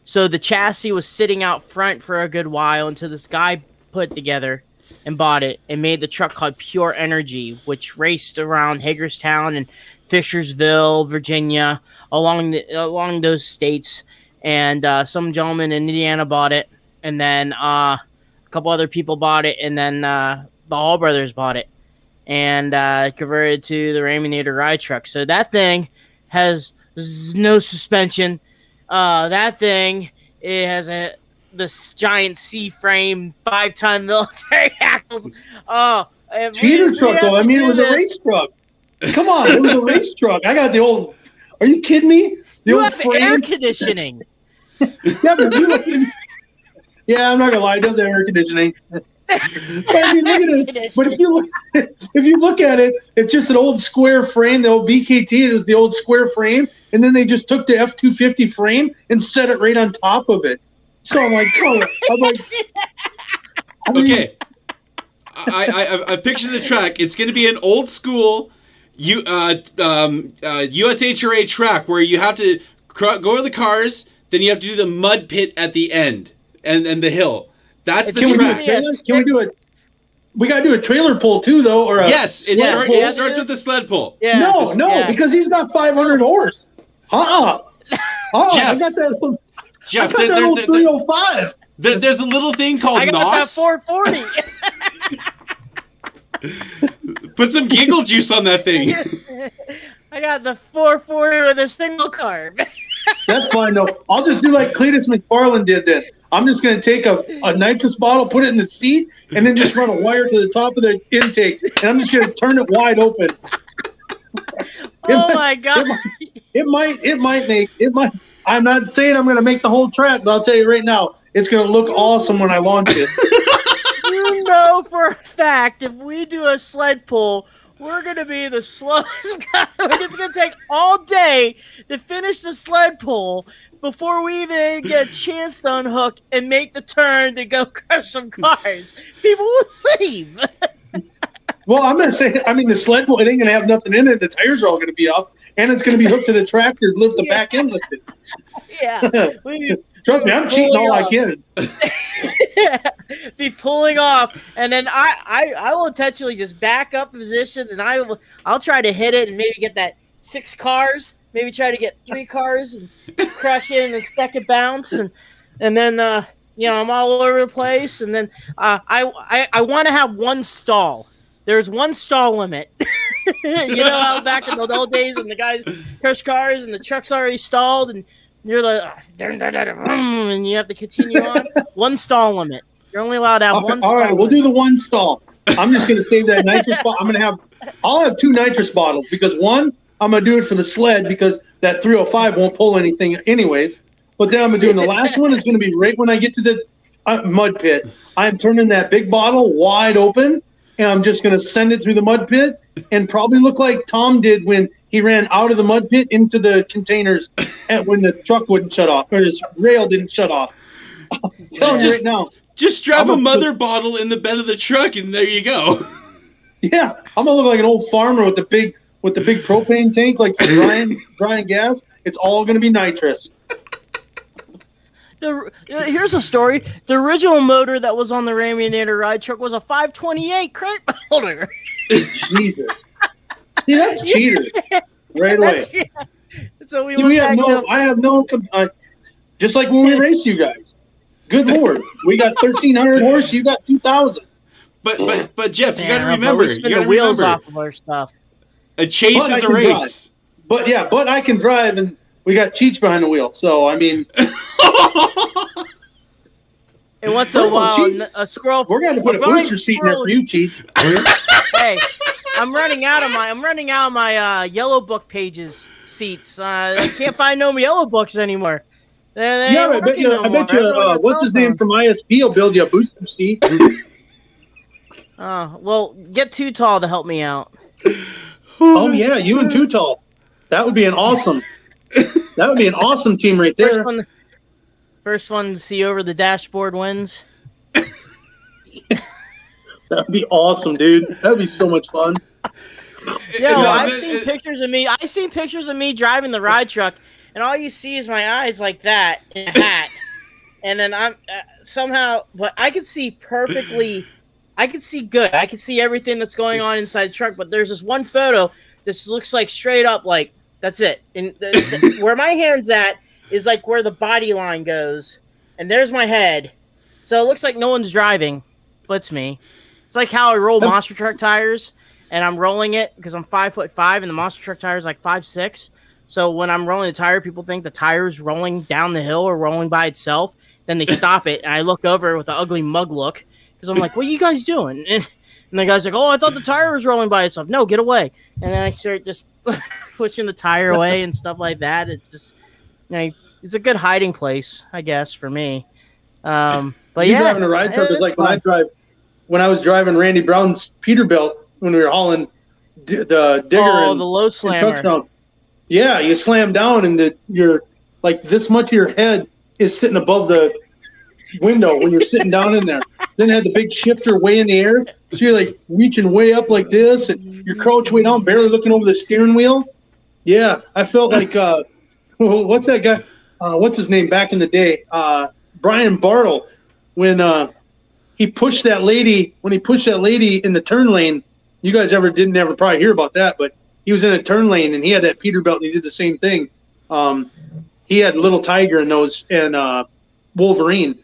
So the chassis was sitting out front for a good while until this guy put it together and bought it and made the truck called Pure Energy, which raced around Hagerstown and Fishersville, Virginia, along those states. And some gentleman in Indiana bought it, and then a couple other people bought it, and then the Hall brothers bought it and converted to the Raminator ride truck. So that thing has no suspension. That thing, it has this giant C-frame 5-ton military axles. Cheater truck, though. I mean, it was a race truck. Come on, it was a race truck. I got the old. Are you kidding me? You have air conditioning. Yeah, but yeah, I'm not gonna lie. It does have air conditioning. But I mean, look at it. But if you look at it, it's just an old square frame. The old BKT, it was the old square frame, and then they just took the F-250 frame and set it right on top of it. So I'm like, okay. I picture the track. It's going to be an old school USHRA track where you have to go to the cars, then you have to do the mud pit at the end and the hill. That's the track. Can we do it? We got to do a trailer pull too, though. Or yes, it starts with the sled pull. Yeah. No, because he's got 500 horse. I got that. Jeff, I got that old 305. There's a little thing called I got NOS. that 440. Put some giggle juice on that thing. I got the 440 with a single carb. That's fine, though. I'll just do like Cletus McFarland did then. I'm just going to take a nitrous bottle, put it in the seat, and then just run a wire to the top of the intake, and I'm just going to turn it wide open. Oh my god! It might. I'm not saying I'm going to make the whole track, but I'll tell you right now, it's going to look awesome when I launch it. You know for a fact, if we do a sled pull, we're going to be the slowest guy. It's going to take all day to finish the sled pull before we even get a chance to unhook and make the turn to go crush some cars. People will leave. Well, I'm going to say, the sled pull, it ain't going to have nothing in it. The tires are all going to be up, and it's going to be hooked to the tractor to lift the back end lifted. Yeah. Trust me, I'm cheating all I can. Be pulling off, and then I will intentionally just back up position, and I'll try to hit it and maybe get that 6 cars, maybe try to get 3 cars and crush in and second bounce, and then I'm all over the place, and then I want to have one stall. There's one stall limit. You know how back in the old days when the guys crush cars and the truck's already stalled and you're like, and you have to continue on. One stall limit. You're only allowed to have one stall. All right, we'll do the one stall. I'm just going to save that nitrous bottle. I'll have 2 nitrous bottles because one, I'm going to do it for the sled because that 305 won't pull anything anyways. But then I'm going to do the last one is going to be right when I get to the mud pit. I'm turning that big bottle wide open, and I'm just going to send it through the mud pit and probably look like Tom did when he ran out of the mud pit into the containers and when the truck wouldn't shut off or his rail didn't shut off. Right now. Just drop a mother bottle in the bed of the truck and there you go. Yeah, I'm going to look like an old farmer with the big propane tank like for drying gas. It's all going to be nitrous. Here's a story. The original motor that was on the Raminator ride truck was a 528 crank motor. Jesus. See, that's cheater right away. So I have no, just like when we race you guys. Good Lord. We got 1,300 horse, you got 2,000. But Jeff, you got to remember. We spin the wheels off of our stuff. A chase is a race. But I can drive, and we got Cheech behind the wheel. So, I mean. And once in a while, a squirrel. We're going to put a booster seat in there for you, Cheech. Hey, I'm running out of my Yellow Book pages seats. I can't find no Yellow Books anymore. I bet you. What's his name from ISP will build you a booster seat. Well, get Too Tall to help me out. Oh yeah, you and Too Tall. That would be an awesome. That would be an awesome team right there. First one to see over the dashboard wins. That'd be awesome, dude. That'd be so much fun. Yeah, I've seen pictures of me. I've seen pictures of me driving the ride truck, and all you see is my eyes like that in a hat, and then I'm somehow. But I could see perfectly. I could see good. I could see everything that's going on inside the truck. But there's this one photo. This looks like straight up like that's it. And where my hand's at is like where the body line goes, and there's my head. So it looks like no one's driving, but it's me. It's like how I roll monster truck tires, and I'm rolling it because I'm 5'5", and the monster truck tire is like 5'6". So when I'm rolling the tire, people think the tire's rolling down the hill or rolling by itself. Then they stop it, and I look over with an ugly mug look because I'm like, "What are you guys doing?" And the guy's like, "Oh, I thought the tire was rolling by itself." No, get away! And then I start just pushing the tire away and stuff like that. It's just, it's a good hiding place, I guess, for me. But driving a ride truck is like when I was driving Randy Brown's Peterbilt when we were hauling the digger and the low slammer. Yeah, you slam down and you're like this much of your head is sitting above the window when you're sitting down in there. Then it had the big shifter way in the air, so you're like reaching way up like this, and you're crouched way down, barely looking over the steering wheel. Yeah, I felt like what's that guy? What's his name back in the day? Brian Bartle, when he pushed that lady in the turn lane. You guys didn't ever probably hear about that, but he was in a turn lane and he had that Peterbilt and he did the same thing. He had Little Tiger and Wolverine,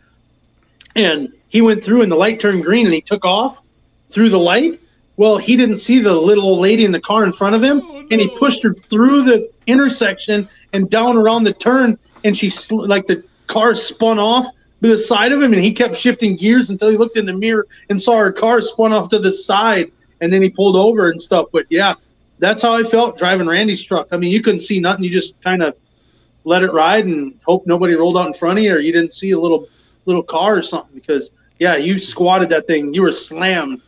and he went through and the light turned green and he took off through the light. Well, he didn't see the little old lady in the car in front of him, and he pushed her through the intersection and down around the turn, and the car spun off to the side of him, and he kept shifting gears until he looked in the mirror and saw her car spun off to the side, and then he pulled over and stuff. But yeah, that's how I felt driving Randy's truck. I mean, you couldn't see nothing. You just kind of let it ride and hope nobody rolled out in front of you, or you didn't see a little car or something, because you squatted that thing. You were slammed.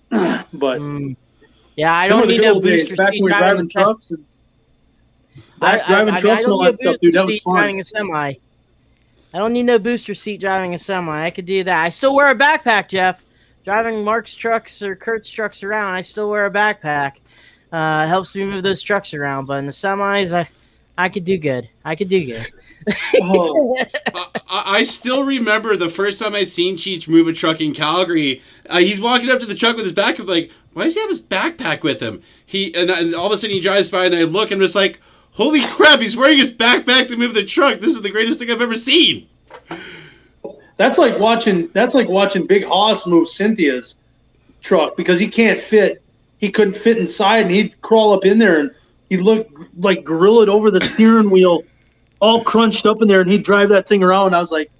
But yeah, I don't need no booster back seat when we were driving trucks and driving trucks and all that stuff, dude. That was fun. Driving a semi. I don't need no booster seat driving a semi. I could do that. I still wear a backpack, Jeff. Driving Mark's trucks or Kurt's trucks around, I still wear a backpack. Helps me move those trucks around. But in the semis, I could do good. I still remember the first time I seen Cheech move a truck in Calgary. He's walking up to the truck with his backpack, like, why does he have his backpack with him? And all of a sudden he drives by and I look and I'm just like, holy crap, he's wearing his backpack to move the truck. This is the greatest thing I've ever seen. That's like watching Big Hoss move Cynthia's truck, because he couldn't fit inside, and he'd crawl up in there and he'd look like gorilla over the steering wheel, all crunched up in there, and he'd drive that thing around. I was like,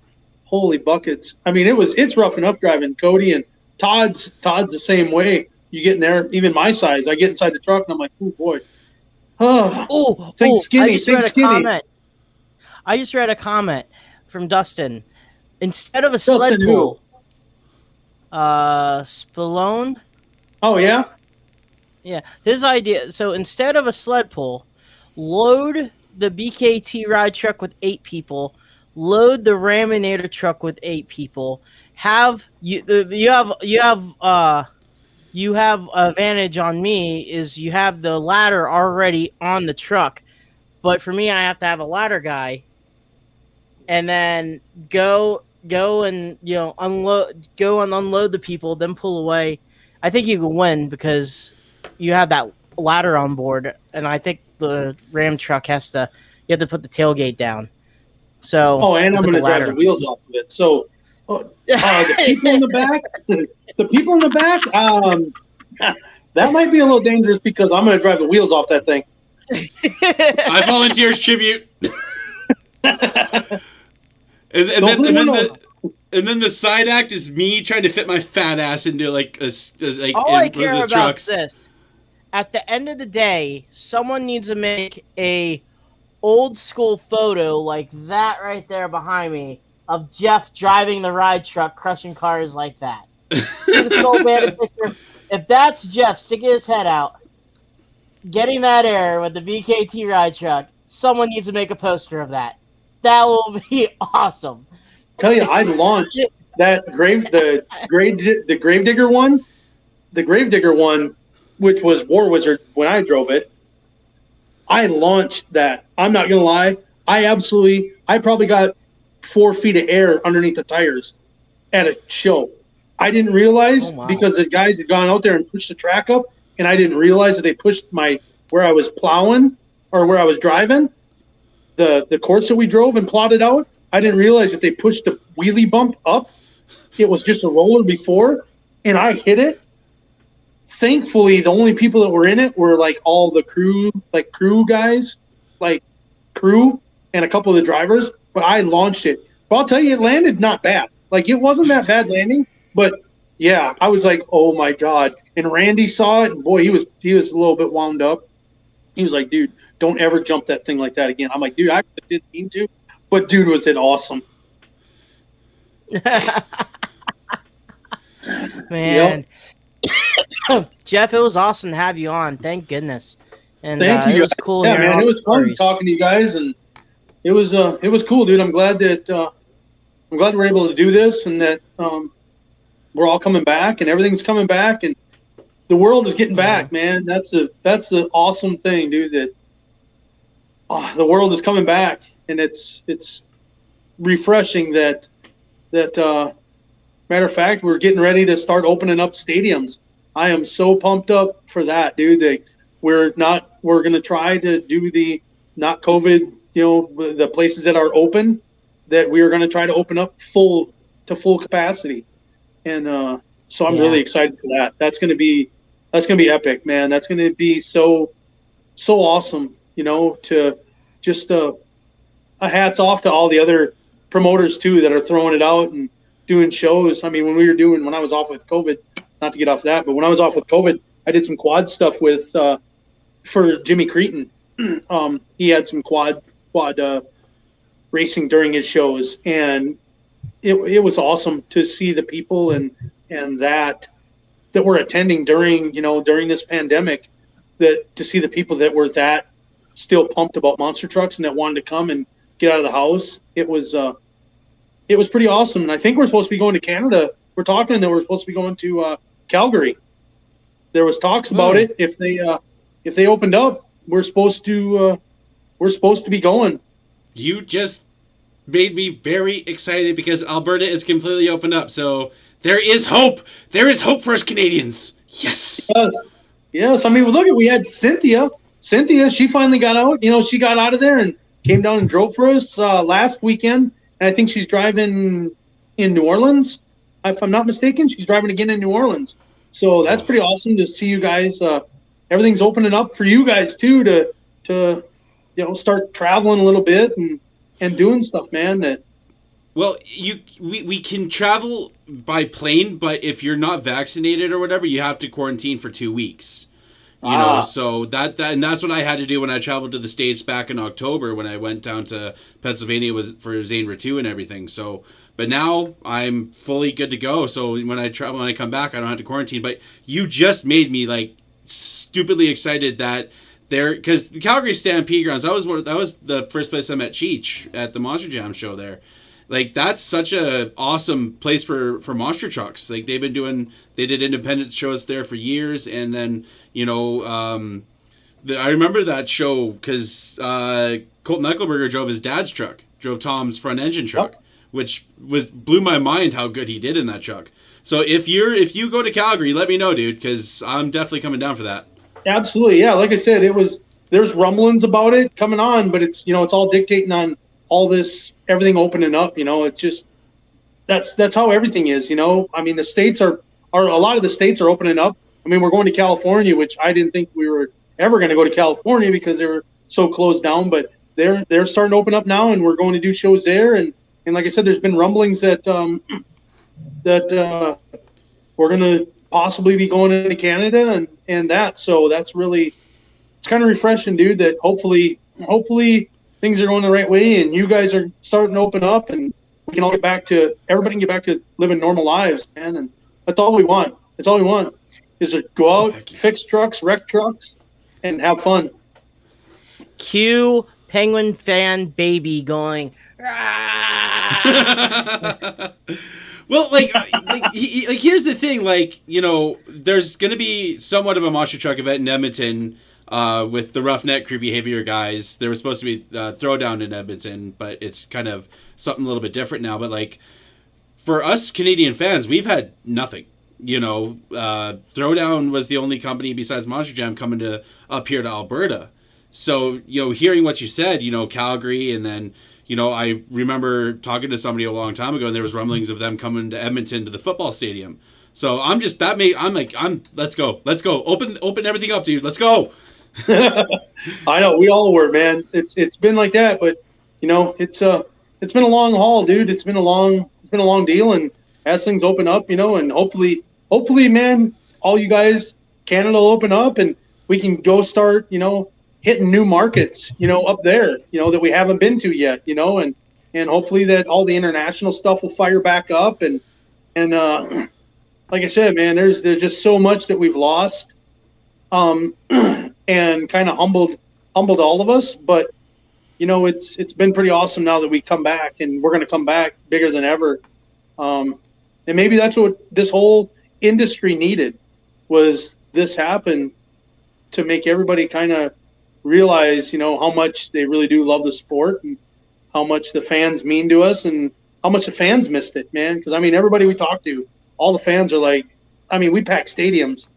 holy buckets. I mean, it's rough enough driving Cody, and Todd's the same way. You get in there, even my size, I get inside the truck and I'm like, oh boy. Skinny. I just read a comment from Dustin. Instead of a sled pull, Spallone. Oh yeah? Yeah. His idea, so instead of a sled pull, load the BKT ride truck with 8 people, load the Raminator truck with 8 people, you have advantage on me is you have the ladder already on the truck, but for me I have to have a ladder guy, and then go and unload the people, then pull away. I think you can win because you have that ladder on board, and I think the Ram truck you have to put the tailgate down. So and I'm going to drive the wheels off of it. So the people in the back, that might be a little dangerous, because I'm going to drive the wheels off that thing. I volunteer as tribute. And then the side act is me trying to fit my fat ass into like all I care about is this. At the end of the day, someone needs to make a old school photo like that right there behind me of Jeff driving the ride truck, crushing cars like that. See the Skull Bandit picture? If that's Jeff sticking his head out, getting that air with the BKT ride truck, someone needs to make a poster of that. That will be awesome. Tell you, I launched that the Gravedigger one, which was War Wizard when I drove it. I launched that. I'm not gonna lie. I probably got 4 feet of air underneath the tires at a show. I didn't realize because the guys had gone out there and pushed the track up, and I didn't realize that they pushed where I was plowing or where I was driving, the course that we drove and plotted out. I didn't realize that they pushed the wheelie bump up. It was just a roller before, and I hit it. Thankfully, the only people that were in it were like all the crew guys, and a couple of the drivers. But I launched it. But I'll tell you, it landed not bad. Like, it wasn't that bad landing. But yeah, I was like, oh my god. And Randy saw it, and boy, he was a little bit wound up. He was like, dude, don't ever jump that thing like that again. I'm like, dude, I didn't mean to. But dude, was it awesome. Man. Yep. Jeff, it was awesome to have you on. Thank goodness. And thank you. It was cool. Yeah, man, it was fun talking to you guys, and it was cool, dude. I'm glad we're able to do this, and that we're all coming back, and everything's coming back, and the world is getting back, man. That's the awesome thing, dude. That the world is coming back, and it's refreshing that matter of fact, we're getting ready to start opening up stadiums. I am so pumped up for that, dude. We're going to try to do the not COVID, the places that are open, that we are going to try to open up to full capacity. And so I'm really excited for that. That's going to be epic, man. That's going to be so awesome, to just a hats off to all the other promoters too that are throwing it out and doing shows. I mean, when I was off with COVID, not to get off that, but when I was off with COVID, I did some quad stuff with for Jimmy Cretin. He had some quad racing during his shows, and it was awesome to see the people and that were attending during this pandemic, that to see the people that were that still pumped about monster trucks and that wanted to come and get out of the house. It was pretty awesome. And I think we're supposed to be going to Canada. We're talking that we're supposed to be going to Calgary. There was talks about it. If they opened up, we're supposed to be going. You just made me very excited because Alberta is completely opened up. So there is hope. There is hope for us Canadians. Yes. Yes. I mean, look, we had Cynthia. She finally got out. She got out of there and came down and drove for us last weekend. And I think she's driving in New Orleans. If I'm not mistaken, she's driving again in New Orleans. So that's pretty awesome to see you guys. Everything's opening up for you guys too to start traveling a little bit and doing stuff, man. Well, we can travel by plane, but if you're not vaccinated or whatever, you have to quarantine for 2 weeks. So and that's what I had to do when I traveled to the States back in October when I went down to Pennsylvania for Zane Ratu and everything. So, but now I'm fully good to go. So when I come back, I don't have to quarantine. But you just made me like stupidly excited that there, because the Calgary Stampede Grounds, that was the first place I met Cheech at the Monster Jam show there. Like, that's such a awesome place for monster trucks. Like, they did independent shows there for years, and then, I remember that show because Colton Eichelberger drove Tom's front engine truck, which blew my mind how good he did in that truck. So if you go to Calgary, let me know, dude, because I'm definitely coming down for that. Absolutely, yeah. Like I said, there's rumblings about it coming on, but it's all dictating on all this, everything opening up. It's just that's how everything is. I mean, the states are a lot of the states are opening up. I mean, we're going to California, which I didn't think we were ever going to go to California because they were so closed down, but they're starting to open up now, and we're going to do shows there. And like I said, there's been rumblings that we're going to possibly be going into Canada and that. So that's really, it's kind of refreshing, dude, that hopefully things are going the right way and you guys are starting to open up and we can all everybody can get back to living normal lives, man. And that's all we want. That's all we want is to go out, fix trucks, wreck trucks, and have fun. Cue Penguin fan baby going, Well, here's the thing. There's going to be somewhat of a monster truck event in Edmonton with the Roughneck Crew Behavior guys. There was supposed to be Throwdown in Edmonton, but it's kind of something a little bit different now. But, for us Canadian fans, we've had nothing. Throwdown was the only company besides Monster Jam coming up here to Alberta. So, hearing what you said, Calgary, and then, I remember talking to somebody a long time ago, and there was rumblings of them coming to Edmonton to the football stadium. So let's go. Open everything up, dude. Let's go. I know, we all were, man. It's been like that, but it's been a long haul, dude. It's been a long deal, and as things open up, and hopefully, man, all you guys, Canada will open up, and we can go start, hitting new markets, up there, that we haven't been to yet, and hopefully that all the international stuff will fire back up, and like I said, man, there's just so much that we've lost, and kind of humbled all of us, but it's been pretty awesome now that we come back, and we're going to come back bigger than ever, and maybe that's what this whole industry needed, was this happen to make everybody kind of realize, how much they really do love the sport and how much the fans mean to us and how much the fans missed it, man. Because, I mean, everybody we talk to, all the fans are like, I mean, we pack stadiums,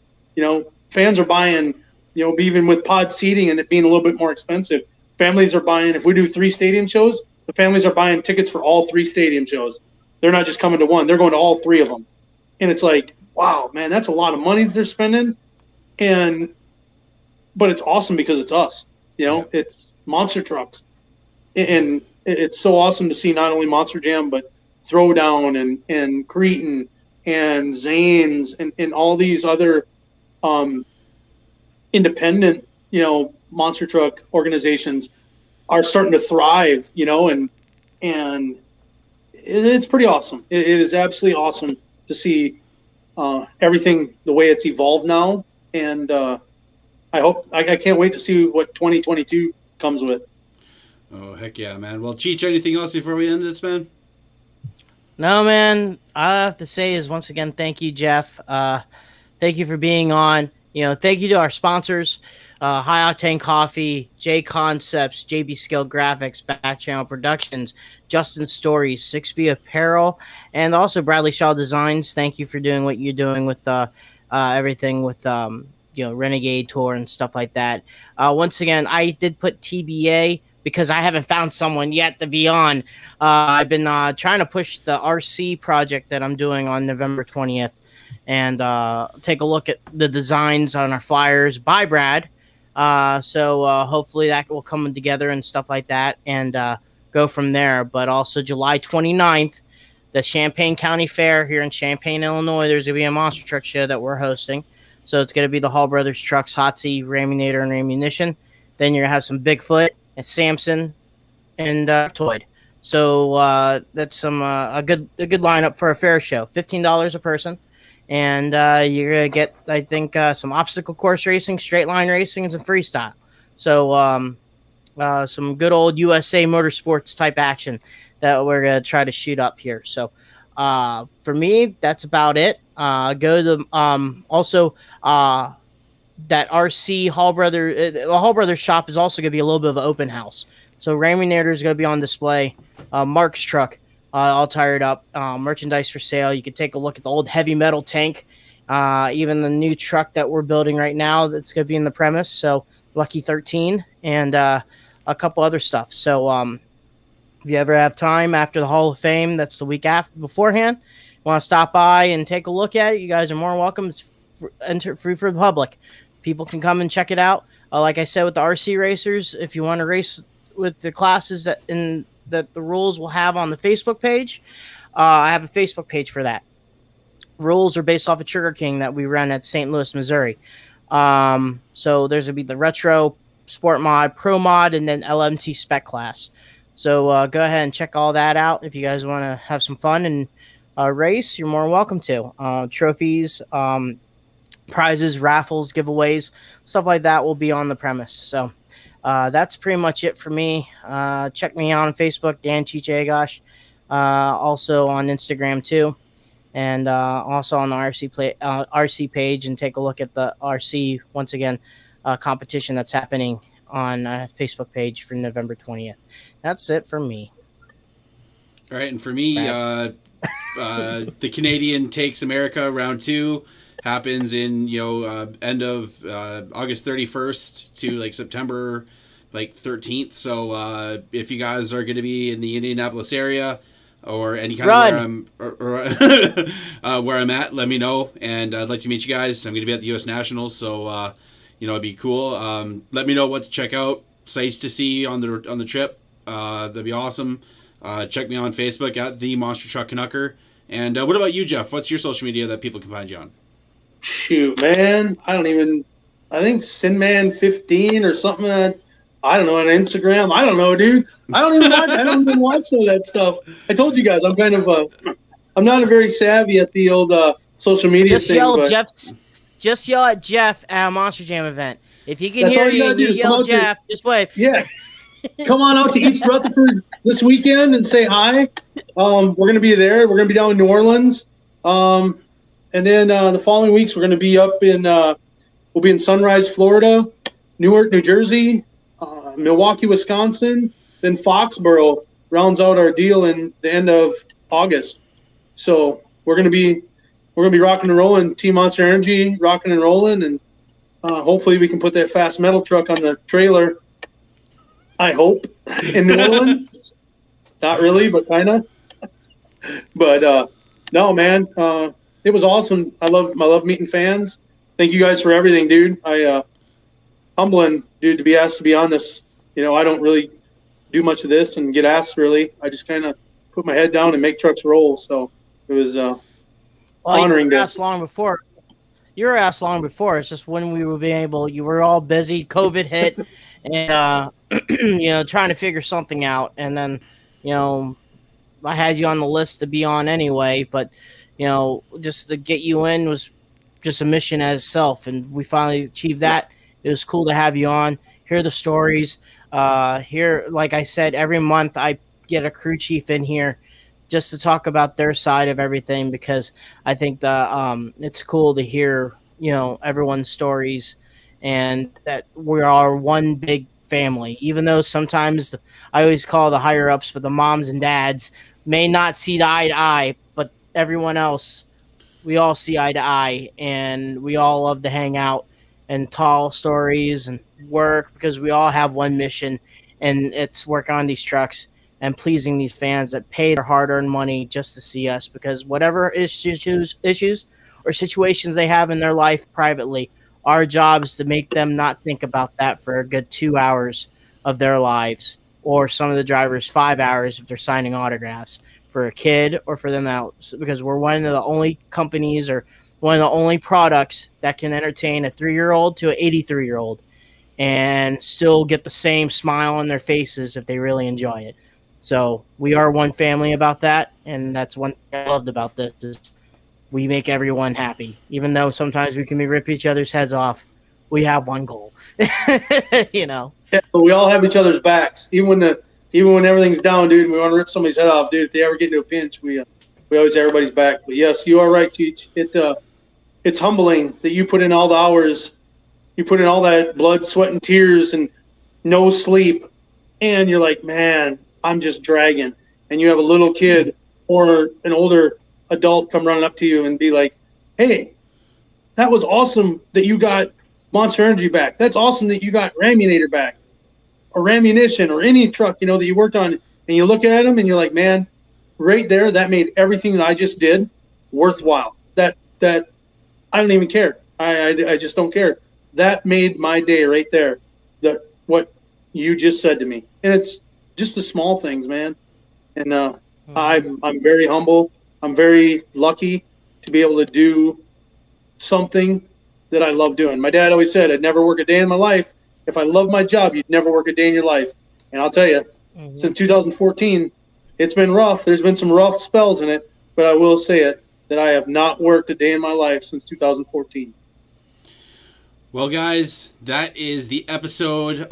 fans are buying, even with pod seating and it being a little bit more expensive, families are buying, if we do 3 stadium shows, the families are buying tickets for all 3 stadium shows. They're not just coming to one, they're going to all 3 of them. And it's like, wow, man, that's a lot of money that they're spending. But it's awesome because it's us, it's monster trucks. And it's so awesome to see not only Monster Jam, but Throwdown and Cretin and Zane's and all these other independent monster truck organizations are starting to thrive, and it's pretty awesome. It is absolutely awesome to see everything the way it's evolved now, and I can't wait to see what 2022 comes with. Oh, heck yeah, man. Well, Cheech, anything else before we end this, man? No, man. All I have to say is once again, thank you, Jeff. Thank you for being on. Thank you to our sponsors, High Octane Coffee, J Concepts, JB Skill Graphics, Back Channel Productions, Justin Stories, 6B Apparel, and also Bradley Shaw Designs. Thank you for doing what you're doing with everything with Renegade Tour and stuff like that. Once again, I did put TBA because I haven't found someone yet to be on. I've been trying to push the RC project that I'm doing on November 20th and take a look at the designs on our flyers by Brad. So hopefully that will come together and stuff like that and go from there. But also July 29th, the Champaign County Fair here in Champaign, Illinois, there's going to be a monster truck show that we're hosting. So it's going to be the Hall Brothers Trucks, Hotsy, Raminator, and Ammunition. Then you're going to have some Bigfoot and Samson and Toyd. So that's some a good lineup for a fair show. $15 a person, and you're gonna get, I think, some obstacle course racing, straight line racing, and some freestyle. So some good old USA Motorsports type action that we're gonna try to shoot up here. So for me, that's about it. Go to also that RC Hall Brothers, the Hall Brothers shop is also going to be a little bit of an open house. So Raminator is going to be on display. Mark's truck, all tired up. Merchandise for sale. You can take a look at the old heavy metal tank. Even the new truck that we're building right now that's going to be in the premise. So Lucky 13 and a couple other stuff. So if you ever have time after the Hall of Fame, that's the week after beforehand, want to stop by and take a look at it, you guys are more welcome. It's free for the public. People can come and check it out. Like I said with the RC racers, if you want to race with the classes that the rules will have on the Facebook page, I have a Facebook page for that. Rules are based off of Sugar King that we run at St. Louis, Missouri. So there's going to be the Retro, Sport Mod, Pro Mod, and then LMT Spec class. So go ahead and check all that out. If you guys want to have some fun and race, you're more welcome to. Trophies, prizes, raffles, giveaways, stuff like that will be on the premise. So that's pretty much it for me. Check me out on Facebook, Dan Cheech Agosh. Also on Instagram too. And also on the RC page, and take a look at the RC, once again, competition that's happening on Facebook page for November 20th. That's it for me. All right, and for me, the Canadian Takes America Round 2 happens in end of August 31st to like September 13th. So if you guys are going to be in the Indianapolis area or any kind of where I'm at, let me know, and I'd like to meet you guys. I'm going to be at the U.S. Nationals, so it'd be cool. Let me know what to check out, sights to see on the trip. That'd be awesome. Check me on Facebook at the Monster Truck Canucker. And what about you, Jeff? What's your social media that people can find you on? Shoot, man, I think Sinman15 or something. I don't know, on Instagram. I don't know, dude. I don't even watch some of that stuff. I told you guys, I'm not very savvy at the old social media thing. Just yell at Jeff at a Monster Jam event. If he can hear you and you yell Jeff, just wave. Yeah. Come on out to East Rutherford this weekend and say hi. We're going to be there. We're going to be down in New Orleans. And then the following weeks, we're going to be we'll be in Sunrise, Florida, Newark, New Jersey, Milwaukee, Wisconsin. Then Foxborough rounds out our deal in the end of August. So we're going to be rocking and rolling. Team Monster Energy rocking and rolling, and hopefully we can put that fast metal truck on the trailer. I hope in New Orleans. Not really, but kind of. But no, man, it was awesome. I love meeting fans. Thank you guys for everything, dude. Humbling, dude, to be asked to be on this. I don't really do much of this and get asked really. I just kind of put my head down and make trucks roll. So it was honoring you asked long before. You were asked long before. It's just when we were being able. You were all busy. COVID hit, and trying to figure something out. And then, I had you on the list to be on anyway. But just to get you in was just a mission as itself, and we finally achieved that. It was cool to have you on, hear the stories. Here, like I said, every month I get a crew chief in here just to talk about their side of everything, because I think it's cool to hear everyone's stories, and that we are one big family. Even though sometimes I always call the higher ups, but the moms and dads may not see eye to eye, but everyone else, we all see eye to eye, and we all love to hang out and tell stories and work, because we all have one mission, and it's work on these trucks and pleasing these fans that pay their hard-earned money just to see us, because whatever issues or situations they have in their life privately, our job is to make them not think about that for a good 2 hours of their lives, or some of the drivers 5 hours if they're signing autographs for a kid or for them else, because we're one of the only companies or one of the only products that can entertain a 3-year-old to an 83-year-old and still get the same smile on their faces if they really enjoy it. So we are one family about that, and that's one thing I loved about this is we make everyone happy. Even though sometimes we can rip each other's heads off, we have one goal. Yeah, we all have each other's backs. Even when everything's down, dude, we want to rip somebody's head off, dude. If they ever get into a pinch, we always have everybody's back. But yes, you are right, Teach. It's humbling that you put in all the hours, you put in all that blood, sweat, and tears, and no sleep, and you're like, man, I'm just dragging. And you have a little kid or an older adult come running up to you and be like, hey, that was awesome that you got Monster Energy back. That's awesome that you got Raminator back, or Ramunition, or any truck, that you worked on. And you look at them and you're like, man, right there, that made everything that I just did worthwhile. That I don't even care. I just don't care. That made my day right there. What you just said to me. And it's just the small things, man. And I'm very humble. I'm very lucky to be able to do something that I love doing. My dad always said, I'd never work a day in my life. If I love my job, you'd never work a day in your life. And I'll tell you, since 2014, it's been rough. There's been some rough spells in it, but I will say it, that I have not worked a day in my life since 2014. Well, guys, that is the episode.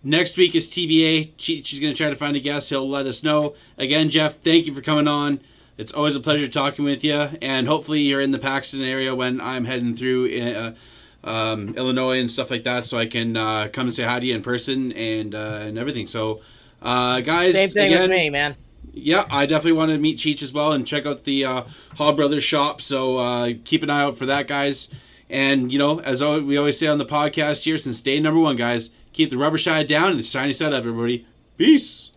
Next week is TBA. She's going to try to find a guest. He'll let us know. Again, Jeff, thank you for coming on. It's always a pleasure talking with you. And hopefully you're in the Paxton area when I'm heading through Illinois and stuff like that, so I can come and say hi to you in person and everything. So, guys, same thing again, with me, man. Yeah, I definitely want to meet Cheech as well and check out the Hall Brothers shop. So keep an eye out for that, guys. And, as we always say on the podcast here, since day number 1, guys, keep the rubber side down and the shiny side up, everybody. Peace.